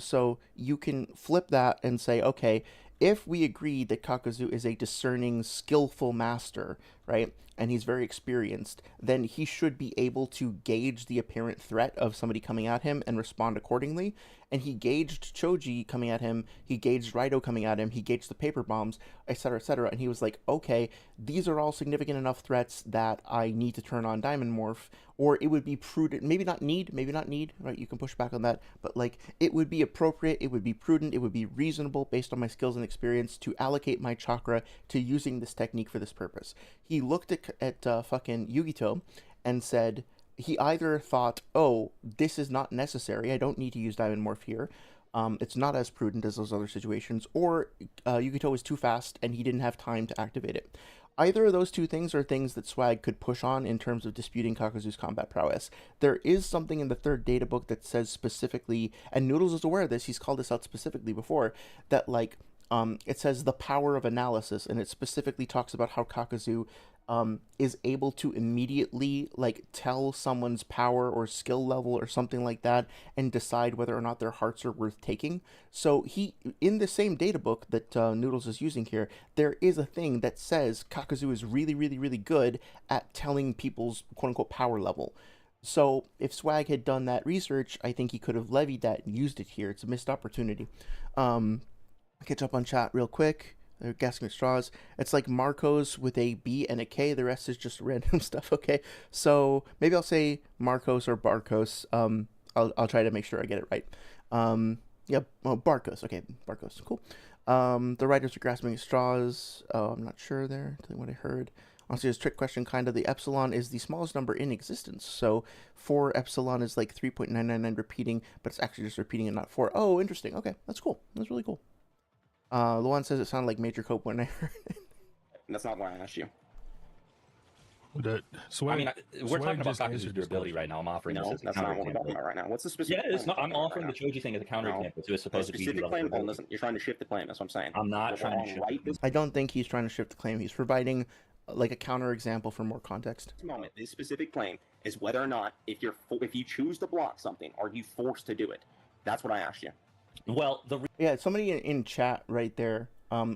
So you can flip that and say, okay, if we agree that Kakuzu is a discerning, skillful master, right, and he's very experienced, then he should be able to gauge the apparent threat of somebody coming at him and respond accordingly. And he gauged Choji coming at him, he gauged Raido coming at him, he gauged the paper bombs, etc., and he was like, okay, these are all significant enough threats that I need to turn on Diamond Morph, or it would be prudent, maybe not need, right, you can push back on that, but like, it would be appropriate, it would be prudent, it would be reasonable based on my skills and experience to allocate my chakra to using this technique for this purpose. He looked at fucking Yugito and said, he either thought, oh, this is not necessary, I don't need to use Diamond Morph here, it's not as prudent as those other situations, or Yugito was too fast and he didn't have time to activate it. Either of those two things are things that Swag could push on in terms of disputing Kakuzu's combat prowess. There is something in the third data book that says specifically, and Noodles is aware of this, he's called this out specifically before, that like, it says the power of analysis, and it specifically talks about how Kakuzu is able to immediately like tell someone's power or skill level or something like that and decide whether or not their hearts are worth taking. So he, in the same data book that Noodles is using here, there is a thing that says Kakuzu is really, really, really good at telling people's quote-unquote power level. So if Swag had done that research, I think he could have levied that and used it here. It's a missed opportunity. Catch up on chat real quick. They're gasping at straws. It's like Marcos with a B and a K. The rest is just random stuff. Okay, so maybe I'll say Marcos or Barcos. I'll try to make sure I get it right. Yeah, oh, Barcos. Okay, Barcos. Cool. The writers are grasping at straws. I'm not sure there. Tell you what I heard. Honestly, this trick question kind of. The epsilon is the smallest number in existence. So 4 epsilon is like 3.999 repeating, but it's actually just repeating and not 4. Oh, interesting. Okay, that's cool. That's really cool. Luan says it sounded like Major Cope when I heard it. That's not why I asked you. Swag, I mean, we're Swag talking about just Kakuzu's answered durability this right now. I'm offering No, this as a that's not what we're counterexample. talking about right now. What's the specific? Yeah, it's not. I'm claim we're offering the talking Choji thing as a counterexample to a The supposed specific BB claim. level. Listen, you're trying to shift the claim. That's what I'm saying. I'm not We're trying to on shift right this I don't think he's trying to shift the claim. He's providing like a counterexample for more context. moment. This specific claim is whether or not if you choose to block something, are you forced to do it? That's what I asked you. Well, Yeah, somebody in chat right there,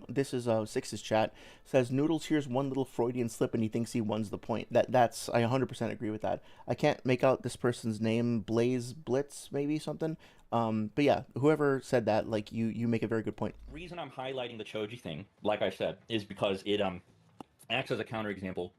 this is Six's chat, says Noodles hears one little Freudian slip and he thinks he wins the point. That's I 100% agree with that. I can't make out this person's name, Blaze Blitz, maybe something. But yeah, whoever said that, like you make a very good point. The reason I'm highlighting the Choji thing, like I said, is because it acts as a counterexample.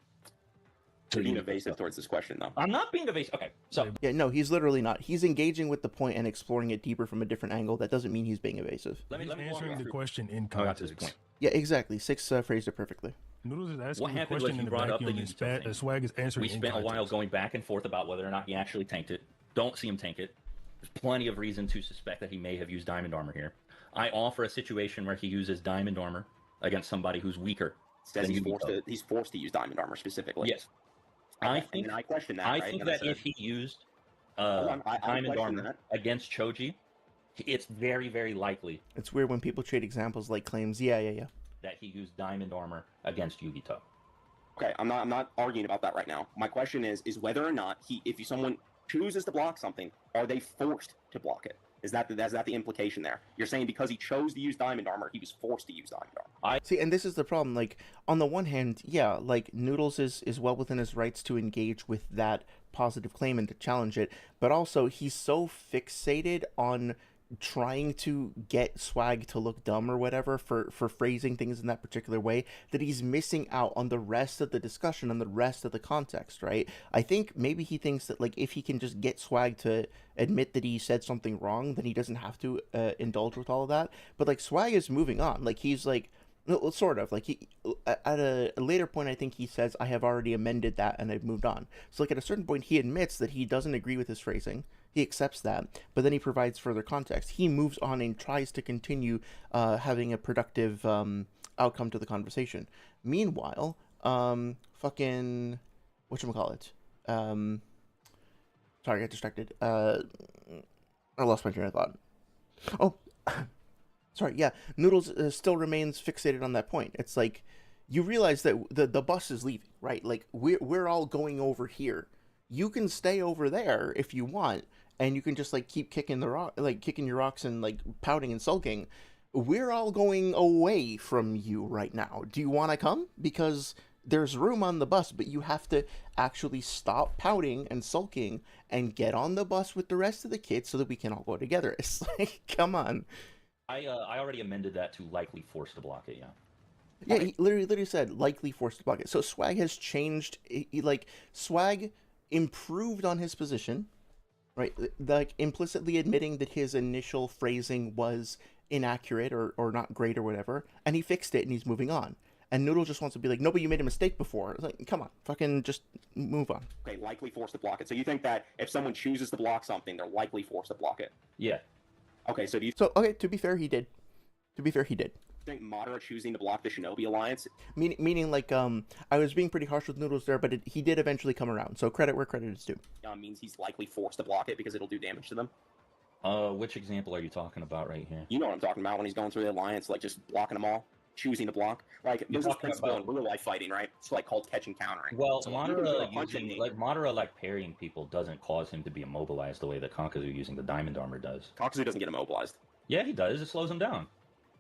You're being evasive towards this question, though. I'm not being evasive. Okay, so Yeah, no, he's literally not. He's engaging with the point and exploring it deeper from a different angle. That doesn't mean he's being evasive. let me He's walk answering the through. question in I got to this context. point. Yeah, exactly. Six phrased it perfectly. Noodles is What asking the happened was question you in the brought up the vacuum, Yugito thing. Swag is answering We in spent a while context. going back and forth about whether or not he actually tanked it. Don't see him tank it. There's plenty of reason to suspect that he may have used diamond armor here. I offer a situation where he uses diamond armor against somebody who's weaker. Says than he's forced to use diamond armor specifically. Yes. Okay, I think and I question that. I right? think And I that said- if he used Hold on, I diamond question armor that. against Choji, it's very, very likely It's weird when people trade examples like claims. Yeah. that he used diamond armor against Yugito. Okay, I'm not arguing about that right now. My question is whether or not if someone chooses to block something, are they forced to block it? Is that the implication there? You're saying because he chose to use diamond armor, he was forced to use diamond armor. See, and this is the problem. Like, on the one hand, yeah, like Noodles is well within his rights to engage with that positive claim and to challenge it, but also he's so fixated on trying to get Swag to look dumb or whatever for phrasing things in that particular way, that he's missing out on the rest of the discussion and the rest of the context, right? I think maybe he thinks that, like, if he can just get Swag to admit that he said something wrong, then he doesn't have to indulge with all of that. But, like, Swag is moving on. Like, he's like, no, sort of, like, he at a later point, I think he says, I have already amended that and I've moved on. So, like, at a certain point, he admits that he doesn't agree with his phrasing. He accepts that, but then he provides further context. He moves on and tries to continue having a productive outcome to the conversation. Meanwhile, fucking whatchamacallit? Sorry, I got distracted. I lost my train of thought. Oh, sorry, yeah. Noodles still remains fixated on that point. It's like, you realize that the bus is leaving, right? Like, we're all going over here. You can stay over there if you want, and you can just, like, keep kicking kicking your rocks and, like, pouting and sulking. We're all going away from you right now. Do you want to come? Because there's room on the bus, but you have to actually stop pouting and sulking and get on the bus with the rest of the kids so that we can all go together. It's like, come on. I already amended that to likely force to block it. Yeah. Yeah, he literally said likely forced to block it. So Swag has changed. Swag improved on his position, right? Like, implicitly admitting that his initial phrasing was inaccurate or not great or whatever, and he fixed it and he's moving on. And Noodle just wants to be like, no, but you made a mistake before. It's like, come on, fucking just move on. Okay, likely forced to block it. So you think that if someone chooses to block something, they're likely forced to block it? Yeah. Okay, so do you Okay, to be fair, he did. think Madara choosing to block the Shinobi Alliance Meaning, like, I was being pretty harsh with Noodles there, but he did eventually come around. So credit where credit is due. means he's likely forced to block it because it'll do damage to them? Which example are you talking about right here? You know what I'm talking about when he's going through the Alliance, like, just blocking them all, choosing to block. Like, there's this talking principle about- in real life fighting, right? It's, like, called catch and countering. Well, So you can throw a Madara punch at me. Madara parrying people doesn't cause him to be immobilized the way that Kakuzu using the diamond armor does. Kakuzu doesn't get immobilized. Yeah, he does. It slows him down.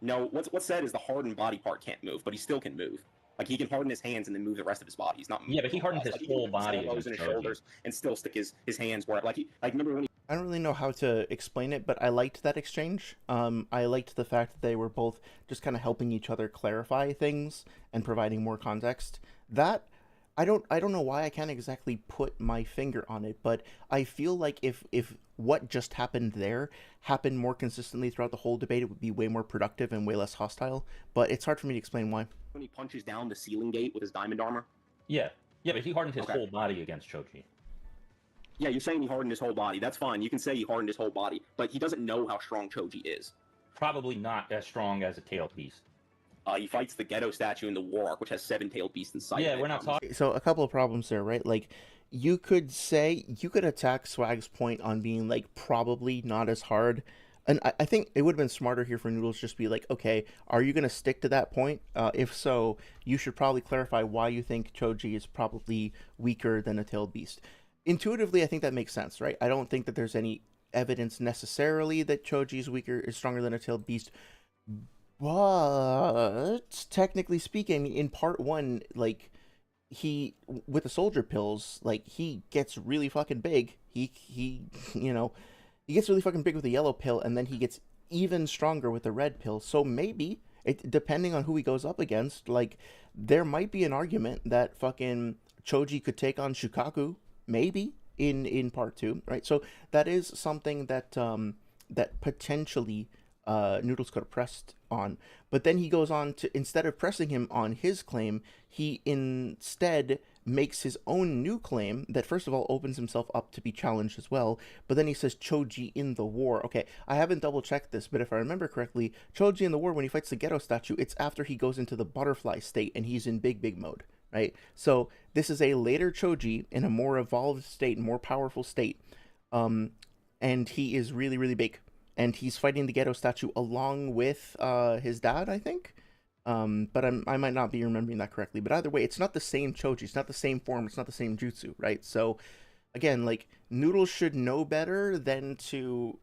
No, what's said is the hardened body part can't move, but he still can move. Like, he can harden his hands and then move the rest of his body. He's not. Yeah, but he hardened his Like, he whole can put his body elbows and against his Choji. shoulders and still stick his hands where, like, remember when he I don't really know how to explain it, but I liked that exchange. I liked the fact that they were both just kind of helping each other clarify things and providing more context. That I don't know why I can't exactly put my finger on it, but I feel like if what just happened there happened more consistently throughout the whole debate, it would be way more productive and way less hostile. But it's hard for me to explain why. punches down the ceiling gate with his diamond armor. Yeah, but he hardened his Okay. whole body against Choji. Yeah, you're saying he hardened his whole body. That's fine. You can say he hardened his whole body, but he doesn't know how strong Choji is. Probably not as strong as a tailed beast. He fights the Ghetto statue in the War Arc, which has 7-tailed beasts inside. Yeah, of it. we're not talking. So a couple of problems there, right? Like, you could attack Swag's point on being, like, probably not as hard. And I think it would have been smarter here for Noodles just be like, okay, are you going to stick to that point? If so, you should probably clarify why you think Choji is probably weaker than a tailed beast. Intuitively, I think that makes sense, right? I don't think that there's any evidence necessarily that Choji is stronger than a tailed beast. But technically speaking, in part one, like, he with the soldier pills, like, he gets really fucking big. He gets really fucking big with the yellow pill, and then he gets even stronger with the red pill. So maybe depending on who he goes up against, like, there might be an argument that fucking Choji could take on Shukaku, maybe in part two, right? So that is something that that potentially Noodles could have pressed on. But then he goes on to, instead of pressing him on his claim, he instead makes his own new claim that, first of all, opens himself up to be challenged as well. But then he says Choji in the war. Okay, I haven't double checked this, but if I remember correctly, Choji in the war, when he fights the Ghetto statue, it's after he goes into the butterfly state and he's in big mode, right? So this is a later Choji in a more evolved state, more powerful state. And he is really big. And he's fighting the Ghetto statue along with his dad, I think. But I might not be remembering that correctly. But either way, it's not the same Choji. It's not the same form. It's not the same jutsu, right? So, again, like, Noodles should know better than to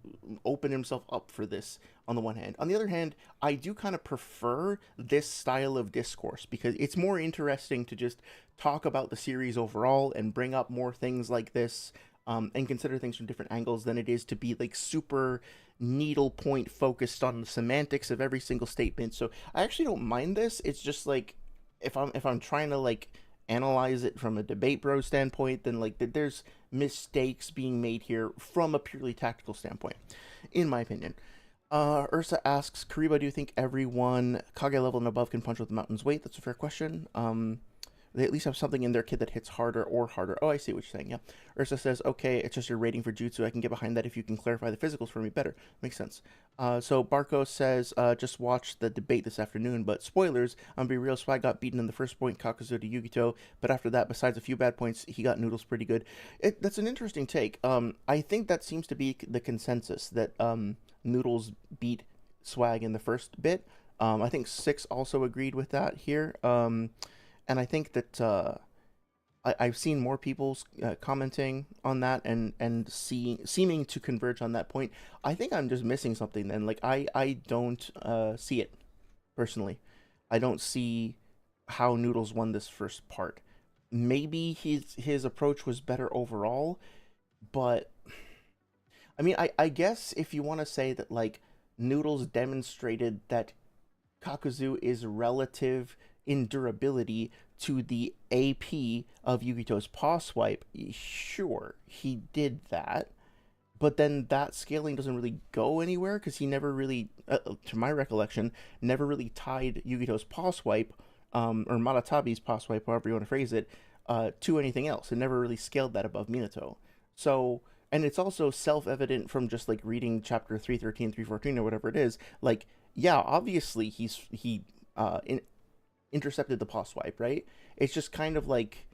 open himself up for this on the one hand. On the other hand, I do kind of prefer this style of discourse because it's more interesting to just talk about the series overall and bring up more things like this and consider things from different angles than it is to be like super needle point focused on the semantics of every single statement. So I actually don't mind this. It's just like if I'm trying to like analyze it from a debate bro standpoint, then like there's mistakes being made here from a purely tactical standpoint, in my opinion. Ursa asks, Kariba, do you think everyone Kage level and above can punch with the mountain's weight? That's a fair question. They at least have something in their kit that hits harder or harder. Oh, I see what you're saying, yeah. Ursa says, okay, it's just your rating for jutsu. I can get behind that if you can clarify the physicals for me better. Makes sense. So Barco says, just watch the debate this afternoon, but spoilers, I'm be real, Swag got beaten in the first point, Kakuzu to Yugito, but after that, besides a few bad points, he got Noodles pretty good. That's an interesting take. I think that seems to be the consensus, that Noodles beat Swag in the first bit. I think Six also agreed with that here. And I think that I've seen more people commenting on that and seeming to converge on that point. I think I'm just missing something then. Like, I don't see it, personally. I don't see how Noodles won this first part. Maybe his approach was better overall, but I mean, I guess if you want to say that, like, Noodles demonstrated that Kakuzu is relative in durability to the AP of Yugito's paw swipe, sure, he did that. But then that scaling doesn't really go anywhere because he never really, to my recollection, never really tied Yugito's paw swipe, or Maratabi's paw swipe, however you want to phrase it, to anything else. It never really scaled that above Minato. So, and it's also self-evident from just like reading chapter 313, 314, or whatever it is. Like, yeah, obviously he intercepted the paw swipe, right? It's just kind of like,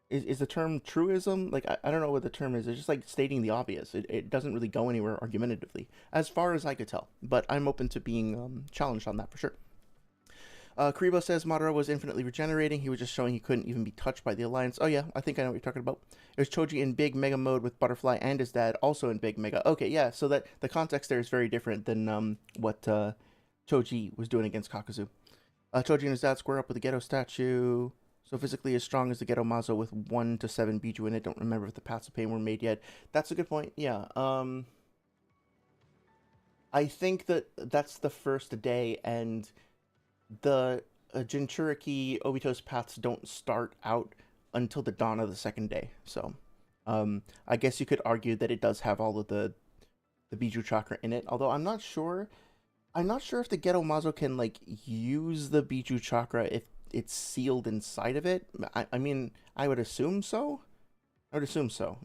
is the term truism? Like, I don't know what the term is. It's just like stating the obvious. It doesn't really go anywhere argumentatively, as far as I could tell. But I'm open to being challenged on that for sure. Karibo says Madara was infinitely regenerating. He was just showing he couldn't even be touched by the Alliance. Oh yeah, I think I know what you're talking about. It was Choji in Big Mega mode with Butterfly and his dad also in Big Mega. Okay, yeah, so that the context there is very different than what Choji was doing against Kakuzu. Choji and his dad square up with the Ghetto statue. So physically as strong as the Ghetto Mazo with 1 to 7 Biju in it. Don't remember if the Paths of Pain were made yet. That's a good point. Yeah. I think that's the first day, and the Jinchuriki Obito's paths don't start out until the dawn of the second day. So, I guess you could argue that it does have all of the Biju chakra in it. Although I'm not sure if the Ghetto Mazo can like use the Biju chakra if it's sealed inside of it. I mean, I would assume so.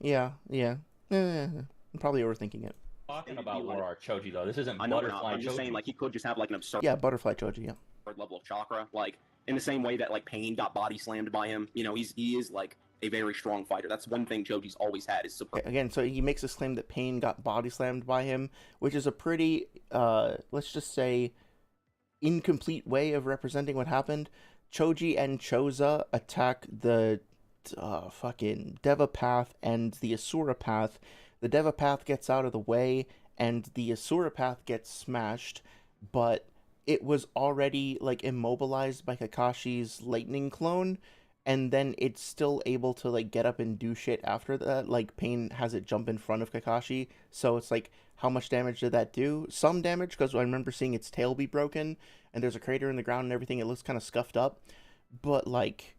Yeah. I'm probably overthinking it. Talking about War Art Choji though, this isn't I know Butterfly I'm just Choji. saying, like, he could just have like an absurd Yeah, Butterfly Choji, yeah. level of chakra, like in the same way that like Pain got body slammed by him. You know, he is like a very strong fighter. That's one thing Choji's always had is super. Again, so he makes this claim that Pain got body slammed by him, which is a pretty let's just say incomplete way of representing what happened. Choji and Choza attack the fucking Deva path and the Asura path. The Deva path gets out of the way and the Asura path gets smashed, but it was already like immobilized by Kakashi's lightning clone, and then it's still able to like get up and do shit after that. Like Pain has it jump in front of Kakashi, so it's like, how much damage did that do? Some damage, because I remember seeing its tail be broken, and there's a crater in the ground and everything. It looks kind of scuffed up, but like,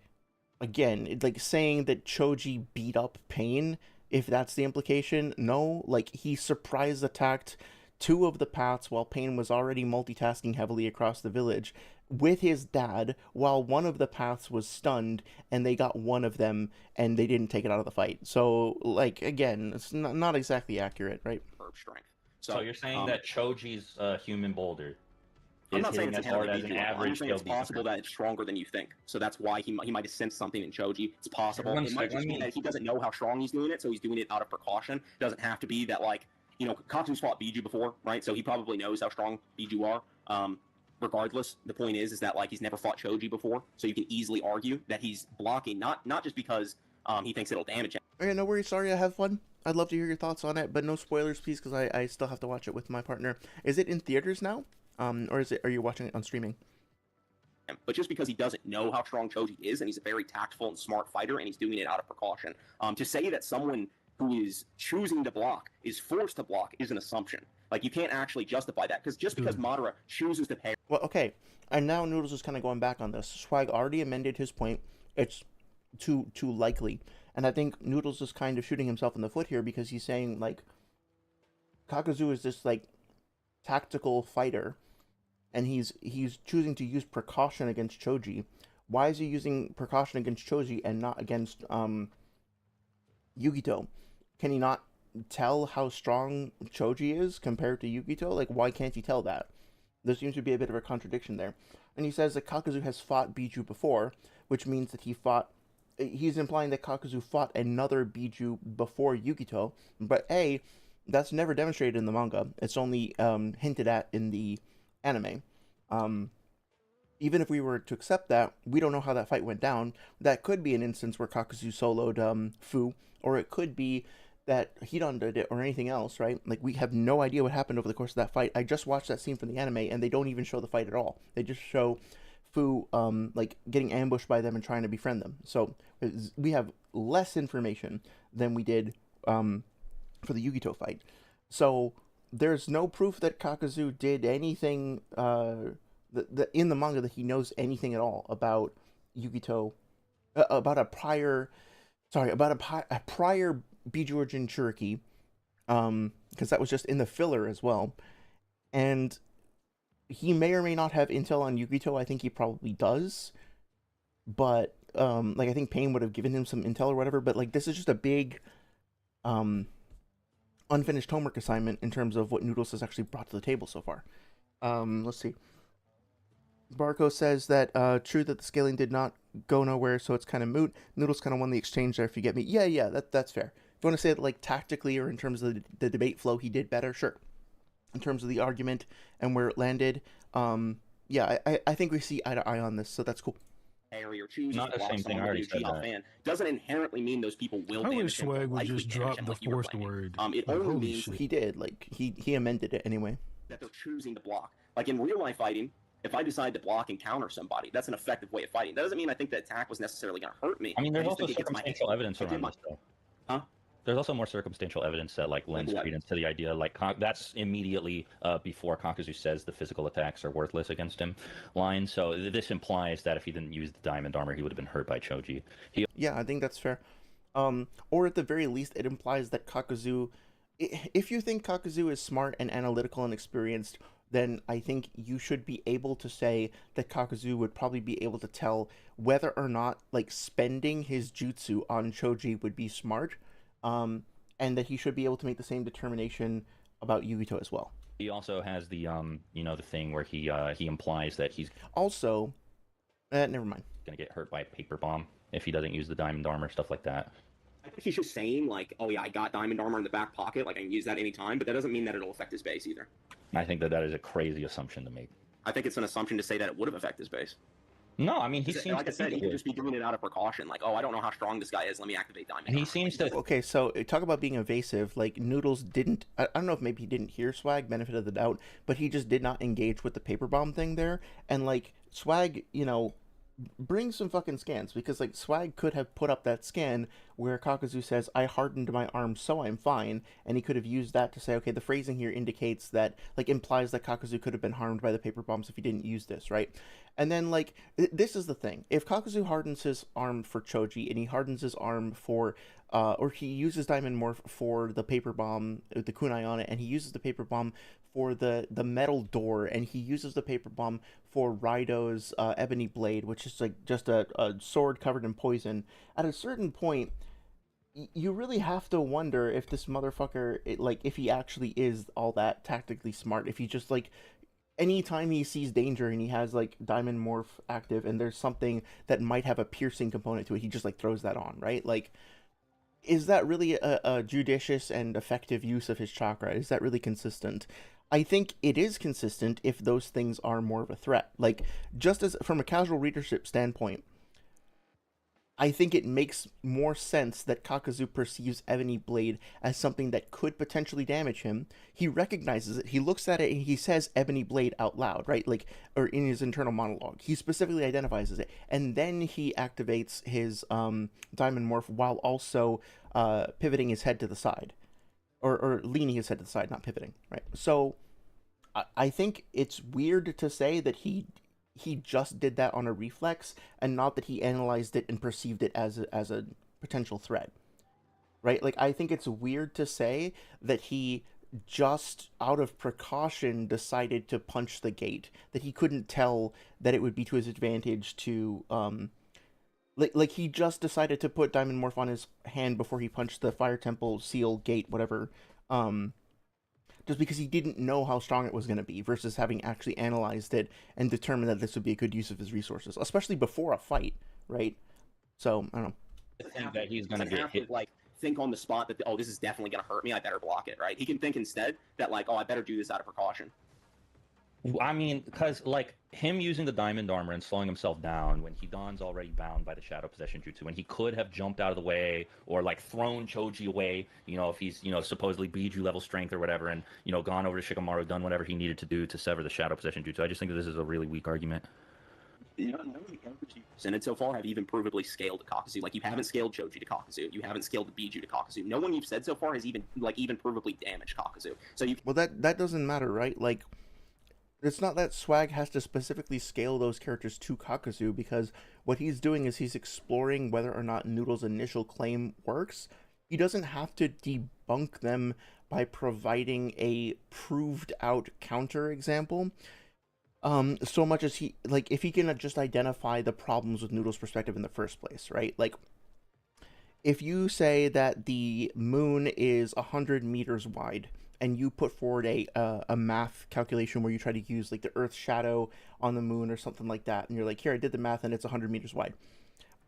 again, it's like saying that Choji beat up Pain, if that's the implication. No, like, he surprise attacked 2 of the paths while Pain was already multitasking heavily across the village with his dad, while one of the paths was stunned, and they got one of them, and they didn't take it out of the fight. So, like, again, it's not exactly accurate, right? Strength. So you're saying that Choji's human boulder I'm is not saying hitting it's as hard as inherently an beefy. I'm average saying it's skilled possible that it's stronger than you think. So that's why he might have sensed something in Choji. It's possible. One It might second, just be that he doesn't know how strong he's doing it, so he's doing it out of precaution. It doesn't have to be that, like, you know, Kaku's fought Biju before, right? So he probably knows how strong Biju are. Regardless, the point is that, like, he's never fought Choji before, so you can easily argue that he's blocking, not just because he thinks it'll damage him. Okay, no worries. Sorry, I have fun. I'd love to hear your thoughts on it, but no spoilers, please, because I still have to watch it with my partner. Is it in theaters now? Or are you watching it on streaming? But just because he doesn't know how strong Choji is, and he's a very tactful and smart fighter, and he's doing it out of precaution. To say that someone who is choosing to block, is forced to block, is an assumption. Like, you can't actually justify that, because just because Madara chooses to parry. Well, okay, and now Noodles is kind of going back on this. Swag already amended his point. It's too likely, and I think Noodles is kind of shooting himself in the foot here because he's saying like Kakuzu is this like tactical fighter, and he's choosing to use precaution against Choji. Why is he using precaution against Choji and not against Yugito? Can he not tell how strong Choji is compared to Yugito? Like, why can't he tell that? There seems to be a bit of a contradiction there. And he says that Kakuzu has fought Biju before, which means that he's implying that Kakuzu fought another Biju before Yugito, but A, that's never demonstrated in the manga. It's only hinted at in the anime. Even if we were to accept that, we don't know how that fight went down. That could be an instance where Kakuzu soloed Fu, or it could be that Hidan did it, or anything else, right? Like, we have no idea what happened over the course of that fight. I just watched that scene from the anime, and they don't even show the fight at all. They just show Fu, like, getting ambushed by them and trying to befriend them. So, we have less information than we did for the Yugito fight. So, there's no proof that Kakuzu did anything in the manga that he knows anything at all about Yugito, about a prior Biju Jinchuriki, because that was just in the filler as well. And he may or may not have intel on Yugito. I think he probably does. But, like, I think Pain would have given him some intel or whatever. But, like, this is just a big unfinished homework assignment in terms of what Noodles has actually brought to the table so far. Let's see. Barco says that true that the scaling did not go nowhere, so it's kind of moot. Noodles kind of won the exchange there, if you get me. Yeah, that's fair. If you want to say it like tactically or in terms of the debate flow, he did better, sure. In terms of the argument and where it landed, yeah, I think we see eye to eye on this, so that's cool. Or chooses Not to the block same thing, I someone already who's said GL that. fan doesn't inherently mean those people will I damage wish him, or Swag would likely just damage drop him the like you were forced claiming. word. It Like, only holy means shit. He did, like, he amended it anyway. that they're choosing to block. Like, in real life fighting, if I decide to block and counter somebody, that's an effective way of fighting. That doesn't mean I think the attack was necessarily going to hurt me. I mean, there's just also think it gets my circumstantial evidence I did around my- this, though. Huh? There's also more circumstantial evidence that like lends what? credence to the idea, like that's immediately before Kakuzu says the physical attacks are worthless against him line. So this implies that if he didn't use the diamond armor, he would have been hurt by Choji. Yeah, I think that's fair. Or at the very least, it implies that Kakuzu, if you think Kakuzu is smart and analytical and experienced, then I think you should be able to say that Kakuzu would probably be able to tell whether or not, like, spending his jutsu on Choji would be smart, and that he should be able to make the same determination about Yugito as well. He also has the the thing where he implies that he's Also, never mind. gonna get hurt by a paper bomb if he doesn't use the diamond armor, stuff like that. I think he's just saying, like, oh yeah, I got diamond armor in the back pocket, like I can use that anytime, but that doesn't mean that it'll affect his base either. I think that is a crazy assumption to make. I think it's an assumption to say that it would have affected his base. No, I mean he seems like I to said, think he it could would. just be doing it out of precaution, like, oh, I don't know how strong this guy is, let me activate diamond He armor. seems to. Okay, so talk about being evasive. Like, Noodles didn't, I don't know if maybe he didn't hear Swag, benefit of the doubt, but he just did not engage with the paper bomb thing there. And, like, Swag, bring some fucking scans, because, like, Swag could have put up that scan where Kakuzu says, I hardened my arm so I'm fine, and he could have used that to say, okay, the phrasing here indicates that, like, implies that Kakuzu could have been harmed by the paper bombs if he didn't use this, right? And then, like, this is the thing. If Kakuzu hardens his arm for Choji, and he hardens his arm for, or he uses Diamond Morph for the paper bomb, the kunai on it, and he uses the paper bomb for the metal door, and he uses the paper bomb for Raido's ebony blade, which is, like, just a sword covered in poison. At a certain point, you really have to wonder if this motherfucker, if he actually is all that tactically smart, if he just, like, anytime he sees danger and he has, like, Diamond Morph active and there's something that might have a piercing component to it, he just, like, throws that on, right? Like, is that really a judicious and effective use of his chakra? Is that really consistent? I think it is consistent if those things are more of a threat. Like, just as from a casual readership standpoint, I think it makes more sense that Kakuzu perceives Ebony Blade as something that could potentially damage him. He recognizes it. He looks at it and he says Ebony Blade out loud, right? Like, or in his internal monologue. He specifically identifies it. And then he activates his Diamond Morph while also pivoting his head to the side. Or leaning his head to the side, not pivoting, right? So I think it's weird to say that he just did that on a reflex and not that he analyzed it and perceived it as a potential threat, right? Like, I think it's weird to say that he just out of precaution decided to punch the gate, that he couldn't tell that it would be to his advantage to like he just decided to put Diamond Morph on his hand before he punched the Fire Temple seal gate, whatever, just because he didn't know how strong it was going to be, versus having actually analyzed it and determined that this would be a good use of his resources, especially before a fight, right? So, I don't know. I think that he's going to get hit. Like, think on the spot that, oh, this is definitely going to hurt me, I better block it, right? He can think instead that, like, oh, I better do this out of precaution. I mean, because, like, him using the diamond armor and slowing himself down when Hidan's already bound by the shadow possession jutsu, when he could have jumped out of the way or, like, thrown Choji away, you know, if he's, you know, supposedly Biju level strength or whatever, and, you know, gone over to Shikamaru, done whatever he needed to do to sever the shadow possession jutsu. I just think that this is a really weak argument. You know, none of the characters you've presented so far have even provably scaled to Kakuzu. Like, you haven't scaled Choji to Kakuzu. You haven't scaled Biju to Kakuzu. No one you've said so far has even provably damaged Kakuzu. So you... Well, that doesn't matter, right? Like, it's not that Swag has to specifically scale those characters to Kakuzu, because what he's doing is he's exploring whether or not Noodle's initial claim works. He doesn't have to debunk them by providing a proved out counter example. So much as he, like, if he can just identify the problems with Noodle's perspective in the first place, right? Like, if you say that the moon is 100 meters wide, and you put forward a math calculation where you try to use, like, the Earth's shadow on the moon or something like that, and you're like, here, I did the math and it's 100 meters wide.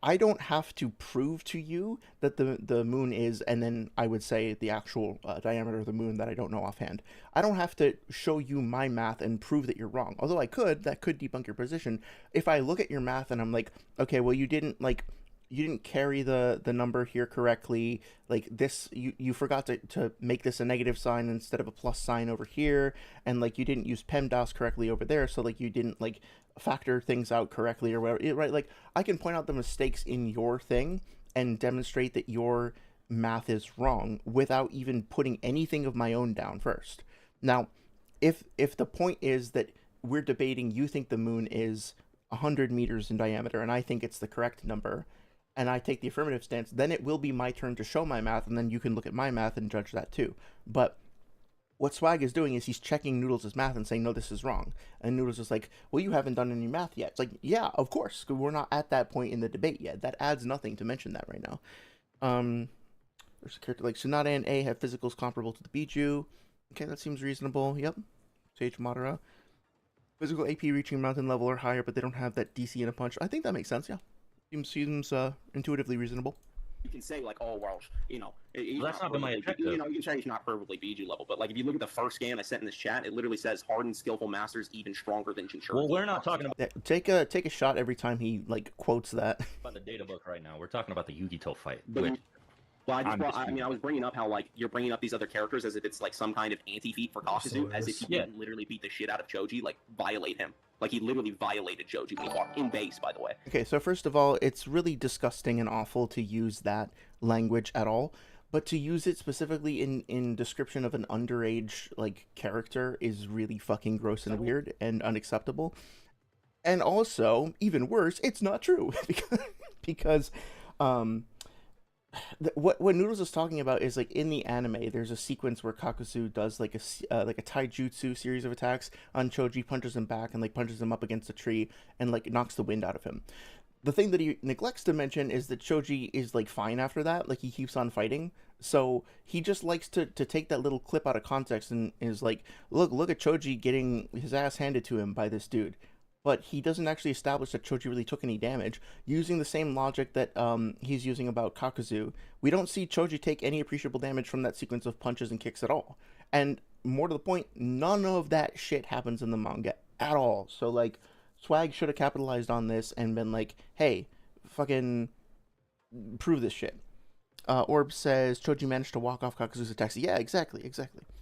I don't have to prove to you that the moon is, and then I would say the actual diameter of the moon that I don't know offhand. I don't have to show you my math and prove that you're wrong. Although that could debunk your position. If I look at your math and I'm like, okay, well, you didn't carry the number here correctly, like this, you forgot to make this a negative sign instead of a plus sign over here, and like you didn't use PEMDAS correctly over there, so like you didn't like factor things out correctly or whatever, right? Like, I can point out the mistakes in your thing and demonstrate that your math is wrong without even putting anything of my own down first. Now, if the point is that we're debating, you think the moon is 100 meters in diameter and I think it's the correct number, and I take the affirmative stance, then it will be my turn to show my math, and then you can look at my math and judge that too. But what Swag is doing is he's checking Noodles' math and saying, no, this is wrong. And Noodles is like, well, you haven't done any math yet. It's like, yeah, of course, we're not at that point in the debate yet. That adds nothing to mention that right now. There's a character like Tsunade and A have physicals comparable to the Biju. Okay, that seems reasonable. Yep. Sage Madara. Physical AP reaching mountain level or higher, but they don't have that DC in a punch. I think that makes sense, yeah. Seems intuitively reasonable. You can say, like, oh, well, you know, that's not been my objective. You know, you can say he's not perfectly Biju level, but like if you look at the first scan I sent in this chat, it literally says hardened, skillful masters even stronger than Jinchuriki. Well, we're not talking about Yeah, take a shot every time he like quotes that. the data book right now. We're talking about the Yugito fight. But, Which, well, I was bringing up how, like, you're bringing up these other characters as if it's like some kind of anti-feat for Kakuzu, as if he didn't literally beat the shit out of Choji, like violate him. Like, he literally violated Choji when he fought in base, by the way. Okay, so first of all, it's really disgusting and awful to use that language at all, but to use it specifically in description of an underage, like, character is really fucking gross and weird and unacceptable. And also, even worse, it's not true. because what Noodles is talking about is, like, in the anime, there's a sequence where Kakuzu does like a taijutsu series of attacks on Choji, punches him back, and like punches him up against a tree and like knocks the wind out of him. The thing that he neglects to mention is that Choji is like fine after that, like he keeps on fighting. So he just likes to take that little clip out of context and is like, look at Choji getting his ass handed to him by this dude. But he doesn't actually establish that Choji really took any damage. Using the same logic that he's using about Kakuzu, we don't see Choji take any appreciable damage from that sequence of punches and kicks at all. And more to the point, none of that shit happens in the manga at all. So, like, Swag should have capitalized on this and been like, hey, fucking prove this shit. Orb says Choji managed to walk off Kakuzu's attacks. Yeah, exactly.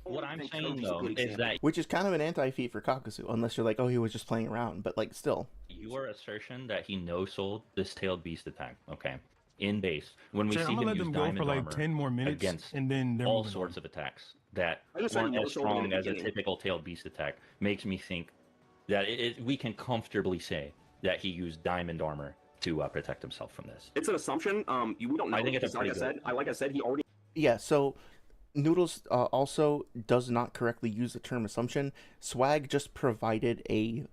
What I'm think saying Koji's a though good is example. that Which is kind of an anti-feat for Kakuzu, unless you're like, oh, he was just playing around. But like, still, your assertion that he no-sold this tailed beast attack, okay, in base, when we Sure, see I'm gonna him let use them go for diamond like armor 10 more minutes, against and then they're all moving sorts on. of attacks that I just said aren't he as no-sold it in strong the as a beginning. typical tailed beast attack, makes me think that we can comfortably say that he used diamond armor to protect himself from this. It's an assumption. We don't know. I think it's a because like I pretty said, good like I said, he already yeah. So Noodles also does not correctly use the term assumption. Swag just provided a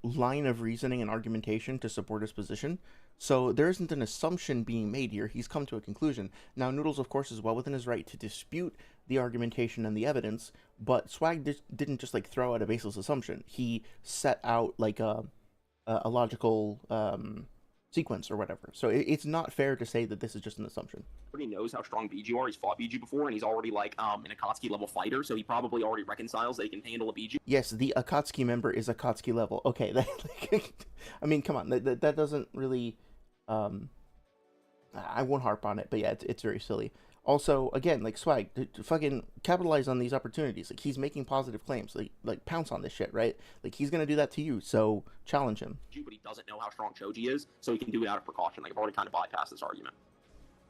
line of reasoning and argumentation to support his position. So there isn't an assumption being made here. He's come to a conclusion. Now, Noodles, of course, is well within his right to dispute the argumentation and the evidence, but Swag didn't just like throw out a baseless assumption. He set out like a logical sequence or whatever. So it's not fair to say that this is just an assumption. knows how strong BG are. He's fought BG before, and he's already like an Akatsuki level fighter, so he probably already reconciles that he can handle a BG. Yes, the Akatsuki member is Akatsuki level. Okay, I mean, come on, that doesn't really. I won't harp on it, but yeah, it's very silly. Also, again, like Swag, to fucking capitalize on these opportunities. Like he's making positive claims. Like pounce on this shit, right? Like he's gonna do that to you. So challenge him. But he doesn't know how strong Choji is, so he can do it out of precaution. Like I've already kind of bypassed this argument.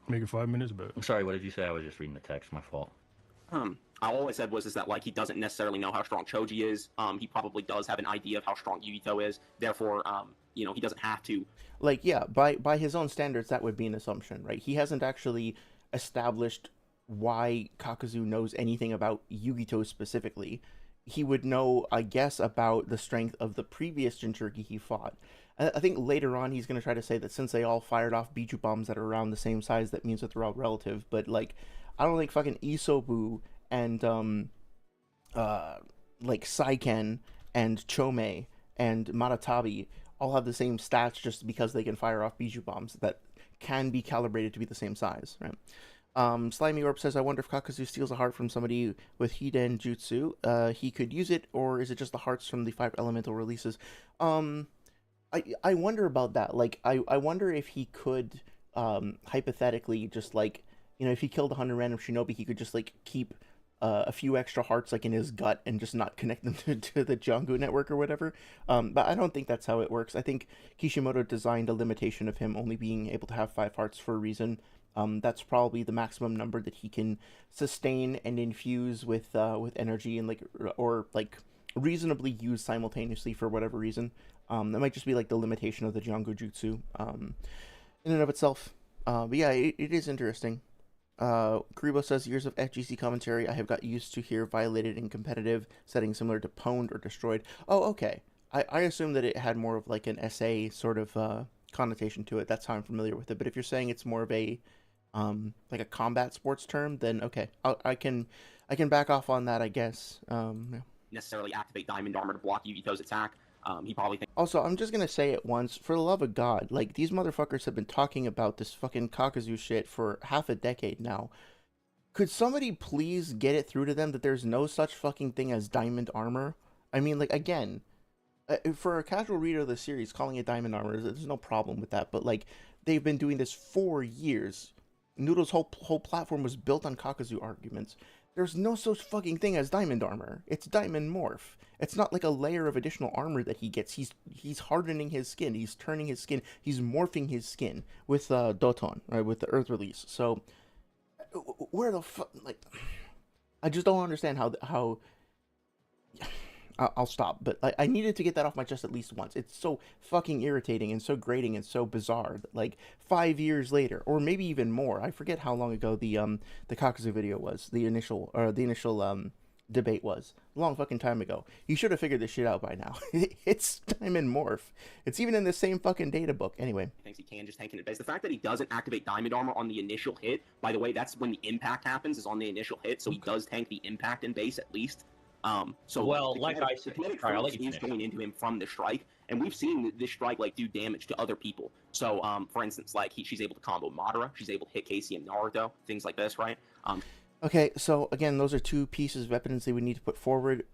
Make it 5 minutes, but I'm sorry, what did you say? I was just reading the text, my fault. All I said was that like he doesn't necessarily know how strong Choji is. He probably does have an idea of how strong Yugito is. Therefore, he doesn't have to. Like, yeah, by his own standards, that would be an assumption, right? He hasn't actually established why Kakuzu knows anything about Yugito specifically. He would know, I guess, about the strength of the previous Jinchuriki he fought. I think later on he's going to try to say that since they all fired off Biju bombs that are around the same size, that means that they're all relative. But, like, I don't think fucking Isobu and, like, Saiken and Chome and Maratabi all have the same stats just because they can fire off Biju bombs that can be calibrated to be the same size, right? Slimy Orb says, I wonder if Kakuzu steals a heart from somebody with Hiden Jutsu. He could use it, or is it just the hearts from the 5 elemental releases? I wonder about that. Like, I wonder if he could, hypothetically, just like, if he killed 100 random shinobi, he could just like keep a few extra hearts like in his gut and just not connect them to the Jango network or whatever. But I don't think that's how it works. I think Kishimoto designed a limitation of him only being able to have 5 hearts for a reason. That's probably the maximum number that he can sustain and infuse with energy and or reasonably use simultaneously for whatever reason. That might just be like the limitation of the Jango Jutsu in and of itself. But yeah, it is interesting. Karibo says, years of FGC commentary I have got used to here violated in competitive settings similar to pwned or destroyed. Oh, okay. I assume that it had more of like an SA sort of connotation to it. That's how I'm familiar with it. But if you're saying it's more of a like a combat sports term, then okay, I can back off on that, I guess. Yeah. Necessarily activate Diamond Armor to block Yugito's attack. He probably thinks. Also, I'm just gonna say it once, for the love of God, like, these motherfuckers have been talking about this fucking Kakuzu shit for half a decade now. Could somebody please get it through to them that there's no such fucking thing as diamond armor? I mean, like, again, for a casual reader of the series, calling it diamond armor, there's no problem with that, but, like, they've been doing this for years. Noodle's whole platform was built on Kakuzu arguments. There's no such fucking thing as diamond armor. It's diamond morph. It's not like a layer of additional armor that he gets. He's hardening his skin. He's turning his skin. He's morphing his skin with Doton, right, with the Earth release. So, where the fuck, like, I just don't understand how. I'll stop, but I needed to get that off my chest at least once. It's so fucking irritating and so grating and so bizarre that, like, 5 years later, or maybe even more, I forget how long ago the Kakuzu video was, the initial debate was, a long fucking time ago. You should have figured this shit out by now. It's Diamond Morph. It's even in the same fucking data book. Anyway. He thinks he can just tank it in base. The fact that he doesn't activate Diamond Armor on the initial hit, by the way, that's when the impact happens, is on the initial hit, so he does tank the impact in base at least. So well, the like kinetic, I said, the kinetic I'll force let you is finish. going into him from the strike, and we've seen this strike like do damage to other people. So, for instance, like she's able to combo Madara, she's able to hit Casey and Naruto, things like this, right? Okay, so again, those are two pieces of evidence they would need to put forward.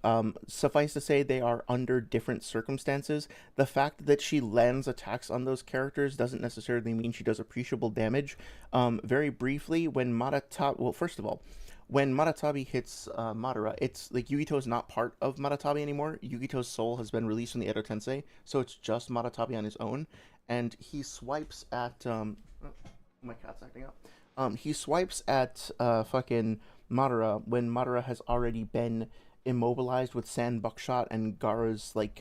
Suffice to say, they are under different circumstances. The fact that she lands attacks on those characters doesn't necessarily mean she does appreciable damage. Very briefly, when Maratabi, well, first of all, when Maratabi hits Madara, it's like Yugito is not part of Maratabi anymore. Yugito's soul has been released from the Edo Tensei, so it's just Maratabi on his own, and he swipes at oh, my cat's acting up. He swipes at fucking Madara when Madara has already been immobilized with Sand Buckshot and Gaara's like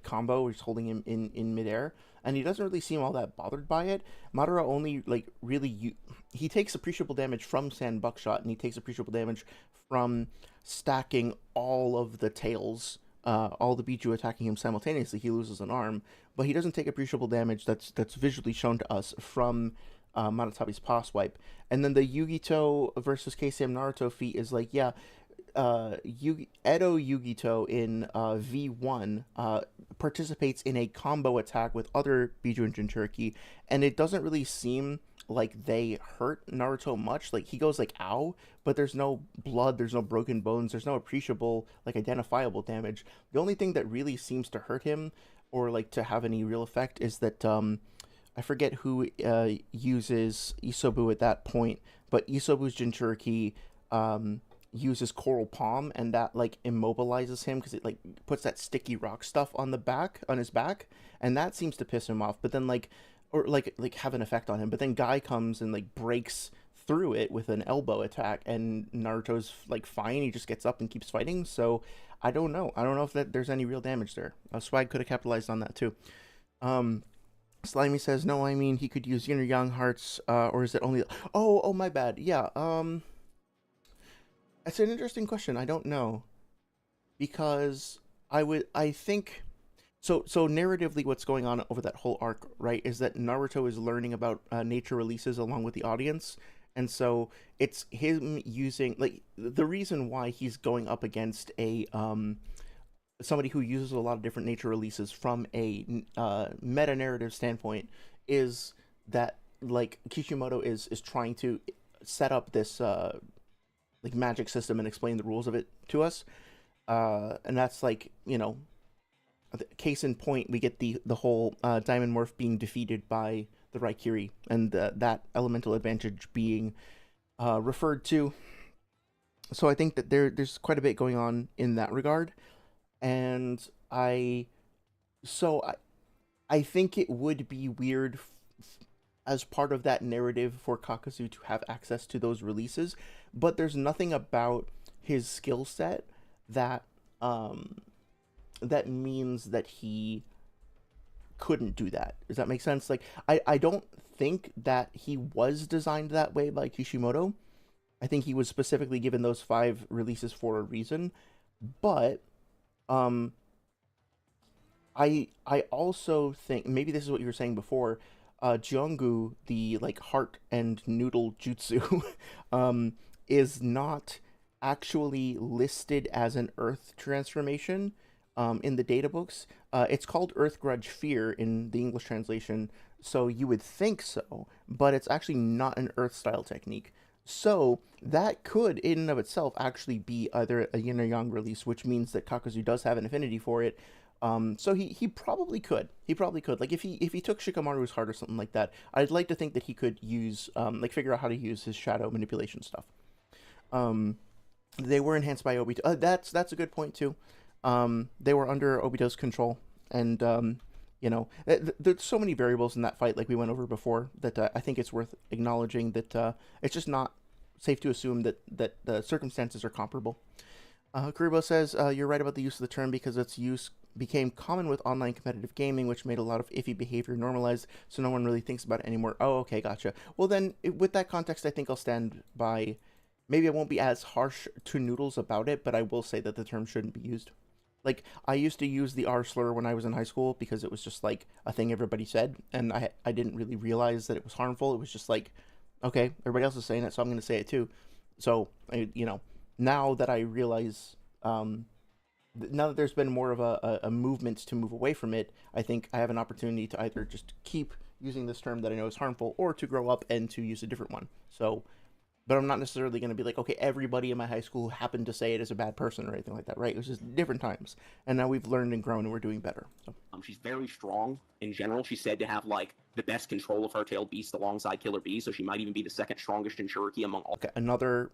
combo, which is holding him in midair, and he doesn't really seem all that bothered by it. Madara only like really he takes appreciable damage from Sand Buckshot, and he takes appreciable damage from stacking all of the tails. All the Biju attacking him simultaneously, he loses an arm, but he doesn't take appreciable damage that's visually shown to us from Maratabi's paw swipe. And then the Yugito versus KCM Naruto feat is like, yeah, Edo Yugito in V1 participates in a combo attack with other Biju and Jinchuriki, and it doesn't really seem like they hurt Naruto much. Like, he goes like, ow, but there's no blood, there's no broken bones, there's no appreciable, like, identifiable damage. The only thing that really seems to hurt him, or like to have any real effect, is that I forget who uses Isobu at that point, but Isobu's Jinchuriki uses Coral Palm, and that like immobilizes him because it like puts that sticky rock stuff on his back, and that seems to piss him off. But then or like have an effect on him. But then Guy comes and like breaks through it with an elbow attack, and Naruto's like fine. He just gets up and keeps fighting. So I don't know. I don't know if there's any real damage there. Swag could have capitalized on that too. Slimy says, no, I mean, he could use yin or yang hearts, or is it only... Oh, my bad. Yeah, that's an interesting question. I don't know. Because I think... So narratively, what's going on over that whole arc, right, is that Naruto is learning about nature releases along with the audience, and so it's him using... Like, the reason why he's going up against somebody who uses a lot of different nature releases from a meta narrative standpoint is that like Kishimoto is trying to set up this like magic system and explain the rules of it to us, and that's like, you know, case in point, we get the whole Diamond Morph being defeated by the Raikiri, and that elemental advantage being referred to. So I think that there's quite a bit going on in that regard. And I think it would be weird as part of that narrative for Kakuzu to have access to those releases, but there's nothing about his skill set that that means that he couldn't do that. Does that make sense? Like, I don't think that he was designed that way by Kishimoto. I think he was specifically given those 5 releases for a reason, but I also think maybe this is what you were saying before. Jiongu, the like heart and noodle jutsu, is not actually listed as an Earth transformation in the data books. It's called Earth Grudge Fear in the English translation, so you would think so, but it's actually not an Earth style technique. So that could, in and of itself, actually be either a yin or yang release, which means that Kakuzu does have an affinity for it. So he probably could. He probably could. Like if he took Shikamaru's heart or something like that, I'd like to think that he could use like figure out how to use his shadow manipulation stuff. They were enhanced by Obito. That's a good point too. They were under Obito's control, and you know, there's so many variables in that fight, like we went over before, that I think it's worth acknowledging that it's just not safe to assume that the circumstances are comparable. Kuribo says, you're right about the use of the term because its use became common with online competitive gaming, which made a lot of iffy behavior normalized, so no one really thinks about it anymore. Oh, okay, gotcha. Well then, with that context, I think I'll stand by... Maybe I won't be as harsh to Noodles about it, but I will say that the term shouldn't be used. Like, I used to use the R slur when I was in high school because it was just, like, a thing everybody said, and I didn't really realize that it was harmful. It was just like, okay, everybody else is saying it, so I'm going to say it too. So, you know, now that I realize, now that there's been more of a movement to move away from it, I think I have an opportunity to either just keep using this term that I know is harmful, or to grow up and to use a different one. So, but I'm not necessarily going to be like, okay, everybody in my high school happened to say it as a bad person or anything like that, right? It was just different times, and now we've learned and grown, and we're doing better. So She's very strong in general. She's said to have like the best control of her tailed beast alongside Killer Bee, so she might even be the second strongest Jinchuriki among okay, another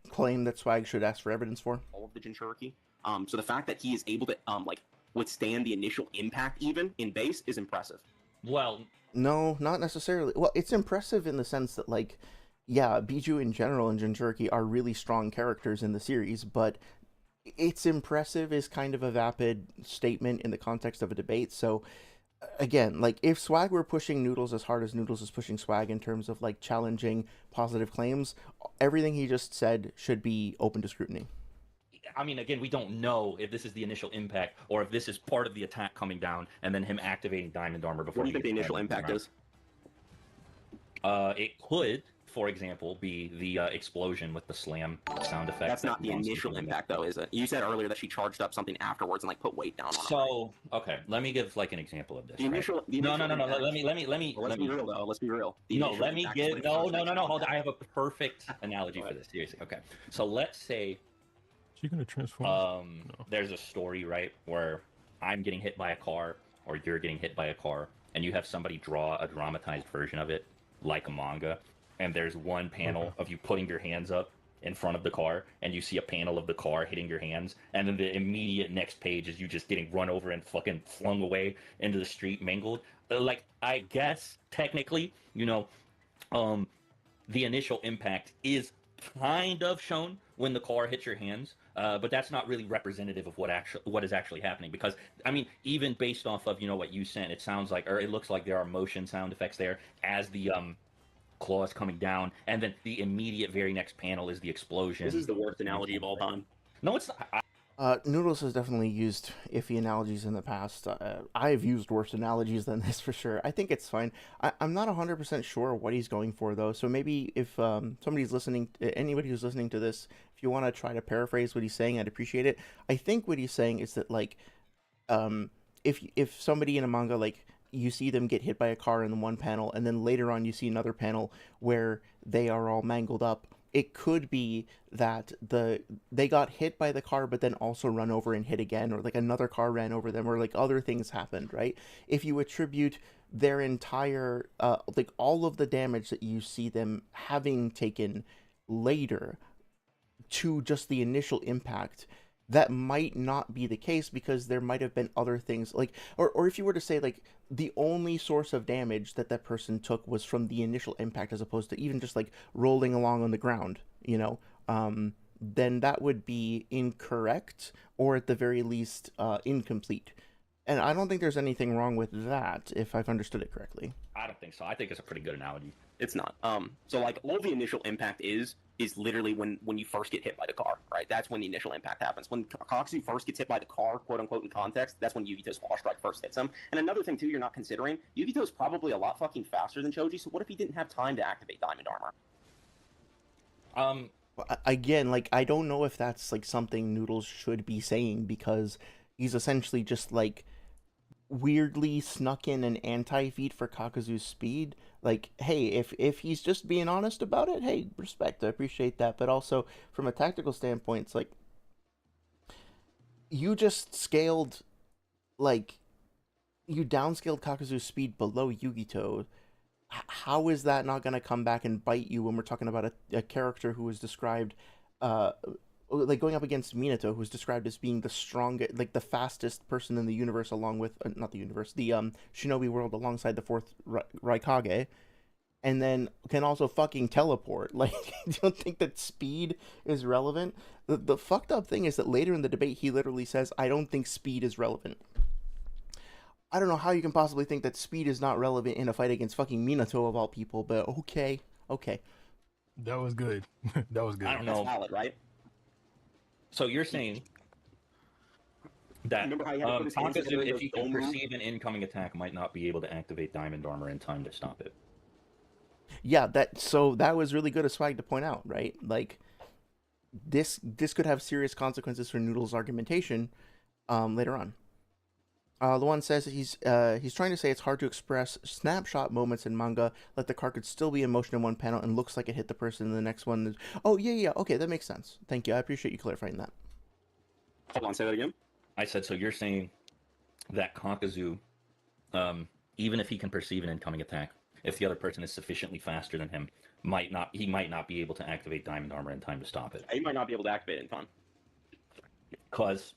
claim that Swag should ask for evidence for. all of the Jinchuriki. So the fact that he is able to like withstand the initial impact even in base is impressive. Well, No, not necessarily. Well, it's impressive in the sense that, like, yeah, Biju in general and Jinchuriki are really strong characters in the series, but it's impressive is kind of a vapid statement in the context of a debate. So, again, like, if Swag were pushing Noodles as hard as Noodles is pushing Swag in terms of, like, challenging positive claims, everything he just said should be open to scrutiny. I mean, again, we don't know if this is the initial impact or if this is part of the attack coming down and then him activating Diamond Armor before. What do you think the initial impact is? It could, for example, be the explosion with the slam sound effect. That's not the initial impact, though, is it? You said earlier that she charged up something afterwards and like put weight down on it. So, okay, let me give like an example of this. The initial, right? No. Let me. Let's be real, though. Let's be real. No, let me get. No. Hold on. I have a perfect analogy for this. Seriously. Okay. So let's say. She gonna transform? No. There's a story, right, where I'm getting hit by a car or you're getting hit by a car, and you have somebody draw a dramatized version of it, like a manga, and there's one panel of you putting your hands up in front of the car, and you see a panel of the car hitting your hands, and then the immediate next page is you just getting run over and fucking flung away into the street, mangled. Like, I guess, technically, the initial impact is kind of shown when the car hits your hands, but that's not really representative of what is actually happening, because I mean, even based off of what you sent, it sounds like, or it looks like there are motion sound effects there as the claws coming down, and then the immediate very next panel is the explosion. This is the worst analogy of all time. No, it's not. Noodles has definitely used iffy analogies in the past. I've used worse analogies than this for sure. I think it's fine. I'm not 100% sure what he's going for, though. So maybe if somebody's listening, anybody who's listening to this, if you want to try to paraphrase what he's saying, I'd appreciate it. I think what he's saying is that, like, if somebody in a manga, like, you see them get hit by a car in the one panel, and then later on you see another panel where they are all mangled up, it could be that they got hit by the car but then also run over and hit again, or like another car ran over them, or like other things happened, right? If you attribute their entire like all of the damage that you see them having taken later to just the initial impact, that might not be the case, because there might have been other things, like, or if you were to say, like, the only source of damage that person took was from the initial impact, as opposed to even just like rolling along on the ground, then that would be incorrect, or at the very least incomplete. And I don't think there's anything wrong with that, if I've understood it correctly. I don't think so. I think it's a pretty good analogy. It's not. So like all the initial impact is literally when you first get hit by the car, right? That's when the initial impact happens. When Kakuzu first gets hit by the car, quote unquote, in context, that's when Yugito's Fall Strike first hits him. And another thing too, you're not considering, Yugito's probably a lot fucking faster than Choji. So what if he didn't have time to activate Diamond Armor? Again, like, I don't know if that's like something Noodles should be saying, because he's essentially just like weirdly snuck in an anti-feat for Kakuzu's speed. Like, hey, if he's just being honest about it, hey, respect, I appreciate that. But also from a tactical standpoint, it's like, you just scaled, like, you downscaled Kakuzu's speed below Yugito. How is that not going to come back and bite you when we're talking about a character who was described like going up against Minato, who's described as being the strongest, like the fastest person in the universe, along with not the universe, the Shinobi world, alongside the fourth SwagKage, and then can also fucking teleport. Like, you don't think that speed is relevant? The fucked up thing is that later in the debate, he literally says, "I don't think speed is relevant." I don't know how you can possibly think that speed is not relevant in a fight against fucking Minato of all people, but okay. That was good. That was good. I don't know. That's valid, right? So you're saying that Kakuzu, if he can perceive an incoming attack, might not be able to activate Diamond Armor in time to stop it. Yeah, that was really good of Swag to point out, right? Like, this could have serious consequences for Noodles' argumentation later on. Luan says that he's trying to say it's hard to express snapshot moments in manga, like the car could still be in motion in one panel and looks like it hit the person in the next one. Oh, yeah, okay, that makes sense. Thank you, I appreciate you clarifying that. Hold on, say that again. I said, so you're saying that Kakuzu, even if he can perceive an incoming attack, if the other person is sufficiently faster than him, he might not be able to activate Diamond Armor in time to stop it. He might not be able to activate it in time. Because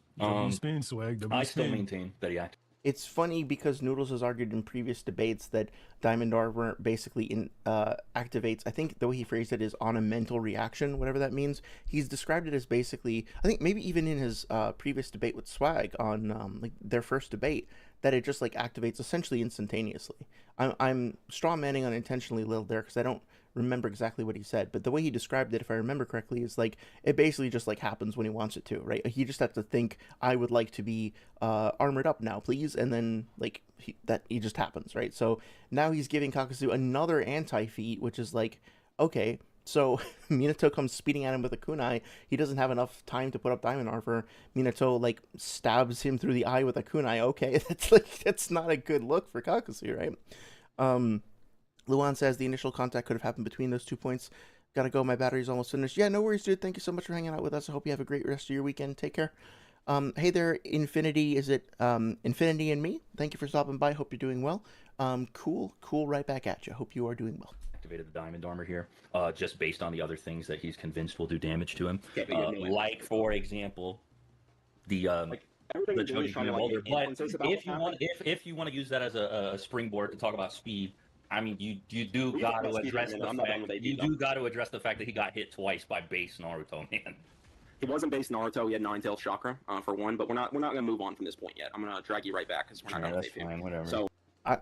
spin, Swag. I still maintain that he activated. It's funny because Noodles has argued in previous debates that Diamond Armor basically activates, I think the way he phrased it is on a mental reaction, whatever that means. He's described it as basically, I think maybe even in his previous debate with Swag on like their first debate, that it just like activates essentially instantaneously. I'm straw manning unintentionally a little there because I don't remember exactly what he said, but the way he described it, if I remember correctly, is like it basically just like happens when he wants it to, right? He just has to think, I would like to be armored up now, please, and then like he just happens, right? So now he's giving Kakuzu another anti-feat, which is like, okay, so Minato comes speeding at him with a kunai. He doesn't have enough time to put up diamond armor. Minato like stabs him through the eye with a kunai. Okay, that's not a good look for Kakuzu, right? Luan says the initial contact could have happened between those 2 points. Gotta go, my battery's almost finished. Yeah, no worries, dude. Thank you so much for hanging out with us. I hope you have a great rest of your weekend. Take care. Hey there, Infinity. Is it Infinity and me? Thank you for stopping by. Hope you're doing well. Cool. Right back at you. Hope you are doing well. Activated the Diamond Armor here, just based on the other things that he's convinced will do damage to him. Like, for example, the Joji Boulder. But if you want to use that as a springboard to talk about speed, I mean, you do got to address the fact that he got hit twice by base Naruto, man. He wasn't base Naruto. He had Nine Tails chakra for one, but we're not going to move on from this point yet. I'm going to drag you right back because we're not going to that's fine, whatever. So I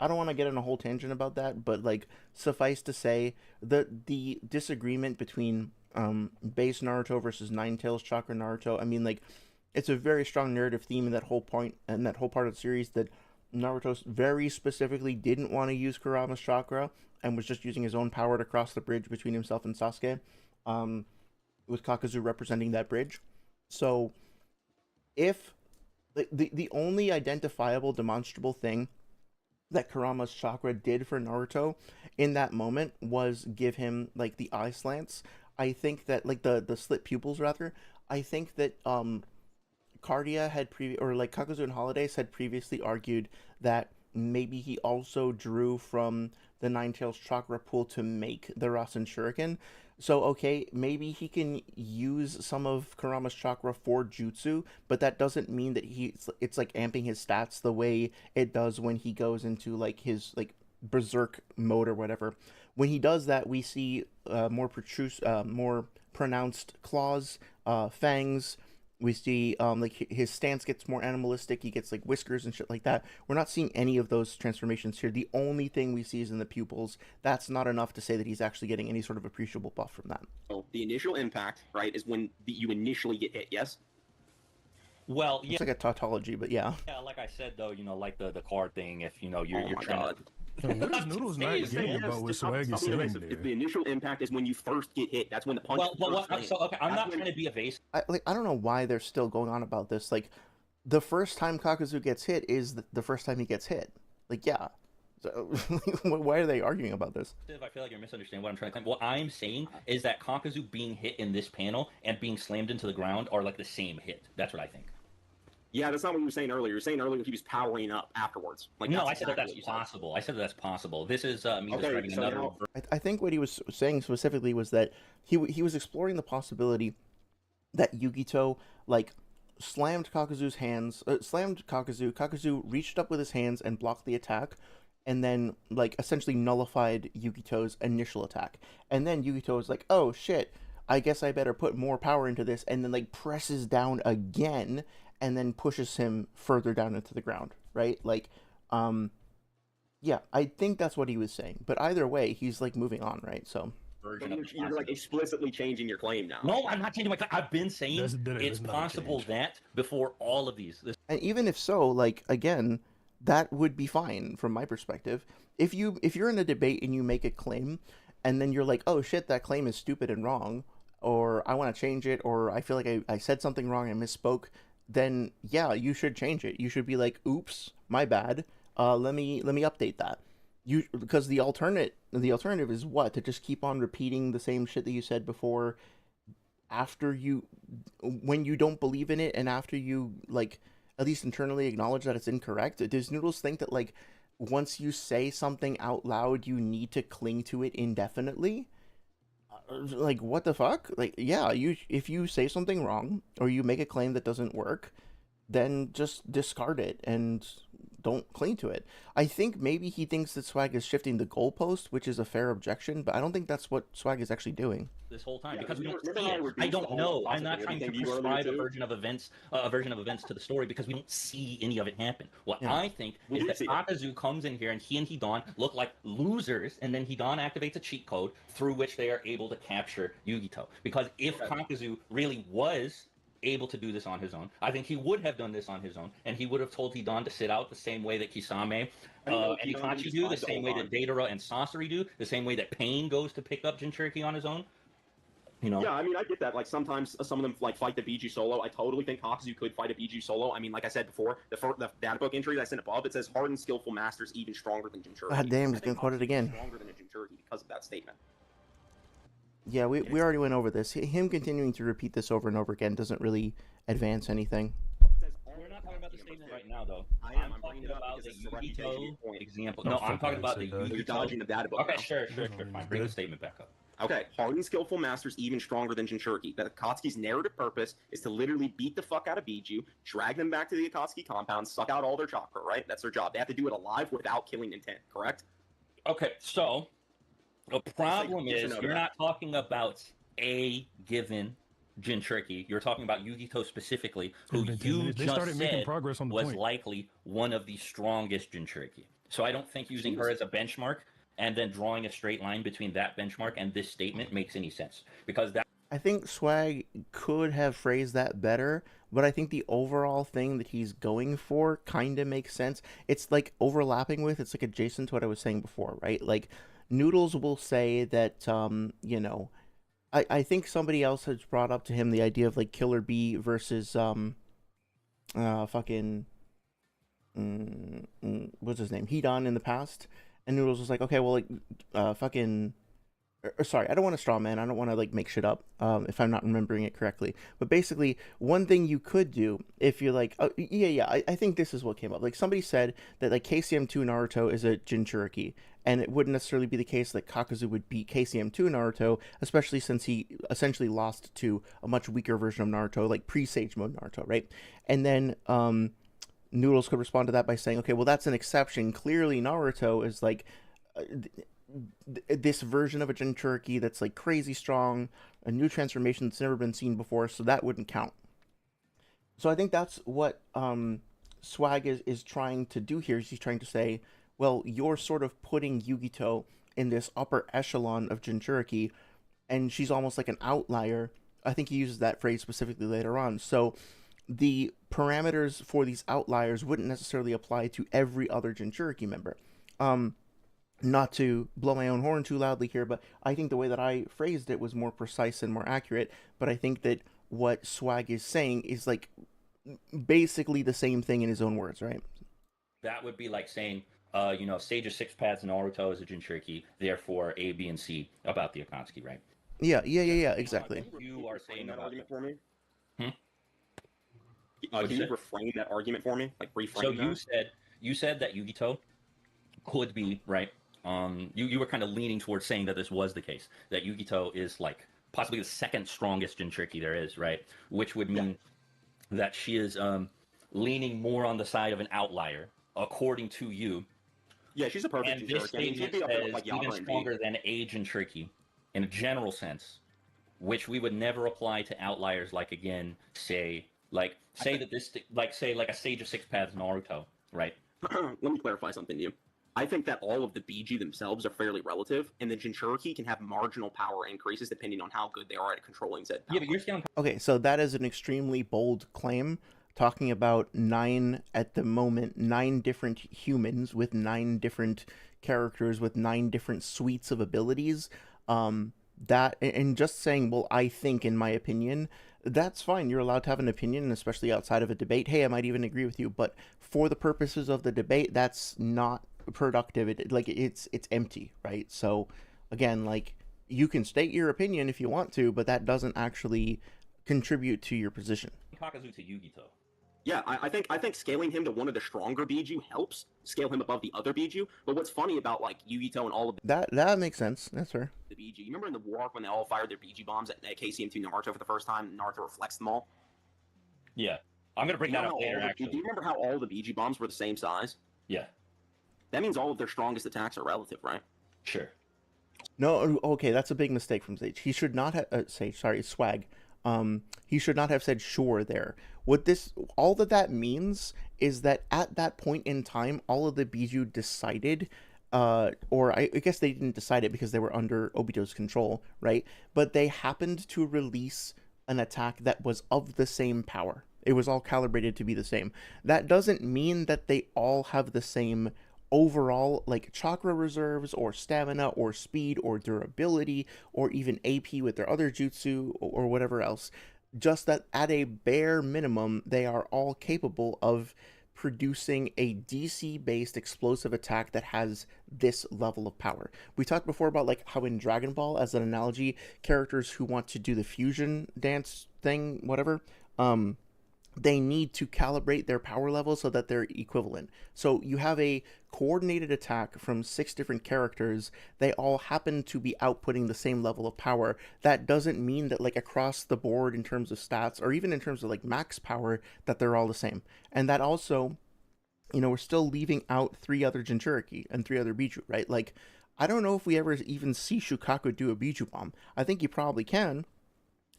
don't want to get on a whole tangent about that, but like suffice to say, the disagreement between base Naruto versus Nine Tails chakra Naruto. I mean, like, it's a very strong narrative theme in that whole point and that whole part of the series that Naruto very specifically didn't want to use Kurama's chakra and was just using his own power to cross the bridge between himself and Sasuke, with Kakuzu representing that bridge. So if the only identifiable demonstrable thing that Kurama's chakra did for Naruto in that moment was give him like the eye slants, I think that like the slit pupils rather, I think that Cardia had Kakuzu and Holidays had previously argued that maybe he also drew from the Nine Tails chakra pool to make the Rasen Shuriken. So okay, maybe he can use some of Kurama's chakra for jutsu, but that doesn't mean that it's like amping his stats the way it does when he goes into like his like berserk mode or whatever. When he does that, we see more pronounced claws, fangs. We see like his stance gets more animalistic. He gets like whiskers and shit like that. We're not seeing any of those transformations here. The only thing we see is in the pupils. That's not enough to say that he's actually getting any sort of appreciable buff from that. So the initial impact, right, is when you initially get hit. Yes. Well, yeah. It's like a tautology, but yeah. Yeah, like I said though, like the card thing. If you're trying to. What is Noodles not getting about what Swag is saying there? The initial impact is when you first get hit. That's when the punch. I'm not trying to be evasive. I don't know why they're still going on about this. Like, the first time Kakuzu gets hit is the first time he gets hit. Like, yeah. So, why are they arguing about this? I feel like you're misunderstanding what I'm trying to claim. What I'm saying is that Kakuzu being hit in this panel and being slammed into the ground are like the same hit. That's what I think. Yeah, that's not what you were saying earlier. You were saying earlier he was powering up afterwards. Like, no, I said that's possible. I said that's possible. This is me describing another. I think what he was saying specifically was that he was exploring the possibility that Yugito like slammed Kakuzu's hands, slammed Kakuzu. Kakuzu reached up with his hands and blocked the attack, and then like essentially nullified Yugito's initial attack. And then Yugito was like, "Oh shit, I guess I better put more power into this," and then like presses down again. And then pushes him further down into the ground, right? Like, yeah, I think that's what he was saying. But either way, he's like moving on, right? So you're like explicitly changing your claim now. No, I'm not changing my claim. I've been saying it's possible that before all of these. And even if so, like again, that would be fine from my perspective. If you're in a debate and you make a claim, and then you're like, oh shit, that claim is stupid and wrong, or I want to change it, or I feel like I said something wrong, I misspoke. then yeah, you should change it. You should be like, "Oops, my bad. Let me update that." You because the alternative is what? To just keep on repeating the same shit that you said before after you when you don't believe in it and after you like at least internally acknowledge that it's incorrect. Does Noodles think that like once you say something out loud, you need to cling to it indefinitely? Like what the fuck? Like yeah, you if you say something wrong or you make a claim that doesn't work, then just discard it and don't cling to it. I think maybe he thinks that Swag is shifting the goalpost, which is a fair objection, but I don't think that's what Swag is actually doing. This whole time Yeah, because we don't remember see how I it. I reduced the don't whole know. I'm not possibility trying to thing you earlier prescribe too? a version of events to the story because we don't see any of it happen. What Yeah. I think We is do that see it. Kakuzu comes in here and Hidan look like losers, and then Hidan activates a cheat code through which they are able to capture Yugito. Because if Okay. Kakuzu really was able to do this on his own, I think he would have done this on his own, and he would have told Hidan to sit out the same way that Kisame I know and Hidan Itachi just do, the tried the same whole way time. that Datara and Sasori do, the same way that Pain goes to pick up Jinchuriki on his own. You know, Yeah, I mean, I get that. Like sometimes some of them like fight the BG solo. I totally think Kakuzu could fight a BG solo. I mean, like I said before, the data book entry that I sent above, it says hardened, skillful masters even stronger than Jinchuriki. God damn, I he's think gonna quote it Kakuzu is again. stronger than a Jinchuriki because of that statement. Yeah, we already went over this. Him continuing to repeat this over and over again doesn't really advance anything. we're not talking about the statement right now, though. I am. I'm bringing talking it up about because the it's a reputation Yugito point. example. Oh, No, I'm fuck talking it, about the say that. You're Yugito. dodging the data book Okay, now. sure. Doesn't mean Fine. it's Bring the good. statement back up. Okay, hardened, skillful masters even stronger than Jinchuriki. That Akatsuki's narrative purpose is to literally beat the fuck out of Biju, drag them back to the Akatsuki compound, suck out all their chakra, right? That's their job. They have to do it alive without killing intent, correct? Okay, so the problem yes or is no to you're that. not talking about a given Jinchuriki. You're talking about Yugito specifically, who It's been 10 you minutes. They just started making said progress on the was point. likely one of the strongest Jinchuriki. So I don't think using She her was- as a benchmark and then drawing a straight line between that benchmark and this statement makes any sense because that I think Swag could have phrased that better, but I think the overall thing that he's going for kind of makes sense. It's like overlapping with, it's like adjacent to what I was saying before, right? Like Noodles will say that, I think somebody else has brought up to him the idea of like Killer Bee versus, fucking, what's his name? Hedon in the past. And Noodles was like, okay, well, like, fucking sorry, I don't want to straw man. I don't want to like make shit up if I'm not remembering it correctly. But basically, one thing you could do if you're like, oh, yeah, I think this is what came up. Like somebody said that like KCM2 Naruto is a Jinchuriki, and it wouldn't necessarily be the case that Kakuzu would beat KCM2 Naruto, especially since he essentially lost to a much weaker version of Naruto, like pre-Sage Mode Naruto, right? And then Noodles could respond to that by saying, okay, well that's an exception. Clearly, Naruto is like this version of a Jinchuriki that's like crazy strong, a new transformation that's never been seen before, so that wouldn't count. So I think that's what Swag is trying to do here. Is he's trying to say, well, you're sort of putting Yugito in this upper echelon of Jinchuriki, and she's almost like an outlier. I think he uses that phrase specifically later on. So the parameters for these outliers wouldn't necessarily apply to every other Jinchuriki member. Not to blow my own horn too loudly here, but I think the way that I phrased it was more precise and more accurate. But I think that what Swag is saying is like basically the same thing in his own words, right? that would be like saying, Sage of Six Paths Naruto is a Jinchuriki, therefore A, B, and C about the Akatsuki, right? Yeah, exactly. You are saying that about argument for me. Hmm? Can you reframe that argument for me? Like reframe So that? you said that Yugito could be right. You were kind of leaning towards saying that this was the case, that Yugito is like possibly the second strongest Jinchuriki there is, right? Which would mean that she is leaning more on the side of an outlier, according to you. Yeah, she's a perfect And this Jinchuriki. I mean, she'd statement be up there with says like even Yama and B. stronger than a Jinchuriki in a general sense, which we would never apply to outliers like, again, say that this, like say like a Sage of Six Paths Naruto, right? Let me clarify something to you. I think that all of the BG themselves are fairly relative, and the Jinchuriki can have marginal power increases depending on how good they are at controlling Zed power. Yeah, but you're still Okay, so that is an extremely bold claim, talking about at the moment, 9 different humans with 9 different characters with 9 different suites of abilities. That, and just saying, well, I think, in my opinion, That's fine. You're allowed to have an opinion, especially outside of a debate. Hey, I might even agree with you, but for the purposes of the debate, that's not productive. It's empty, right? So again, like you can state your opinion if you want to, but that doesn't actually contribute to your position. Kakuzu to Yugito. Yeah, I think scaling him to one of the stronger Biju helps scale him above the other Biju. But what's funny about like Yugito and all of That makes sense. That's fair. the Biju, you remember in the war arc when they all fired their Biju bombs at KCM2 Naruto for the first time, and Naruto reflects them all? Yeah, I'm gonna bring that up later. Actually, do you remember how all the Biju bombs were the same size? Yeah, That means all of their strongest attacks are relative, right? sure. No, okay, that's a big mistake from Sage. He should not have Swag. He should not have said sure there. All that means is that at that point in time, all of the Biju decided, or I guess they didn't decide it because they were under Obito's control, right? But they happened to release an attack that was of the same power. It was all calibrated to be the same. That doesn't mean that they all have the same overall like chakra reserves or stamina or speed or durability or even AP with their other jutsu or whatever else. Just that at a bare minimum, they are all capable of producing a DC based explosive attack that has this level of power. We talked before about like how in Dragon Ball, as an analogy, characters who want to do the fusion dance thing, whatever, they need to calibrate their power level so that they're equivalent. So you have a coordinated attack from 6 different characters. They all happen to be outputting the same level of power. That doesn't mean that like across the board in terms of stats or even in terms of like max power that they're all the same. And that also, we're still leaving out 3 other Jinchuriki and 3 other Biju, right? Like, I don't know if we ever even see Shukaku do a Biju bomb. I think you probably can.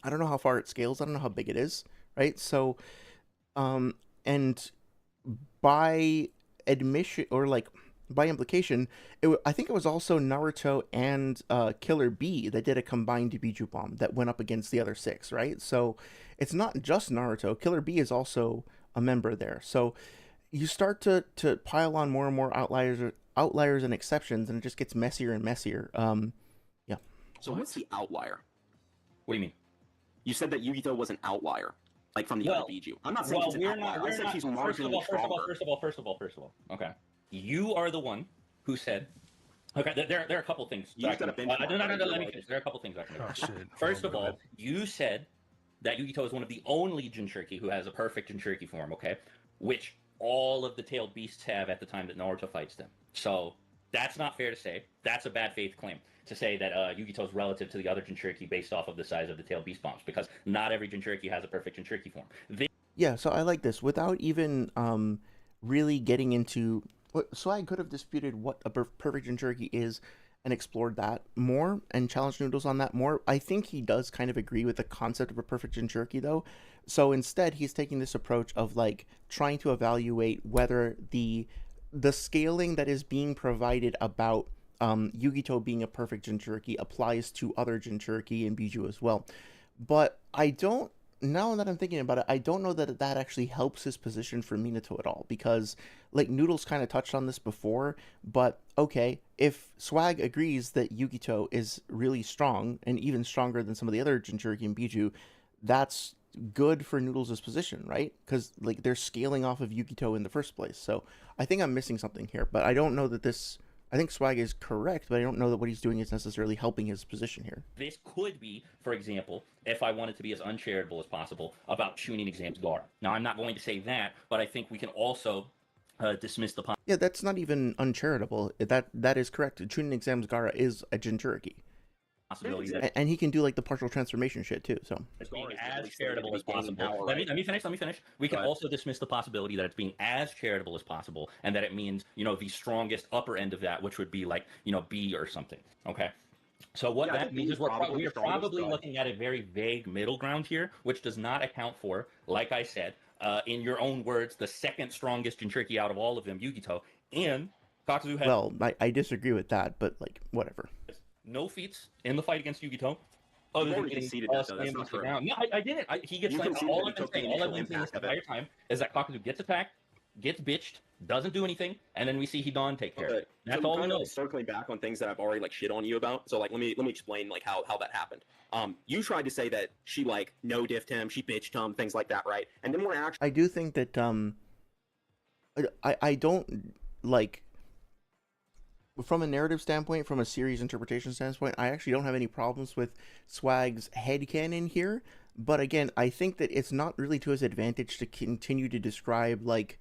I don't know how far it scales. I don't know how big it is, right? So, and by admission or like by implication, I think it was also Naruto and Killer B that did a combined Biju bomb that went up against the other 6, right? So it's not just Naruto. Killer B is also a member there. So you start to pile on more and more outliers and exceptions, and it just gets messier and messier. Yeah. So what's the outlier? What do you mean? You said that Yugito was an outlier, like from the other Biju. I'm not saying she's an outlier. I said she's marginally stronger. First of all. Okay, you are the one who said. Okay, there are a couple things. You just got a benchmark. No. Let me finish. There are a couple things I can do. Oh shit. First of all, you said that Yugito is one of the only Jinchuriki who has a perfect Jinchuriki form. Okay, which all of the tailed beasts have at the time that Naruto fights them. So that's not fair to say. That's a bad faith claim to say that Yugito is relative to the other Jinchuriki based off of the size of the tailed beast bombs, because not every Jinchuriki has a perfect Jinchuriki form. Yeah, so I like this without even really getting into. So I could have disputed what a perfect Jinchuriki is and explored that more and challenged Noodles on that more. I think he does kind of agree with the concept of a perfect Jinchuriki though. So instead, he's taking this approach of like trying to evaluate whether the scaling that is being provided about Yugito being a perfect Jinchuriki applies to other Jinchuriki and Biju as well. But now that I'm thinking about it, I don't know that actually helps his position for Minato at all, because like Noodles kind of touched on this before, but okay, if Swag agrees that Yugito is really strong and even stronger than some of the other Jinchuriki and Biju, that's good for Noodles' position, right? Because like they're scaling off of Yugito in the first place. So I think I'm missing something here, but I don't know that this. I think Swag is correct, but I don't know that what he's doing is necessarily helping his position here. This could be, for example, if I wanted to be as uncharitable as possible about Chunin exams Gar. Now, I'm not going to say that, but I think we can also dismiss the Yeah, that's not even uncharitable. That is correct. Chunin exams Gara is a Jinchuriki. Possibility that And he can do like the partial transformation shit too. So it's being as charitable as possible. Let me finish. We can also dismiss the possibility that it's being as charitable as possible, and that it means the strongest upper end of that, which would be like B or something. Okay. So what that means is we're probably looking at a very vague middle ground here, which does not account for, like I said, in your own words, the second strongest Jinchuriki out of all of them, Yugito, and Kakuzu has. Well, I disagree with that, but like whatever. No feats in the fight against Yugito. Other than getting conceded that, though. That's not true. No, I didn't. He gets You slammed. conceded All that I've been he took the saying initial this impact of entire it. time is that Kakuzu gets attacked, gets bitched, doesn't do anything, and then we see Hidan take care of Okay, it. That's so all we kind know. of circling back on things that I've already like shit on you about. So like, let me explain like how that happened. You tried to say that she like no diffed him, she bitched him, things like that, right? And then we're actually I do think that I don't like, from a narrative standpoint, from a series interpretation standpoint, I actually don't have any problems with Swag's headcanon here. But again, I think that it's not really to his advantage to continue to describe like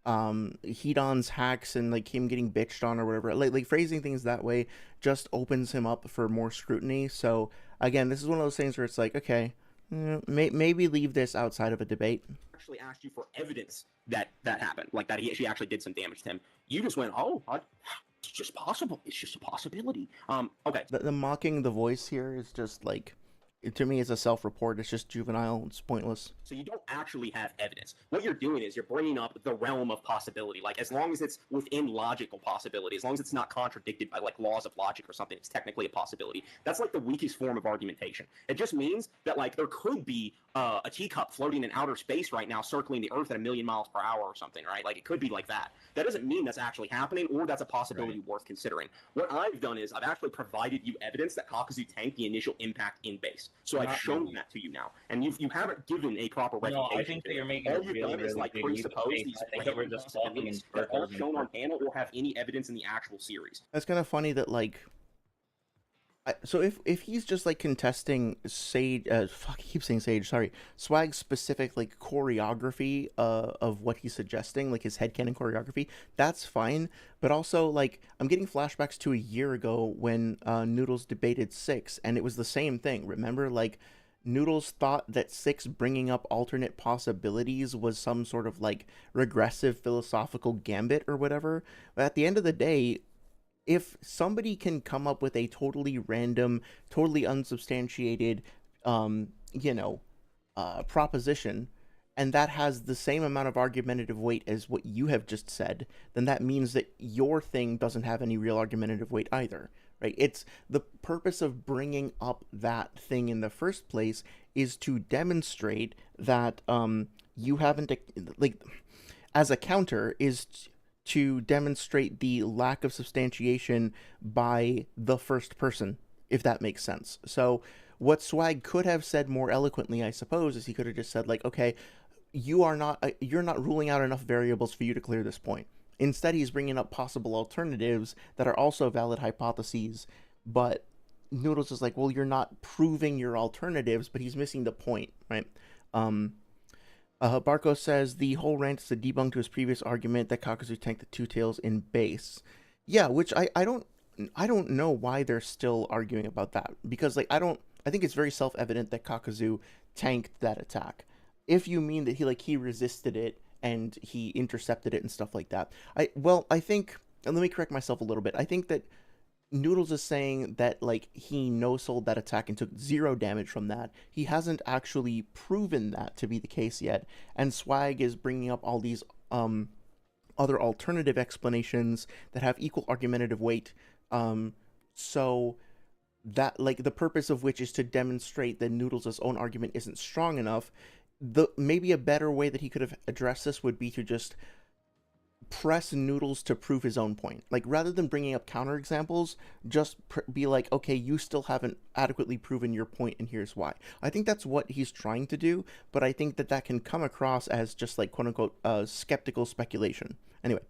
Hidan's hacks and like him getting bitched on or whatever. Like phrasing things that way just opens him up for more scrutiny. So again, this is one of those things where it's like, okay, maybe leave this outside of a debate. asked you for evidence that that happened, like that she actually did some damage to him. You just went, oh, it's just possible. It's just a possibility. Okay. The mocking the voice here is just like, to me, it's a self-report. It's just juvenile. It's pointless. So you don't actually have evidence. What you're doing is you're bringing up the realm of possibility. Like, as long as it's within logical possibility, as long as it's not contradicted by like laws of logic or something, it's technically a possibility. That's like the weakest form of argumentation. It just means that like there could be a teacup floating in outer space right now, circling the Earth at 1,000,000 miles per hour or something, right? Like, it could be like that. That doesn't mean that's actually happening or that's a possibility worth considering. What I've done is I've actually provided you evidence that Kakuzu tanked the initial impact in base. So I've shown that to you now, and you haven't given a proper refutation. No, I think that you're making all a you've really, done is really like big leap of presuppose faith. these I think that we're random just talking in possibilities that aren't circles. shown on panel or have any evidence in the actual series. That's kind of funny that like, so if he's just like contesting Sage, fuck, I keep saying Sage, sorry, Swag's specific like choreography of what he's suggesting, like his headcanon choreography, that's fine. But also like, I'm getting flashbacks to a year ago when Noodles debated Six, and it was the same thing. Remember, like, Noodles thought that Six bringing up alternate possibilities was some sort of like regressive philosophical gambit or whatever. But at the end of the day, if somebody can come up with a totally random, totally unsubstantiated, proposition, and that has the same amount of argumentative weight as what you have just said, then that means that your thing doesn't have any real argumentative weight either, right? It's the purpose of bringing up that thing in the first place is to demonstrate that you haven't, like, as a counter, is to demonstrate the lack of substantiation by the first person, if that makes sense. So what Swag could have said more eloquently, I suppose, is he could have just said like, okay, you're not ruling out enough variables for you to clear this point. Instead, he's bringing up possible alternatives that are also valid hypotheses, but Noodles is like, well, you're not proving your alternatives, but he's missing the point, right? Barco says the whole rant is a debunk to his previous argument that Kakuzu tanked the Two Tails in base. Yeah, which I don't know why they're still arguing about that, because like I think it's very self-evident that Kakuzu tanked that attack. If you mean that he resisted it and he intercepted it and stuff like that. I think, and let me correct myself a little bit. I think that Noodles is saying that like he no-sold that attack and took 0 damage from that. He hasn't actually proven that to be the case yet, and Swag is bringing up all these other alternative explanations that have equal argumentative weight. So that, like, the purpose of which is to demonstrate that Noodles' own argument isn't strong enough. Maybe a better way that he could have addressed this would be to just press Noodles to prove his own point. Like, rather than bringing up counterexamples, just be like, okay, you still haven't adequately proven your point, and here's why. I think that's what he's trying to do, but I think that can come across as just like quote-unquote skeptical speculation. Anyway,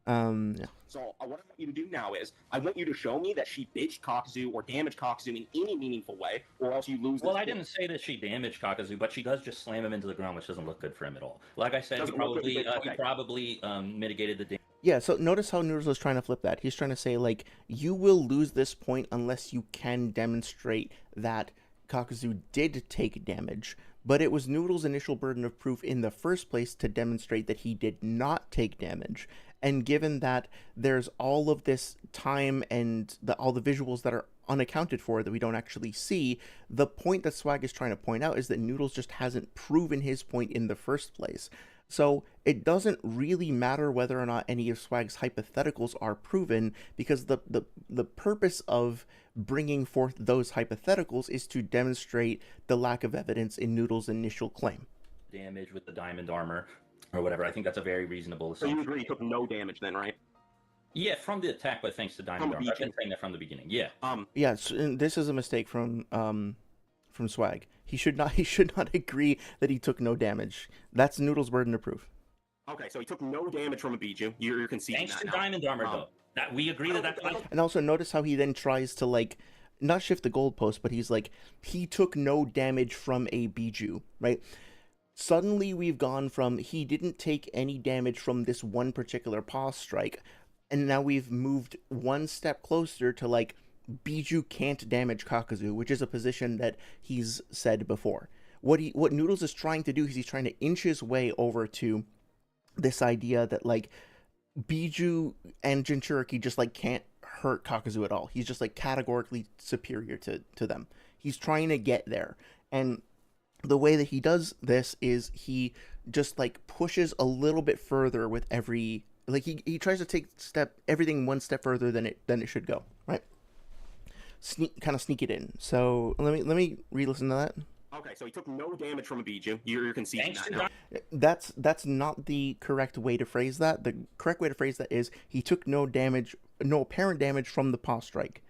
yeah. So what I want you to do now is I want you to show me that she bitched Kakuzu or damaged Kakuzu in any meaningful way, or else you lose. Well, I didn't say that she damaged Kakuzu, but she does just slam him into the ground, which doesn't look good for him at all. Like I said, he probably mitigated the damage. Yeah, so notice how Noodles is trying to flip that. He's trying to say, like, you will lose this point unless you can demonstrate that Kakuzu did take damage, but it was Noodles' initial burden of proof in the first place to demonstrate that he did not take damage. And given that there's all of this time and all the visuals that are unaccounted for that we don't actually see, the point that Swag is trying to point out is that Noodles just hasn't proven his point in the first place. So it doesn't really matter whether or not any of Swag's hypotheticals are proven, because the purpose of bringing forth those hypotheticals is to demonstrate the lack of evidence in Noodles' initial claim. Damage with the diamond armor. or whatever. I think that's a very reasonable So you assumption. agree he took no damage then, right? Yeah, from the attack, but thanks to Diamond Armor. I've been saying that from the beginning. Yeah. Yeah, and this is a mistake from Swag. He should not agree that he took no damage. That's Noodles' burden to prove. Okay, so he took no damage from a Biju. You're conceding Thanks that to now. Diamond Armor, though. That we agree that that's like. And also notice how he then tries to like not shift the goalpost, but he's like he took no damage from a Biju, right? Suddenly we've gone from he didn't take any damage from this one particular pause strike, and now we've moved one step closer to like Biju can't damage Kakuzu, which is a position that he's said before. What Noodles is trying to do is he's trying to inch his way over to this idea that like Biju and Jinchuriki just like can't hurt Kakuzu at all. He's just like categorically superior to them. He's trying to get there. And the way that he does this is he just like pushes a little bit further with every like he tries to take everything one step further than it should go, right? Kind of sneak it in. So let me re-listen to that. Okay, so he took no damage from a Biju. You're conceding Thanks that to now. That's not the correct way to phrase that. The correct way to phrase that is he took no apparent damage from the pause strike.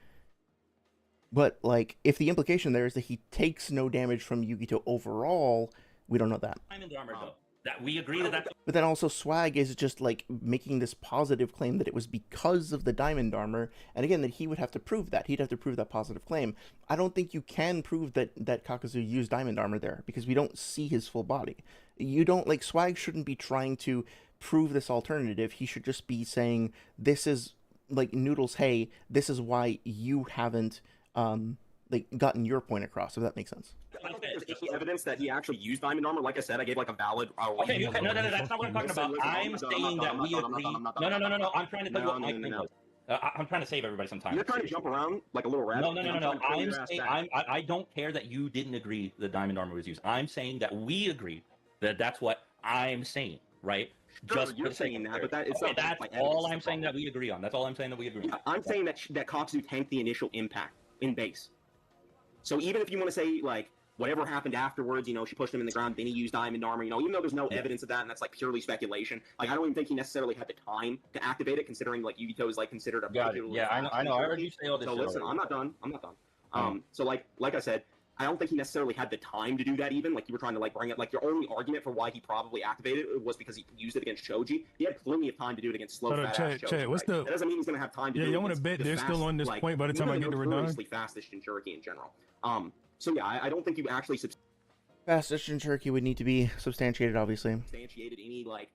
But like, if the implication there is that he takes no damage from Yugito overall, we don't know that. Diamond Armor, though. That we agree that that's. But then also Swag is just like making this positive claim that it was because of the Diamond Armor, and again that he would have to prove that. He'd have to prove that positive claim. I don't think you can prove that Kakuzu used Diamond Armor there because we don't see his full body. You don't like Swag shouldn't be trying to prove this alternative. He should just be saying this is like Noodles. Hey, this is why you haven't like gotten your point across. If that makes sense. I don't think there's any evidence that he actually used Diamond Armor. Like I said, I gave like a valid. Okay, no, that's not what I'm talking about. I'm saying that we agree. No. I'm trying to tell you what my thing was. I'm trying to save everybody some time. You're trying to jump around like a little rabbit. No. I don't care that you didn't agree the Diamond Armor was used. I'm saying that we agree that that's what I'm saying, right? Sure, you're saying that, but that it's okay, not. That's all I'm saying that we agree on. That's all I'm saying that we agree on. I'm saying that Kakuzu tanked the initial impact in base. So even if you want to say like whatever happened afterwards, she pushed him in the ground, then he used Diamond Armor, even though there's no evidence of that, and that's like purely speculation. Like I don't even think he necessarily had the time to activate it, considering like Yugito is like considered a particularly fast I know. I heard you say all this. So listen, I'm not done. So like I said, I don't think he necessarily had the time to do that even. Like you were trying to like bring it, like your only argument for why he probably activated it was because he used it against Choji. He had plenty of time to do it against slow fat ass Choji. What's That doesn't mean he's going to have time to do it. Yeah, you want to bet they're still on this point by the time I get to Radon? Fastest in Jinchuriki in general. So yeah, I don't think you actually Fastest Jinchuriki would need to be substantiated, obviously. Substantiated any like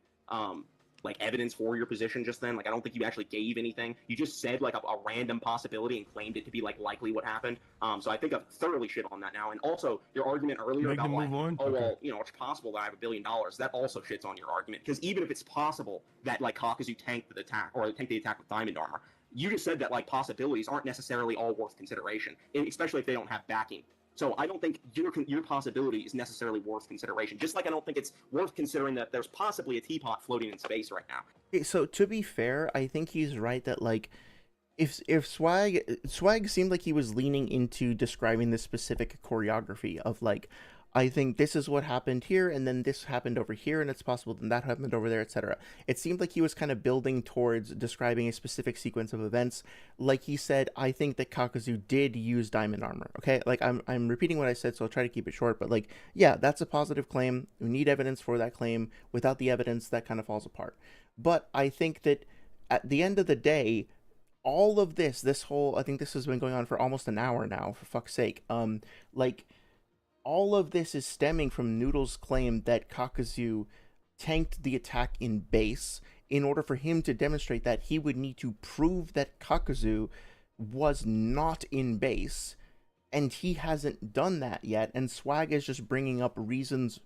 evidence for your position just then. Like I don't think you actually gave anything. You just said like a random possibility and claimed it to be like likely what happened. So I think I've thoroughly shit on that now. And also your argument earlier about like, well, it's possible that I have $1 billion. That also shits on your argument because even if it's possible that like Kakuzu tanked the attack or tanked the attack with Diamond Armor, you just said that like possibilities aren't necessarily all worth consideration, especially if they don't have backing. So I don't think your possibility is necessarily worth consideration. Just like I don't think it's worth considering that there's possibly a teapot floating in space right now. Okay, so to be fair, I think he's right that like if Swag seemed like he was leaning into describing the specific choreography of like I think this is what happened here, and then this happened over here, and it's possible then that happened over there, etc. It seemed like he was kind of building towards describing a specific sequence of events. Like he said, I think that Kakuzu did use Diamond Armor. Okay, like I'm repeating what I said, so I'll try to keep it short. But like, yeah, that's a positive claim. We need evidence for that claim. Without the evidence, that kind of falls apart. But I think that at the end of the day, all of this whole, I think this has been going on for almost an hour now. For fuck's sake, like. All of this is stemming from Noodles' claim that Kakuzu tanked the attack in base. In order for him to demonstrate that, he would need to prove that Kakuzu was not in base, and he hasn't done that yet, and Swag is just bringing up reasons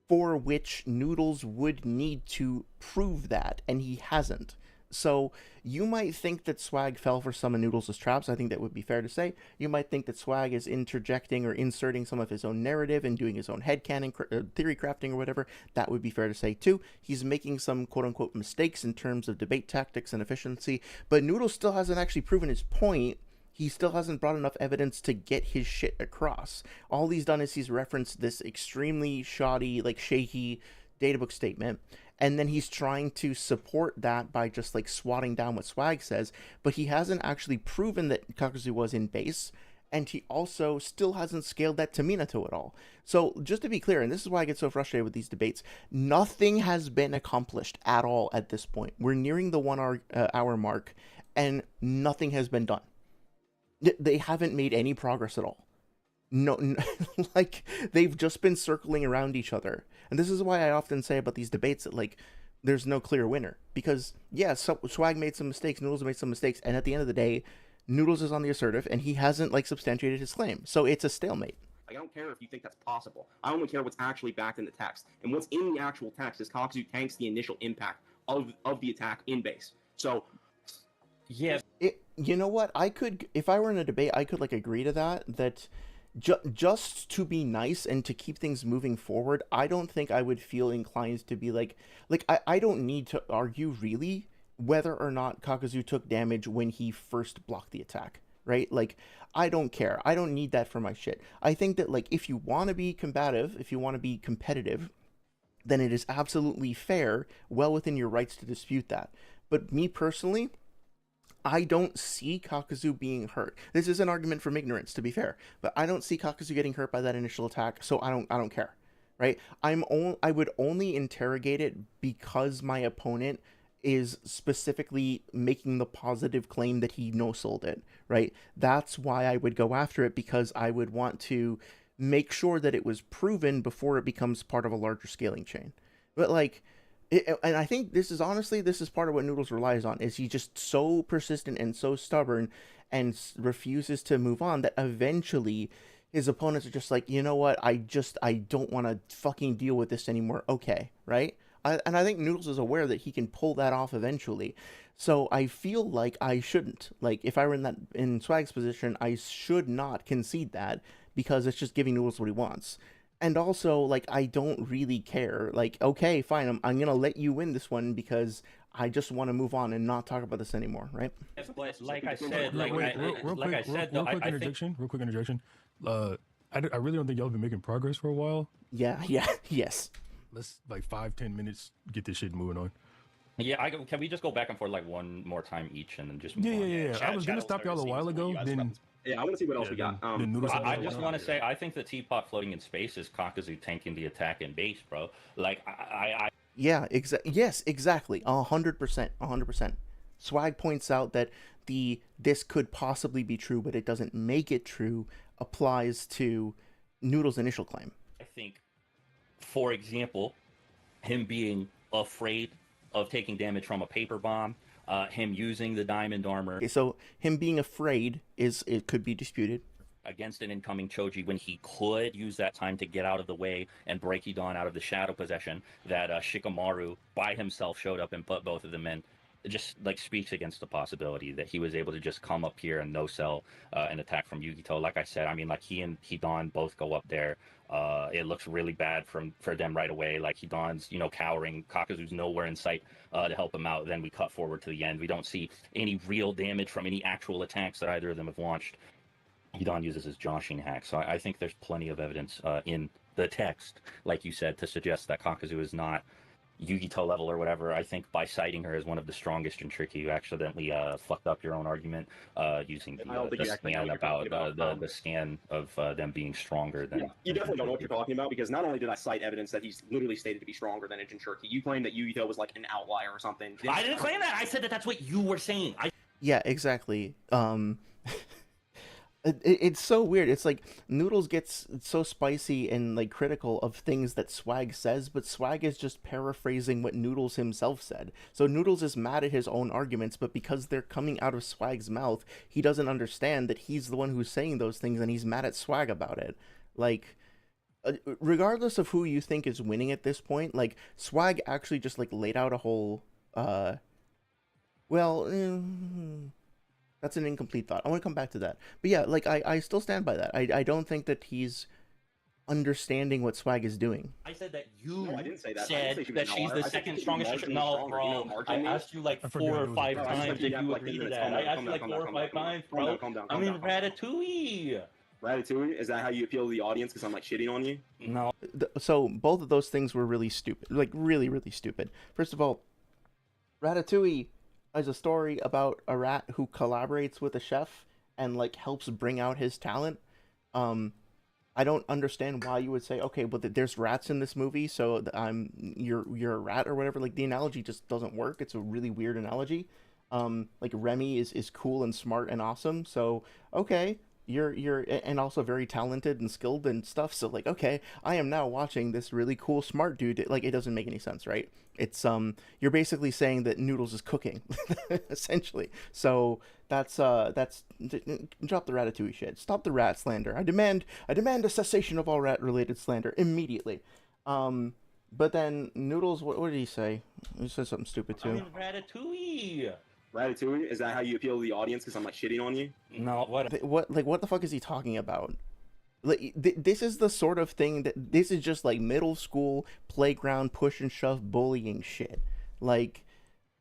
for which Noodles would need to prove that, and he hasn't. So you might think that Swag fell for some of Noodles' traps. I think that would be fair to say. You might think that Swag is interjecting or inserting some of his own narrative and doing his own headcanon, theory crafting or whatever. That would be fair to say too. He's making some quote-unquote mistakes in terms of debate tactics and efficiency, but Noodles still hasn't actually proven his point. He still hasn't brought enough evidence to get his shit across. All he's done is he's referenced this extremely shoddy, like shaky databook statement, and then he's trying to support that by just like swatting down what Swag says, but he hasn't actually proven that Kakuzu was in base, and he also still hasn't scaled that to Minato at all. So just to be clear, and this is why I get so frustrated with these debates, nothing has been accomplished at all at this point. We're nearing the 1 hour mark, and nothing has been done. They haven't made any progress at all. No, like they've just been circling around each other, and this is why I often say about these debates that like there's no clear winner, because Swag made some mistakes, Noodles made some mistakes, and at the end of the day, Noodles is on the assertive, and he hasn't like substantiated his claim, so it's a stalemate. Like, I don't care if you think that's possible. I only care what's actually backed in the text, and what's in the actual text is Kakuzu tanks the initial impact of the attack in base. So Yeah, You know what? I could, if I were in a debate, I could like agree to that. Just to be nice and to keep things moving forward, I don't think I would feel inclined to be like I don't need to argue really whether or not Kakuzu took damage when he first blocked the attack, right? Like, I don't care. I don't need that for my shit. I think that like if you want to be combative, if you want to be competitive, then it is absolutely fair, well within your rights to dispute that. But me personally, I don't see Kakuzu being hurt. This is an argument from ignorance, to be fair, but I don't see Kakuzu getting hurt by that initial attack, so I don't care, right? I would only interrogate it because my opponent is specifically making the positive claim that he no-sold it, right? That's why I would go after it, because I would want to make sure that it was proven before it becomes part of a larger scaling chain. But like, and I think this is part of what Noodles relies on, is he's just so persistent and so stubborn and refuses to move on that eventually his opponents are just like, you know what, I don't want to fucking deal with this anymore. Okay, right? And I think Noodles is aware that he can pull that off eventually. So I feel like I shouldn't. Like, if I were in Swag's position, I should not concede that, because it's just giving Noodles what he wants. And also, like, I don't really care. Like, okay, fine, I'm gonna let you win this one because I just want to move on and not talk about this anymore, right? but like I said, Real quick interjection. I really don't think y'all have been making progress for a while. Yeah, yes. Let's like 5-10 minutes get this shit moving on. Yeah, can we just go back and forth like one more time each and then just move on? Yeah. I was gonna stop y'all a while ago. Then yeah, I want to see what else we got. I just want to say, I think the teapot floating in space is Kakuzu tanking the attack in base, bro. Like, Yeah, yes, exactly. 100%. Swag points out that this could possibly be true, but it doesn't make it true, applies to Noodle's initial claim. I think, for example, him being afraid of taking damage from a paper bomb, him using the diamond armor. Okay, so him being afraid it could be disputed Against an incoming Choji, when he could use that time to get out of the way and break Hidan out of the shadow possession, that Shikamaru by himself showed up and put both of them in. It just like speaks against the possibility that he was able to just come up here and no-sell an attack from Yugito. Like I said, I mean, like he and Hidan both go up there. It looks really bad for them right away. Like Hidan's, cowering. Kakuzu's nowhere in sight to help him out. Then we cut forward to the end. We don't see any real damage from any actual attacks that either of them have launched. Hidan uses his joshing hack. So I think there's plenty of evidence in the text, like you said, to suggest that Kakuzu is not Yugito level or whatever. I think by citing her as one of the strongest in Tricky, you accidentally fucked up your own argument using the scan about the scan of them being stronger than. Yeah, you definitely don't know what you're talking about, because not only did I cite evidence that he's literally stated to be stronger than Jinchuriki, you claim that Yugito was like an outlier or something. I didn't say that. I said that that's what you were saying. Yeah, exactly. It's so weird. It's like Noodles gets so spicy and like critical of things that Swag says, but Swag is just paraphrasing what Noodles himself said. So Noodles is mad at his own arguments, but because they're coming out of Swag's mouth, he doesn't understand that he's the one who's saying those things, and he's mad at Swag about it. Like, regardless of who you think is winning at this point, like Swag actually just like laid out a whole that's an incomplete thought. I want to come back to that. But yeah, like, I still stand by that. I don't think that he's understanding what Swag is doing. I said that you No, I didn't say that. said that she's the second strongest. No, bro. I asked you like 4 or 5 times if you agreed to that. I asked you like 4 or 5 times, bro. I'm in Ratatouille. Ratatouille? Is that how you appeal to the audience? Because I'm like shitting on you. No. So both of those things were really stupid, like really, really stupid. First of all, Ratatouille is a story about a rat who collaborates with a chef and like helps bring out his talent. Um, I don't understand why you would say, okay, but there's rats in this movie, so you're a rat or whatever. Like the analogy just doesn't work. It's a really weird analogy. Like Remy is cool and smart and awesome, so okay, you're and also very talented and skilled and stuff. So like, okay, I am now watching this really cool smart dude. Like it doesn't make any sense, right? It's you're basically saying that Noodles is cooking, essentially. So that's drop the Ratatouille shit. Stop the rat slander. I demand a cessation of all rat related slander immediately. But then Noodles, what did he say? He said something stupid too. I mean, Ratatouille. Ratatouille? Is that how you appeal to the audience? Because I'm like shitting on you. No, what? What the fuck is he talking about? Like this is the sort of thing that this is just like middle school playground push and shove bullying shit. Like,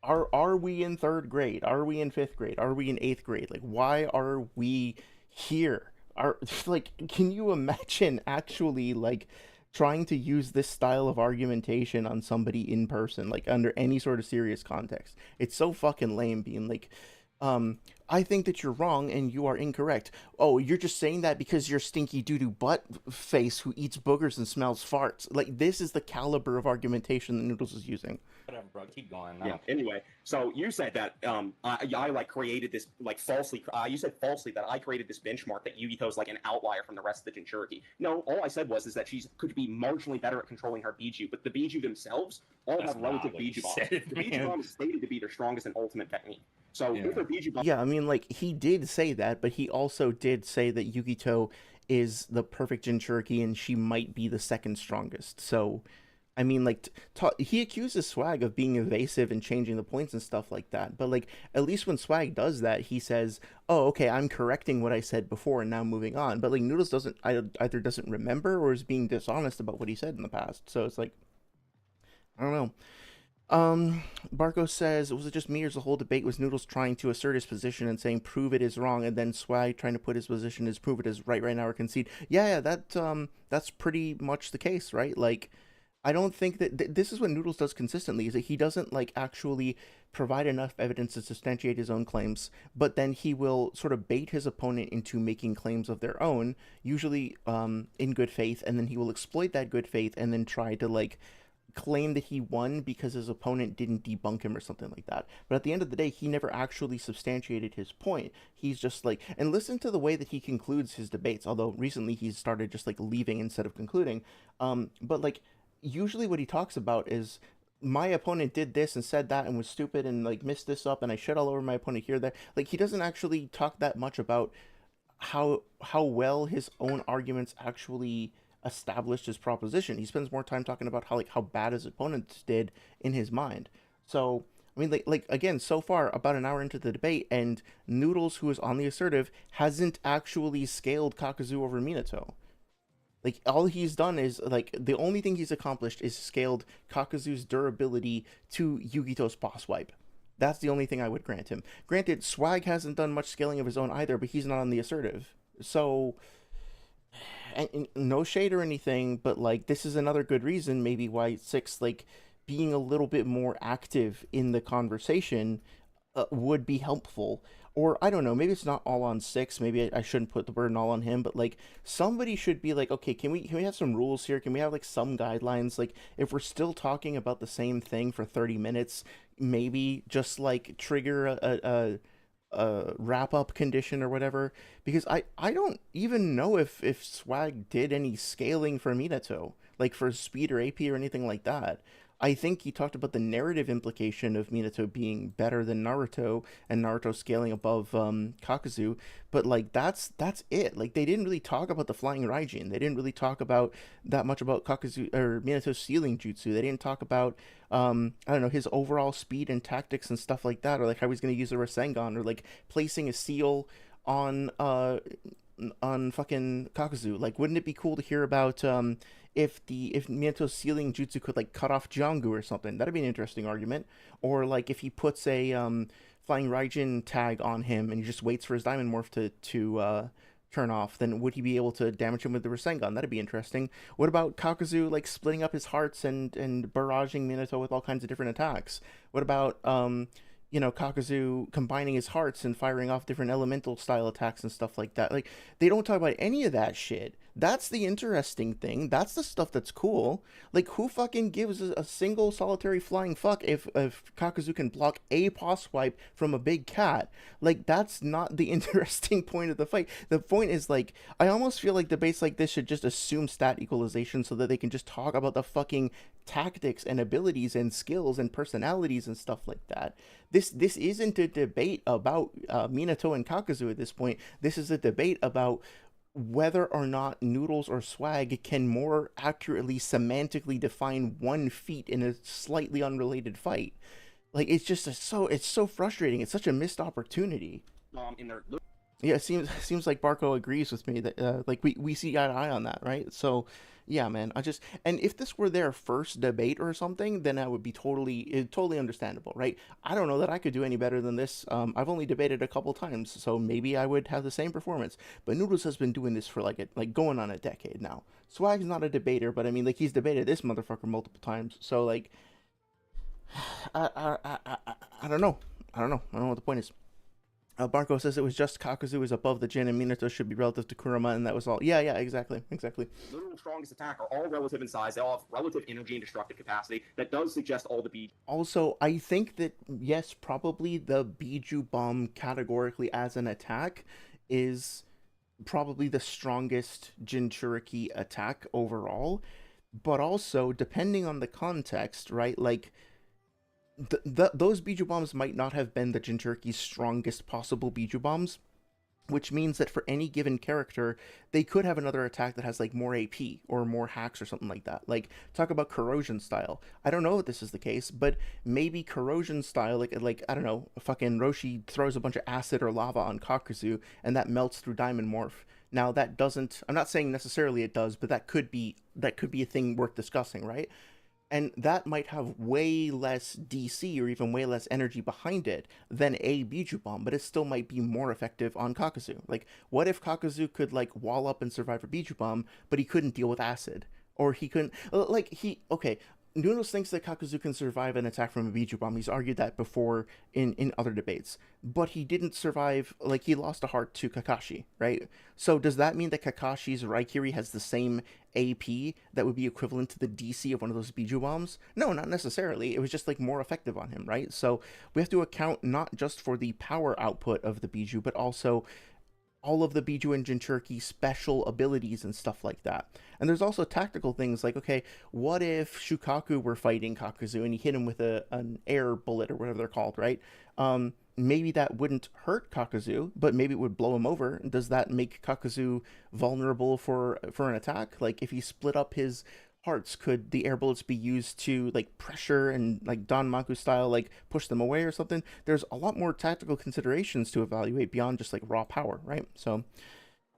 are we in third grade? Are we in fifth grade? Are we in eighth grade? Like, why are we here? Are like, can you imagine actually like trying to use this style of argumentation on somebody in person, like under any sort of serious context? It's so fucking lame being like, I think that you're wrong and you are incorrect. Oh, you're just saying that because you're stinky doo-doo butt face who eats boogers and smells farts. Like, this is the caliber of argumentation that Noodles is using. Whatever, bro. Keep going. Yeah. Anyway, so you said that I like created this like falsely. You said falsely that I created this benchmark that Yugito is like an outlier from the rest of the Jinchuriki. No, all I said was that she could be marginally better at controlling her Biju, but the Biju themselves all have relative Biju bombs. The Biju bomb is stated to be their strongest and ultimate technique. So with their Biju bomb, yeah, I mean, like he did say that, but he also did say that Yugito is the perfect Jinchuriki and she might be the second strongest. So. I mean, like, he accuses Swag of being evasive and changing the points and stuff like that. But, like, at least when Swag does that, he says, oh, okay, I'm correcting what I said before and now moving on. But, like, Noodles either doesn't remember or is being dishonest about what he said in the past. So it's like, I don't know. Barco says, was it just me or the whole debate was Noodles trying to assert his position and saying prove it is wrong, and then Swag trying to put his position as prove it is right now or concede? Yeah, that's pretty much the case, right? Like, I don't think that this is what Noodles does consistently, is that he doesn't like actually provide enough evidence to substantiate his own claims, but then he will sort of bait his opponent into making claims of their own, usually in good faith, and then he will exploit that good faith and then try to like claim that he won because his opponent didn't debunk him or something like that. But at the end of the day, he never actually substantiated his point. He's just like, and listen to the way that he concludes his debates, although recently he's started just like leaving instead of concluding. But like, usually what he talks about is my opponent did this and said that and was stupid and like messed this up and I shit all over my opponent here, there. Like, he doesn't actually talk that much about how well his own arguments actually established his proposition. He spends more time talking about how bad his opponents did in his mind. So I mean, like again, so far about an hour into the debate, and Noodles, who is on the assertive, hasn't actually scaled Kakuzu over Minato. Like, all he's done is, like, the only thing he's accomplished is scaled Kakuzu's durability to Yugito's boss wipe. That's the only thing I would grant him. Granted, Swag hasn't done much scaling of his own either, but he's not on the assertive. So, and no shade or anything, but, like, this is another good reason maybe why Six, like, being a little bit more active in the conversation would be helpful. Or, I don't know, maybe it's not all on Six. Maybe I shouldn't put the burden all on him. But, like, somebody should be like, okay, can we have some rules here? Can we have, like, some guidelines? Like, if we're still talking about the same thing for 30 minutes, maybe just, like, trigger a wrap-up condition or whatever. Because I don't even know if Swag did any scaling for Minato. Like, for speed or AP or anything like that. I think he talked about the narrative implication of Minato being better than Naruto and Naruto scaling above Kakuzu, but like that's it. Like, they didn't really talk about the flying Raijin. They didn't really talk about that much about Kakuzu or Minato's sealing jutsu. They didn't talk about I don't know, his overall speed and tactics and stuff like that, or like how he's going to use the Rasengan, or like placing a seal on fucking Kakuzu. Like, wouldn't it be cool to hear about if Minato's sealing jutsu could like cut off Jiangu or something? That'd be an interesting argument. Or like if he puts a flying Raijin tag on him and he just waits for his diamond morph to turn off, then would he be able to damage him with the Rasengan? That'd be interesting. What about Kakuzu like splitting up his hearts and barraging Minato with all kinds of different attacks? What about Kakuzu combining his hearts and firing off different elemental style attacks and stuff like that? Like, they don't talk about any of that shit. That's the interesting thing. That's the stuff that's cool. Like, who fucking gives a single solitary flying fuck if Kakuzu can block a paw swipe from a big cat? Like, that's not the interesting point of the fight. The point is, like, I almost feel like debates like this should just assume stat equalization so that they can just talk about the fucking tactics and abilities and skills and personalities and stuff like that. This isn't a debate about Minato and Kakuzu at this point. This is a debate about whether or not Noodles or Swag can more accurately semantically define one feat in a slightly unrelated fight. Like, it's just it's so frustrating. It's such a missed opportunity. In their Yeah, it seems like Barco agrees with me that like we see eye to eye on that, right? So yeah, man, and if this were their first debate or something, then that would be totally understandable, right? I don't know that I could do any better than this. I've only debated a couple times, so maybe I would have the same performance. But Noodles has been doing this for like going on a decade now. Swag's not a debater, but I mean, like, he's debated this motherfucker multiple times. So like, I don't know. I don't know what the point is. Barco says it was just Kakuzu is above the Jin and Minato should be relative to Kurama, and that was all. Yeah, exactly. Literal strongest attack are all relative in size. They all have relative energy and destructive capacity. That does suggest all the Biju. Also, I think that, yes, probably the Biju Bomb categorically as an attack is probably the strongest Jinchuriki attack overall. But also, depending on the context, right, like, those Biju Bombs might not have been the Jinchuriki's strongest possible Biju Bombs, which means that for any given character, they could have another attack that has, like, more AP or more hacks or something like that. Like, talk about Corrosion style. I don't know if this is the case, but maybe Corrosion style, like I don't know, fucking Roshi throws a bunch of acid or lava on Kakuzu, and that melts through Diamond Morph. Now, that doesn't... I'm not saying necessarily it does, but that could be a thing worth discussing, right? And that might have way less DC or even way less energy behind it than a Biju Bomb, but it still might be more effective on Kakuzu. Like, what if Kakuzu could, like, wall up and survive a Biju Bomb, but he couldn't deal with acid? Or he couldn't... Okay, Noodles thinks that Kakuzu can survive an attack from a Biju Bomb. He's argued that before in other debates. But he didn't survive... Like, he lost a heart to Kakashi, right? So does that mean that Kakashi's Raikiri has the same AP that would be equivalent to the DC of one of those Biju Bombs? No, not necessarily. It was just, like, more effective on him, right? So we have to account not just for the power output of the Biju, but also all of the Biju and Jinchuriki special abilities and stuff like that. And there's also tactical things like, okay, what if Shukaku were fighting Kakuzu and he hit him with an air bullet or whatever they're called, right? Maybe that wouldn't hurt Kakuzu, but maybe it would blow him over. Does that make Kakuzu vulnerable for an attack? Like, if he split up his hearts, could the air bullets be used to, like, pressure and, like, Don Maku style, like, push them away or something? There's a lot more tactical considerations to evaluate beyond just, like, raw power, right? So,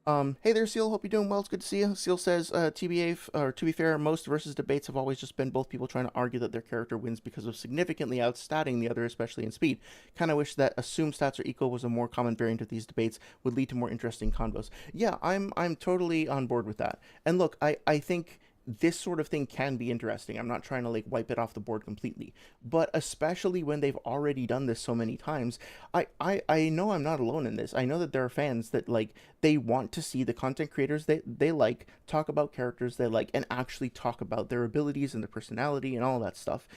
hey there, Seal. Hope you're doing well. It's good to see you. Seal says, to be fair, most versus debates have always just been both people trying to argue that their character wins because of significantly outstatting the other, especially in speed. Kind of wish that assumed stats are equal was a more common variant of these debates, would lead to more interesting convos. Yeah, I'm totally on board with that. And look, I think this sort of thing can be interesting. I'm not trying to, like, wipe it off the board completely, but especially when they've already done this so many times, I know I'm not alone in this. I know that there are fans that, like, they want to see the content creators they like talk about characters they like and actually talk about their abilities and their personality and all that stuff.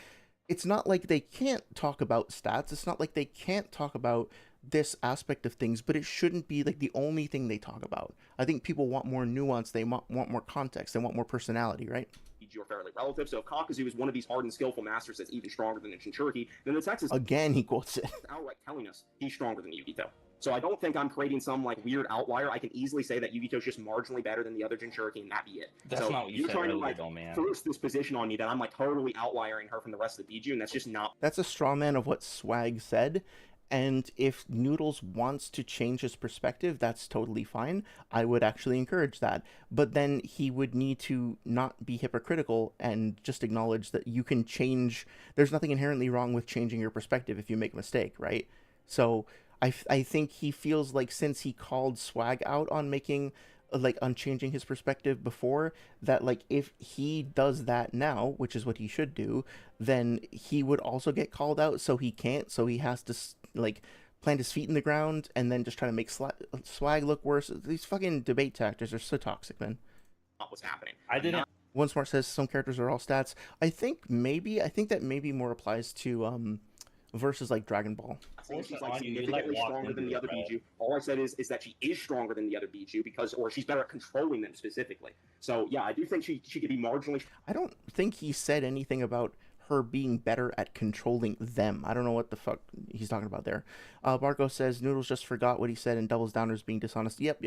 It's not like they can't talk about stats. It's not like they can't talk about this aspect of things, but it shouldn't be, like, the only thing they talk about. I think people want more nuance, they want more context, they want more personality, right? Are fairly relative. So if Kakuzu is one of these hard and skillful masters that's even stronger than the Jinchuriki, then the text is again, he quotes it outright telling us he's stronger than Yugito. So I don't think I'm creating some, like, weird outlier. I can easily say that Yugito's just marginally better than the other Jinchuriki, and that be it. That's so not what you said trying earlier, to, like, though, man. force this position on me that I'm, like, totally outliering her from the rest of the Biju, and that's just not. That's a straw man of what Swag said. And if Noodles wants to change his perspective, that's totally fine. I would actually encourage that. But then he would need to not be hypocritical and just acknowledge that you can change. There's nothing inherently wrong with changing your perspective if you make a mistake, right? So I think he feels like since he called Swag out on making like on changing his perspective before, that like if he does that now, which is what he should do, then he would also get called out, so he can't, so he has to like plant his feet in the ground and then just try to make Swag look worse. These fucking debate tactics are so toxic, man. What was happening? I didn't. One Smart says some characters are all stats. I think that maybe more applies to versus like Dragon Ball. I think she's like significantly stronger than the other Biju. All I said is that she is stronger than the other Biju or she's better at controlling them specifically. So yeah, I do think she could be marginally. I don't think he said anything about her being better at controlling them. I don't know what the fuck he's talking about there. Barco says Noodles just forgot what he said and doubles down as being dishonest. Yep.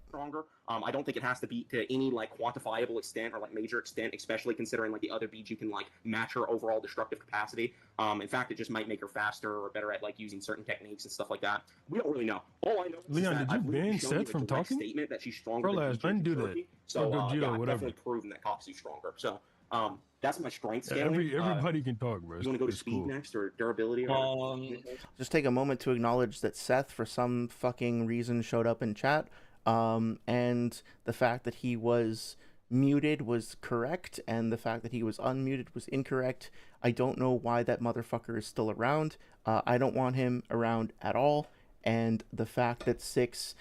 Stronger. I don't think it has to be to any like quantifiable extent or like major extent, especially considering like the other Biju can like match her overall destructive capacity. In fact, it just might make her faster or better at like using certain techniques and stuff like that. We don't really know. All I know is Leon, that did you I've ban Seth from talking? Statement that she's stronger Bro, than Biju. Do that. So Gogeta, yeah, I've whatever. definitely proven that Kakuzu's stronger. So that's my strength Yeah, scaling. everybody can talk, bro. You want to go to speed next or durability? Just take a moment to acknowledge that Seth, for some fucking reason, showed up in chat. And the fact that he was muted was correct, and the fact that he was unmuted was incorrect. I don't know why that motherfucker is still around. I don't want him around at all. And the fact that Six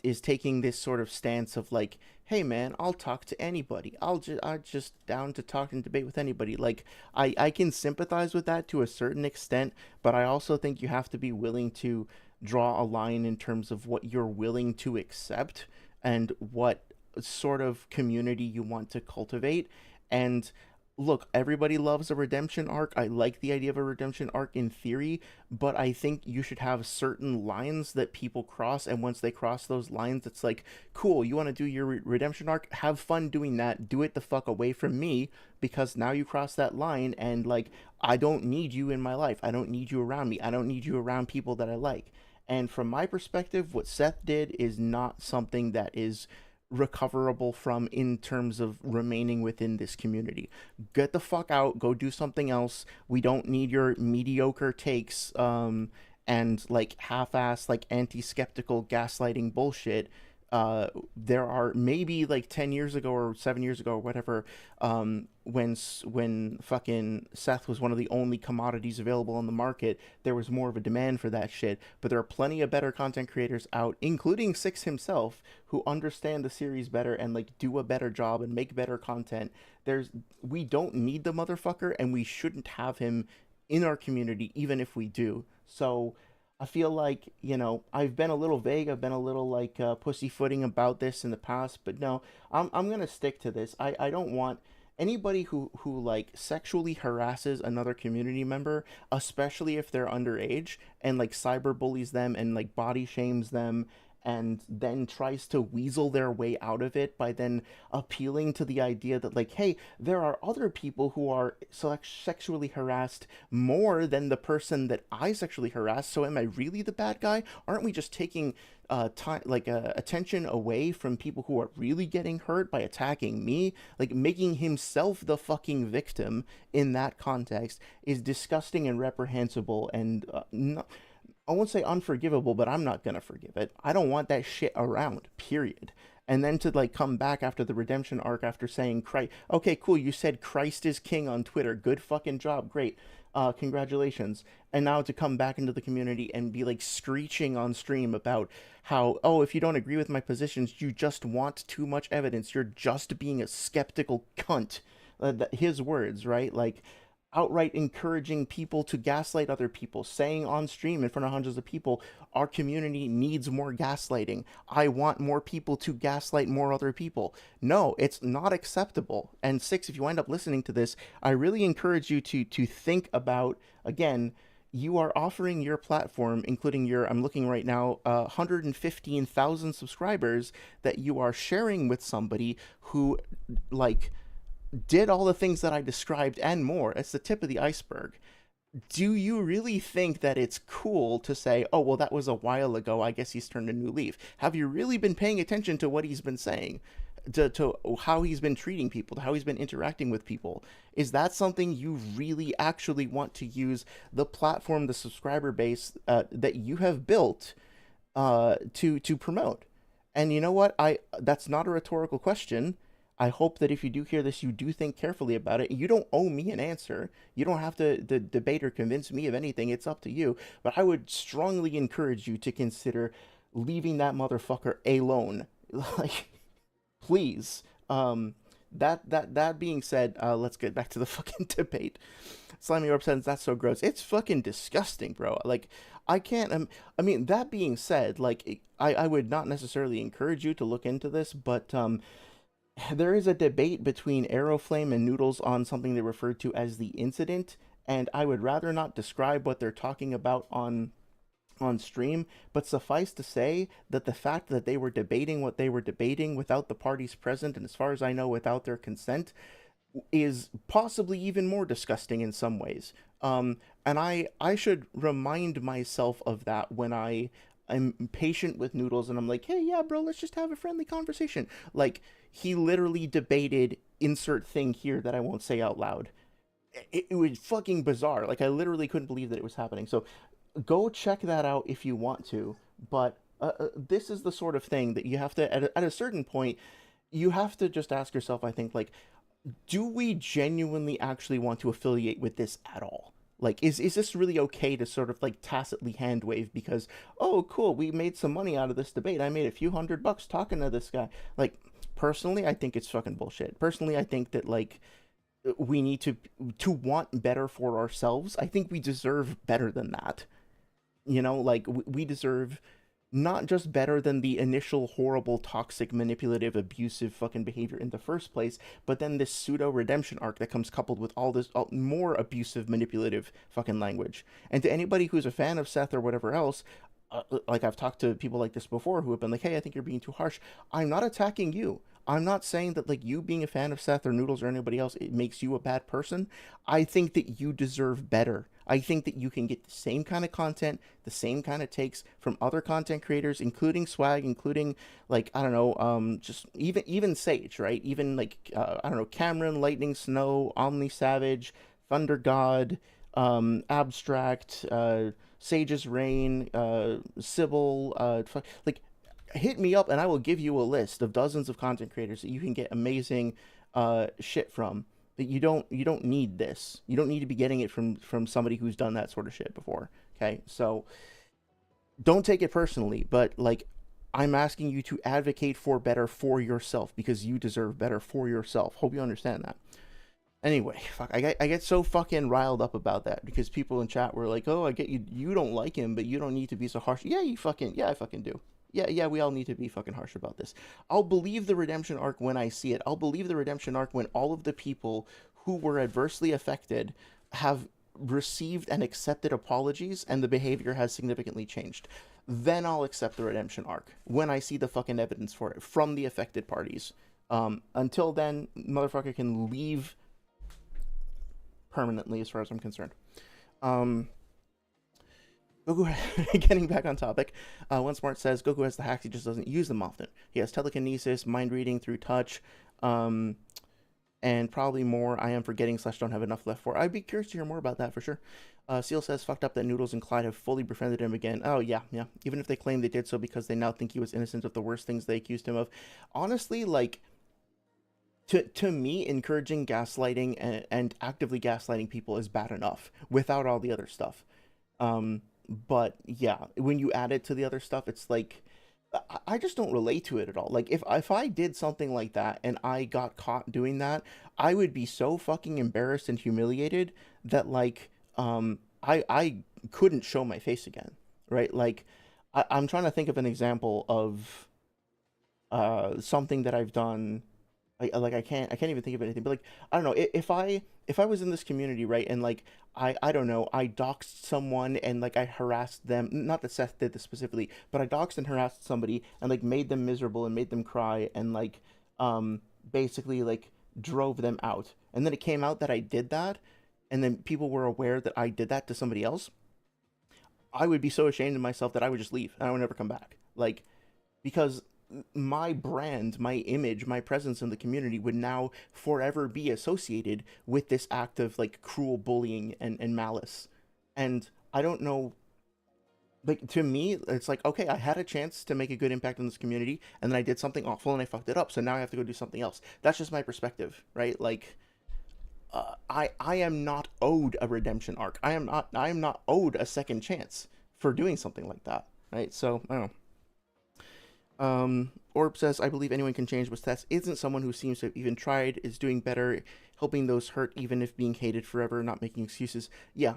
is taking this sort of stance of like, hey man, I'll talk to anybody. I'm just down to talk and debate with anybody. Like, I can sympathize with that to a certain extent, but I also think you have to be willing to draw a line in terms of what you're willing to accept and what sort of community you want to cultivate. And look, everybody loves a redemption arc. I like the idea of a redemption arc in theory, but I think you should have certain lines that people cross, and once they cross those lines, it's like, cool, you want to do your redemption arc? Have fun doing that. Do it the fuck away from me, because now you cross that line, and like, I don't need you in my life. I don't need you around me. I don't need you around people that I like. And from my perspective, what Seth did is not something that is recoverable from in terms of remaining within this community. Get the fuck out, go do something else. We don't need your mediocre takes and like half-ass like anti-skeptical gaslighting bullshit. There are maybe like 10 years ago or 7 years ago or whatever, when fucking Seth was one of the only commodities available on the market, there was more of a demand for that shit. But there are plenty of better content creators out, including Six himself, who understand the series better and like do a better job and make better content. We don't need the motherfucker, and we shouldn't have him in our community, even if we do. So I feel like, you know, I've been a little vague. I've been a little like pussyfooting about this in the past, but no, I'm gonna stick to this. I don't want anybody who like sexually harasses another community member, especially if they're underage, and like cyberbullies them and like body shames them, and then tries to weasel their way out of it by then appealing to the idea that like, hey, there are other people who are sexually harassed more than the person that I sexually harassed, so am I really the bad guy? Aren't we just taking attention away from people who are really getting hurt by attacking me? Like, making himself the fucking victim in that context is disgusting and reprehensible, and I won't say unforgivable, but I'm not gonna forgive it. I don't want that shit around, period. And then to like come back after the redemption arc after saying Christ, okay, cool, you said Christ is king on Twitter, good fucking job, great, congratulations. And now to come back into the community and be like screeching on stream about how, oh, if you don't agree with my positions, you just want too much evidence, you're just being a skeptical cunt. His words, right? Like, outright encouraging people to gaslight other people, saying on stream in front of hundreds of people, our community needs more gaslighting. I want more people to gaslight more other people. No, it's not acceptable. And Six, if you end up listening to this, I really encourage you to think about, again, you are offering your platform, including your, I'm looking right now, 115,000 subscribers, that you are sharing with somebody who, like, did all the things that I described and more. It's the tip of the iceberg. Do you really think that it's cool to say, oh, well, that was a while ago, I guess he's turned a new leaf? Have you really been paying attention to what he's been saying? to how he's been treating people, to how he's been interacting with people. Is that something you really actually want to use the platform, the subscriber base that you have built to promote? And you know what? That's not a rhetorical question. I hope that if you do hear this, you do think carefully about it. You don't owe me an answer. You don't have to debate or convince me of anything. It's up to you. But I would strongly encourage you to consider leaving that motherfucker alone. Like, please. That being said, let's get back to the fucking debate. Slimy Orb says that's so gross. It's fucking disgusting, bro. Like, I can't. I mean, that being said, like, I would not necessarily encourage you to look into this, but there is a debate between Aeroflame and Noodles on something they refer to as the incident, and I would rather not describe what they're talking about on stream, but suffice to say that the fact that they were debating what they were debating without the parties present, and as far as I know, without their consent, is possibly even more disgusting in some ways. And I should remind myself of that when I'm patient with Noodles and I'm like, hey, yeah, bro, let's just have a friendly conversation. Like, he literally debated insert thing here that I won't say out loud. It was fucking bizarre. Like, I literally couldn't believe that it was happening. So go check that out if you want to. But this is the sort of thing that you have to, at a certain point, you have to just ask yourself, I think, like, do we genuinely actually want to affiliate with this at all? Like, is this really okay to sort of, like, tacitly hand wave because, oh, cool, we made some money out of this debate. I made a few $100 talking to this guy. Like, personally, I think it's fucking bullshit. Personally, I think that, like, we need to want better for ourselves. I think we deserve better than that. You know, like, we deserve not just better than the initial horrible, toxic, manipulative, abusive fucking behavior in the first place, but then this pseudo redemption arc that comes coupled with all this more abusive, manipulative fucking language. And to anybody who's a fan of Seth or whatever else, like, I've talked to people like this before who have been like, hey, I think you're being too harsh. I'm not attacking you. I'm not saying that, like, you being a fan of Seth or Noodles or anybody else, it makes you a bad person. I think that you deserve better. I think that you can get the same kind of content, the same kind of takes from other content creators, including Swag, including, like, I don't know, just even Sage, right? Even, like, I don't know, Cameron, Lightning Snow, Omni Savage, Thunder God, Abstract, Sage's Reign, Sybil, like, hit me up and I will give you a list of dozens of content creators that you can get amazing shit from. That you don't need this. You don't need to be getting it from somebody who's done that sort of shit before. Okay, so don't take it personally, but, like, I'm asking you to advocate for better for yourself because you deserve better for yourself. Hope you understand that. Anyway, fuck, I get so fucking riled up about that because people in chat were like, oh, I get you. You don't like him, but you don't need to be so harsh. Yeah, I fucking do. Yeah, we all need to be fucking harsh about this. I'll believe the redemption arc when I see it. I'll believe the redemption arc when all of the people who were adversely affected have received and accepted apologies and the behavior has significantly changed. Then I'll accept the redemption arc when I see the fucking evidence for it from the affected parties. Until then, motherfucker can leave permanently as far as I'm concerned. Goku, getting back on topic, One Smart says Goku has the hacks, he just doesn't use them often. He has telekinesis, mind reading through touch, and probably more I am forgetting / don't have enough left for. I'd be curious to hear more about that for sure. Seal says fucked up that Noodles and Clyde have fully befriended him again. Oh yeah. Even if they claim they did so because they now think he was innocent of the worst things they accused him of. Honestly, like, to me, encouraging gaslighting and actively gaslighting people is bad enough without all the other stuff. But yeah, when you add it to the other stuff, it's like, I just don't relate to it at all. Like, if I did something like that and I got caught doing that, I would be so fucking embarrassed and humiliated that, like, I couldn't show my face again, right? Like, I'm trying to think of an example of something that I've done. I can't even think of anything, but, like, I don't know, if I was in this community, right, and, like, I don't know, I doxed someone and, like, I harassed them, not that Seth did this specifically, but I doxed and harassed somebody and, like, made them miserable and made them cry and, like, basically, like, drove them out, and then it came out that I did that, and then people were aware that I did that to somebody else, I would be so ashamed of myself that I would just leave and I would never come back, like, because my brand, my image, my presence in the community would now forever be associated with this act of like cruel bullying and malice. And I don't know, like to me it's like, okay, I had a chance to make a good impact in this community and then I did something awful and I fucked it up, so now I have to go do something else. That's just my perspective, right? Like I am not owed a redemption arc. I am not owed a second chance for doing something like that, right? So I don't know. Orb says, I believe anyone can change, but Stats isn't someone who seems to have even tried, is doing better, helping those hurt, even if being hated forever, not making excuses. Yeah,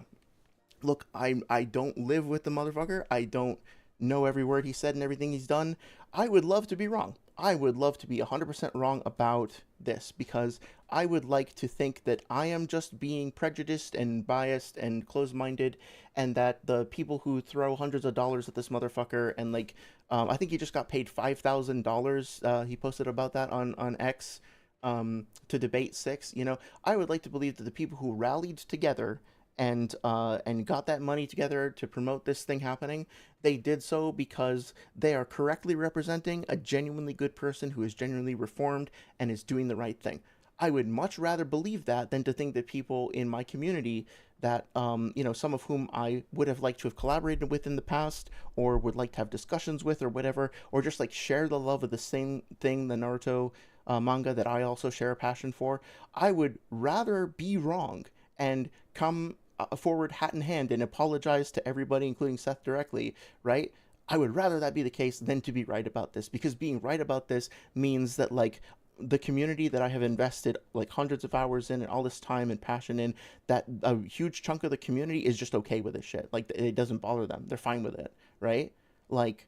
look, I don't live with the motherfucker. I don't know every word he said and everything he's done. I would love to be wrong. I would love to be 100% wrong about this, because I would like to think that I am just being prejudiced and biased and closed-minded, and that the people who throw hundreds of dollars at this motherfucker and like, I think he just got paid $5,000. He posted about that on X, to debate six. You know, I would like to believe that the people who rallied together and got that money together to promote this thing happening, they did so because they are correctly representing a genuinely good person who is genuinely reformed and is doing the right thing. I would much rather believe that than to think that people in my community that, you know, some of whom I would have liked to have collaborated with in the past, or would like to have discussions with, or whatever, or just like share the love of the same thing, the Naruto manga that I also share a passion for. I would rather be wrong and come forward hat in hand and apologize to everybody, including Seth directly, right? I would rather that be the case than to be right about this, because being right about this means that like the community that I have invested like hundreds of hours in and all this time and passion in, that a huge chunk of the community is just okay with this shit. Like it doesn't bother them. They're fine with it, right? Like,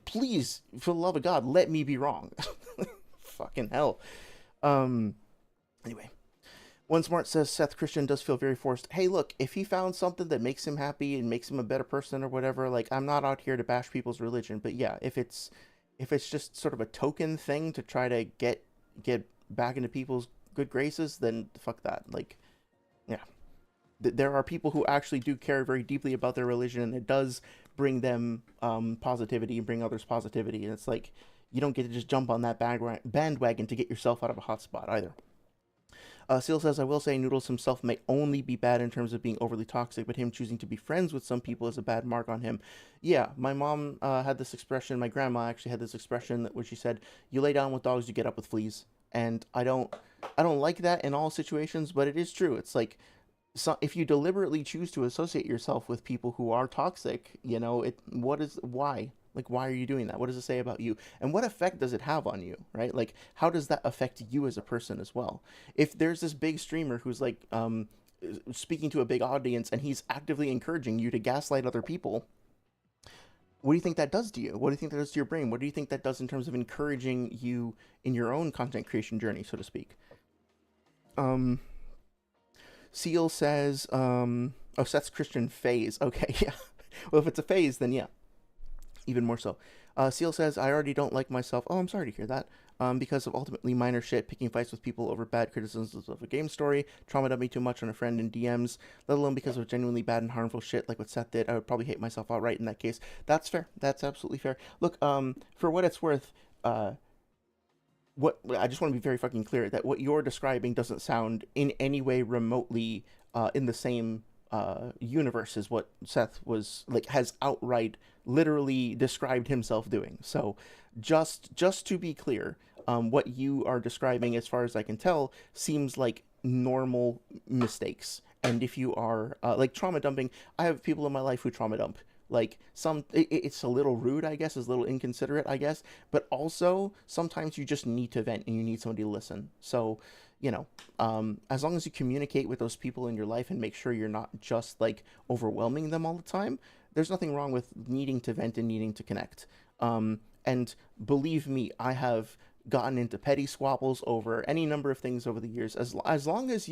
please, for the love of God, let me be wrong. Fucking hell. Anyway. One Smart says Seth Christian does feel very forced. Hey, look, if he found something that makes him happy and makes him a better person or whatever, like I'm not out here to bash people's religion, but yeah, if it's just sort of a token thing to try to get back into people's good graces, then fuck that. Like, yeah, there are people who actually do care very deeply about their religion, and it does bring them positivity and bring others positivity, and it's like you don't get to just jump on that bandwagon to get yourself out of a hot spot either. Seal says, I will say Noodles himself may only be bad in terms of being overly toxic, but him choosing to be friends with some people is a bad mark on him. Yeah, my mom had this expression, my grandma actually had this expression where she said, you lay down with dogs, you get up with fleas. And I don't like that in all situations, but it is true. It's like, so if you deliberately choose to associate yourself with people who are toxic, you know, why? Like, why are you doing that? What does it say about you? And what effect does it have on you, right? Like, how does that affect you as a person as well? If there's this big streamer who's like speaking to a big audience and he's actively encouraging you to gaslight other people, what do you think that does to you? What do you think that does to your brain? What do you think that does in terms of encouraging you in your own content creation journey, so to speak? Seal says, oh, Seth's Christian phase. Okay, yeah. Well, if it's a phase, then yeah. Even more so. Seal says, I already don't like myself. Oh, I'm sorry to hear that. Because of ultimately minor shit, picking fights with people over bad criticisms of a game story, traumatized me too much on a friend in DMs, let alone because of genuinely bad and harmful shit like what Seth did. I would probably hate myself outright in that case. That's fair. That's absolutely fair. Look, for what it's worth, what I just want to be very fucking clear that what you're describing doesn't sound in any way remotely in the same universe as what Seth was like, has outright literally described himself doing. So just to be clear, what you are describing, as far as I can tell, seems like normal mistakes. And if you are like trauma dumping, I have people in my life who trauma dump. Like it's a little rude, I guess, it's a little inconsiderate, I guess, but also sometimes you just need to vent and you need somebody to listen. So, you know, as long as you communicate with those people in your life and make sure you're not just like overwhelming them all the time, there's nothing wrong with needing to vent and needing to connect. And believe me, I have gotten into petty squabbles over any number of things over the years. As long as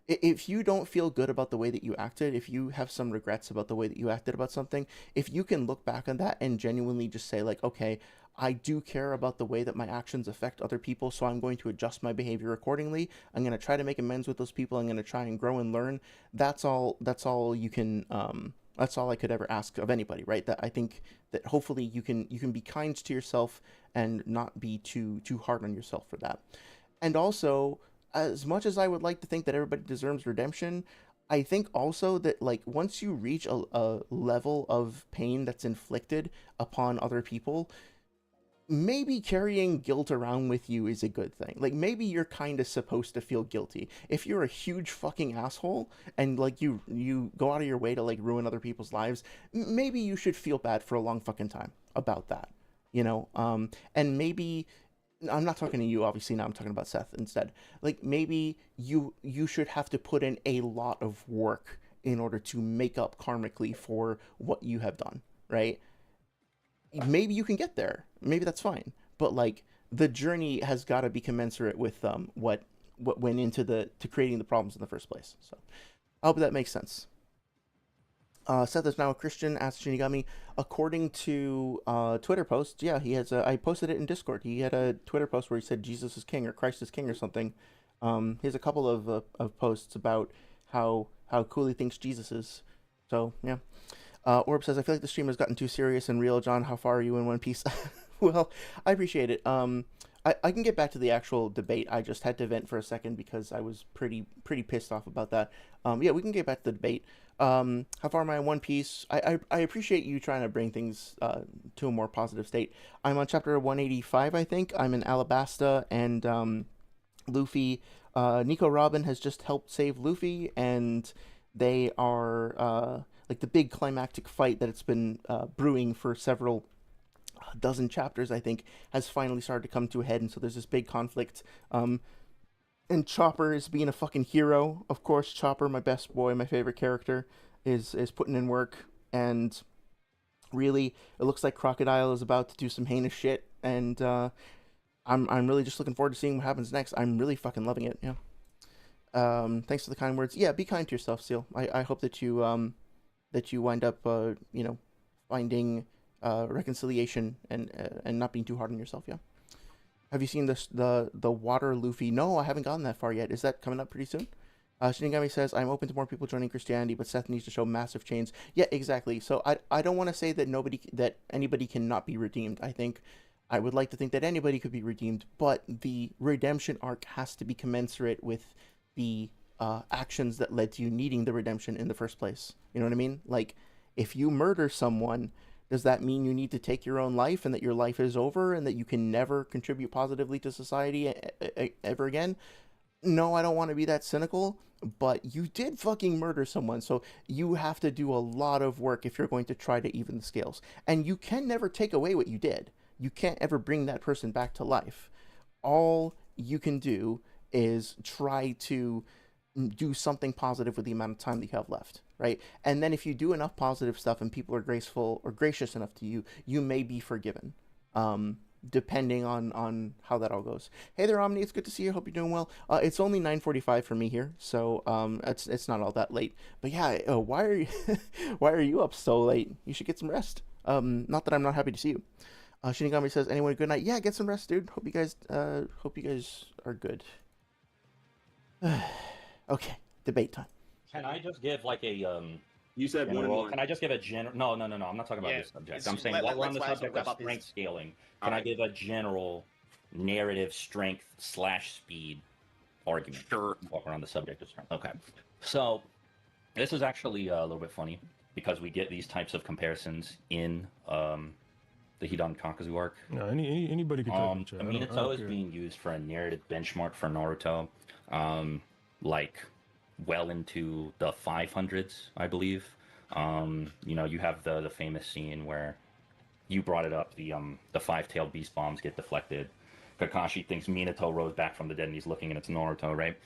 if you don't feel good about the way that you acted, if you have some regrets about the way that you acted about something, if you can look back on that and genuinely just say like, okay, I do care about the way that my actions affect other people, so I'm going to adjust my behavior accordingly. I'm going to try to make amends with those people. I'm going to try and grow and learn. That's all you can That's all I could ever ask of anybody, right? That I think that hopefully you can be kind to yourself and not be too hard on yourself for that. And also, as much as I would like to think that everybody deserves redemption, I think also that like once you reach a level of pain that's inflicted upon other people, maybe carrying guilt around with you is a good thing. Like maybe you're kind of supposed to feel guilty. If you're a huge fucking asshole and like you go out of your way to like ruin other people's lives, maybe you should feel bad for a long fucking time about that. You know, and maybe I'm not talking to you obviously now, I'm talking about Seth instead. Like maybe you should have to put in a lot of work in order to make up karmically for what you have done, right? Maybe you can get there. Maybe that's fine. But like the journey has got to be commensurate with what went into to creating the problems in the first place. So I hope that makes sense. Seth is now a Christian, asked Shinigami. According to Twitter post, yeah, he has. I posted it in Discord. He had a Twitter post where he said Jesus is king or Christ is king or something. He has a couple of posts about how cool he thinks Jesus is. So yeah. Orb says, I feel like the stream has gotten too serious and real. John, how far are you in One Piece? Well, I appreciate it. I can get back to the actual debate. I just had to vent for a second because I was pretty pissed off about that. Yeah, we can get back to the debate. How far am I in One Piece? I appreciate you trying to bring things to a more positive state. I'm on chapter 185, I think. I'm in Alabasta, and Luffy, Nico Robin has just helped save Luffy, and they are like the big climactic fight that it's been brewing for several dozen chapters, I think, has finally started to come to a head, and so there's this big conflict. And Chopper is being a fucking hero. Of course, Chopper, my best boy, my favorite character, is putting in work, and really, it looks like Crocodile is about to do some heinous shit, and I'm really just looking forward to seeing what happens next. I'm really fucking loving it. Yeah. Thanks for the kind words. Yeah, be kind to yourself, Seal. I hope that you wind up finding reconciliation and not being too hard on yourself. Yeah. Have you seen the Water Luffy? No, I haven't gotten that far yet. Is that coming up pretty soon? Shinigami says, I'm open to more people joining Christianity, but Seth needs to show massive change. Yeah, exactly. So I don't want to say that anybody cannot be redeemed. I would like to think that anybody could be redeemed, but the redemption arc has to be commensurate with the actions that led to you needing the redemption in the first place. You know what I mean? Like, if you murder someone, does that mean you need to take your own life and that your life is over and that you can never contribute positively to society ever again? No, I don't want to be that cynical, but you did fucking murder someone, so you have to do a lot of work if you're going to try to even the scales. And you can never take away what you did. You can't ever bring that person back to life. All you can do is try to do something positive with the amount of time that you have left, right? And then if you do enough positive stuff and people are graceful or gracious enough to you, you may be forgiven, depending on how that all goes. Hey there, Omni, it's good to see you. Hope you're doing well. It's only 9:45 for me here, so it's not all that late. But yeah, why are you up so late? You should get some rest. Not that I'm not happy to see you. Shinigami says, anyone a good night? Yeah, get some rest, dude. Hope you guys are good. Okay, debate time. Can I just give like a You said general, one. Can I just give a general? No. I'm not talking about this subject. I'm saying while we're on the subject of strength scaling, can I give a general narrative strength / speed argument? Sure. While we're on the subject of strength. Okay. So this is actually a little bit funny because we get these types of comparisons in the Hidan Kakuzu arc. No, anybody could take it. Minato is being used for a narrative benchmark for Naruto, like well into the 500s, I believe. You have the famous scene where you brought it up, the five-tailed beast bombs get deflected. Kakashi thinks Minato rose back from the dead and he's looking and it's Naruto, right?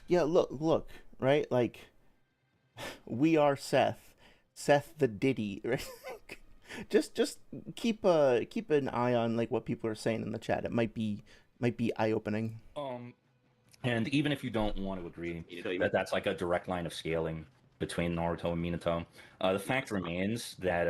Yeah, look, right? Like, we are Seth the Diddy, right? just keep an eye on like what people are saying in the chat. It might be eye-opening. And even if you don't want to agree that that's like a direct line of scaling between Naruto and Minato, the fact remains that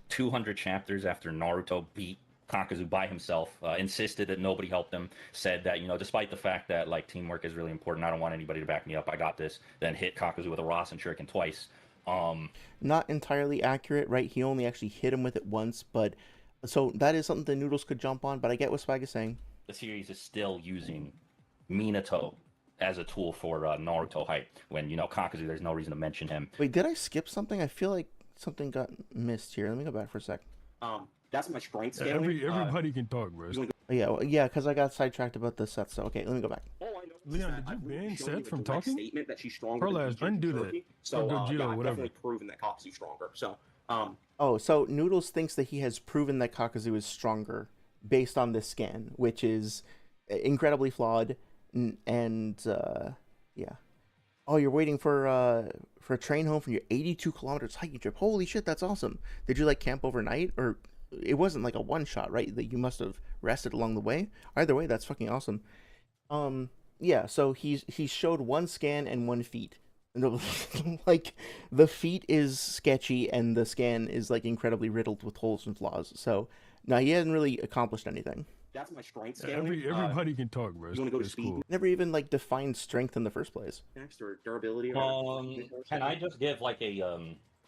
200 chapters after Naruto beat Kakuzu by himself, insisted that nobody helped him, said that, despite the fact that like teamwork is really important, I don't want anybody to back me up, I got this, then hit Kakuzu with a Rasen Shuriken twice. Not entirely accurate, right? He only actually hit him with it once, but so that is something the Noodles could jump on. But I get what Swag is saying. The series is still using Minato as a tool for Naruto hype. When Kakuzu, there's no reason to mention him. Wait, did I skip something? I feel like something got missed here. Let me go back for a sec. That's my strength scaling. Everybody can talk, bro. Yeah, well, yeah, because I got sidetracked about the set. So okay, let me go back. Leon, did you ban Seth from talking? Statement that she's stronger. Carlash, undo that. So Gogeta, I've whatever. definitely proven that Kakuzu's stronger. So Oh, so Noodles thinks that he has proven that Kakuzu is stronger based on this scan, which is incredibly flawed, and yeah. Oh, you're waiting for a train home from your 82 kilometers hiking trip. Holy shit, that's awesome. Did you like camp overnight, or it wasn't like a one shot, right? That you must have rested along the way. Either way, that's fucking awesome. Yeah. So he showed one scan and one feat. Like the feat is sketchy and the scan is like incredibly riddled with holes and flaws. So no, he hasn't really accomplished anything. that's my strength scaling. Everybody can talk, bro. You want to go to It's speed cool. Never even like defined strength in the first place. next or durability? Can I just give like a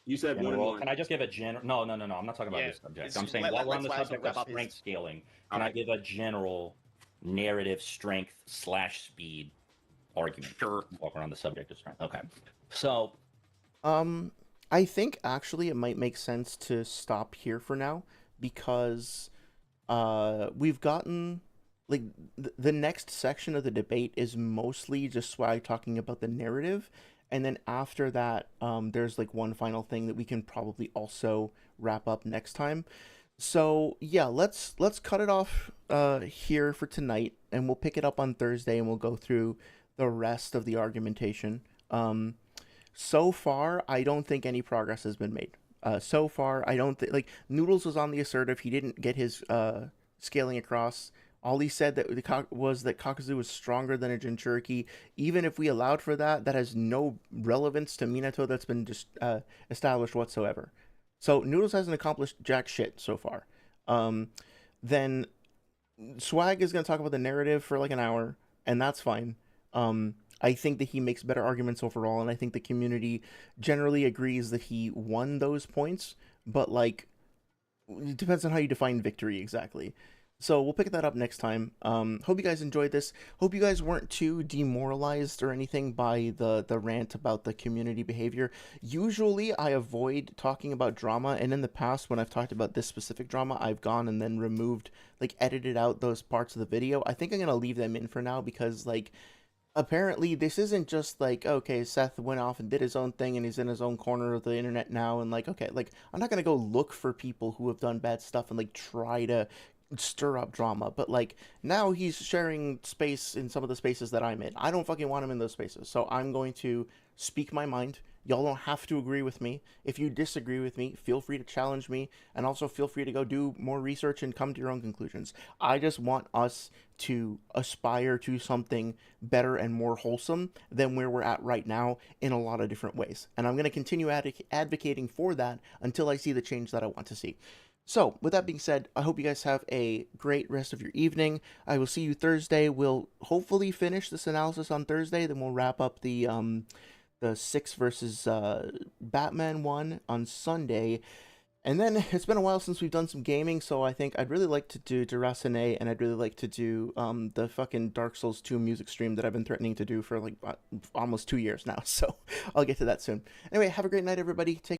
You said one and general? one. Can I just give a general? No. I'm not talking about Yeah, this subject. it's- I'm saying let- while we're let on the Swag subject wrap of up his- strength scaling, can I give a general narrative strength / speed argument? Sure. While we're on the subject of strength. Okay. So I think actually it might make sense to stop here for now because we've gotten like the next section of the debate is mostly just Swag talking about the narrative, and then after that there's like one final thing that we can probably also wrap up next time. So yeah, let's cut it off here for tonight, and we'll pick it up on Thursday, and we'll go through the rest of the argumentation. So far, I don't think any progress has been made. So far, I don't think like Noodles was on the assertive. He didn't get his scaling across. All he said that was that Kakuzu was stronger than a Jinchuriki. Even if we allowed for that, that has no relevance to Minato that's been just established whatsoever. So Noodles hasn't accomplished jack shit so far. Then Swag is going to talk about the narrative for like an hour, and that's fine. I think that he makes better arguments overall, and I think the community generally agrees that he won those points, but like it depends on how you define victory exactly. So we'll pick that up next time. Hope you guys enjoyed this. Hope you guys weren't too demoralized or anything by the rant about the community behavior. Usually I avoid talking about drama, and in the past when I've talked about this specific drama, I've gone and then removed, like edited out those parts of the video. I think I'm going to leave them in for now because like apparently this isn't just like, okay, Seth went off and did his own thing and he's in his own corner of the internet now, and like, okay, like I'm not gonna go look for people who have done bad stuff and like try to stir up drama, but like now he's sharing space in some of the spaces that I'm in. I don't fucking want him in those spaces, so I'm going to speak my mind. Y'all don't have to agree with me. If you disagree with me, feel free to challenge me, and also feel free to go do more research and come to your own conclusions. I just want us to aspire to something better and more wholesome than where we're at right now in a lot of different ways. And I'm going to continue advocating for that until I see the change that I want to see. So, with that being said, I hope you guys have a great rest of your evening. I will see you Thursday. We'll hopefully finish this analysis on Thursday, then we'll wrap up the 6 versus Batman one on Sunday. And then it's been a while since we've done some gaming, so I think I'd really like to do Durasane, and I'd really like to do the fucking Dark Souls 2 music stream that I've been threatening to do for like almost 2 years now. So I'll get to that soon. Anyway, have a great night, everybody. Take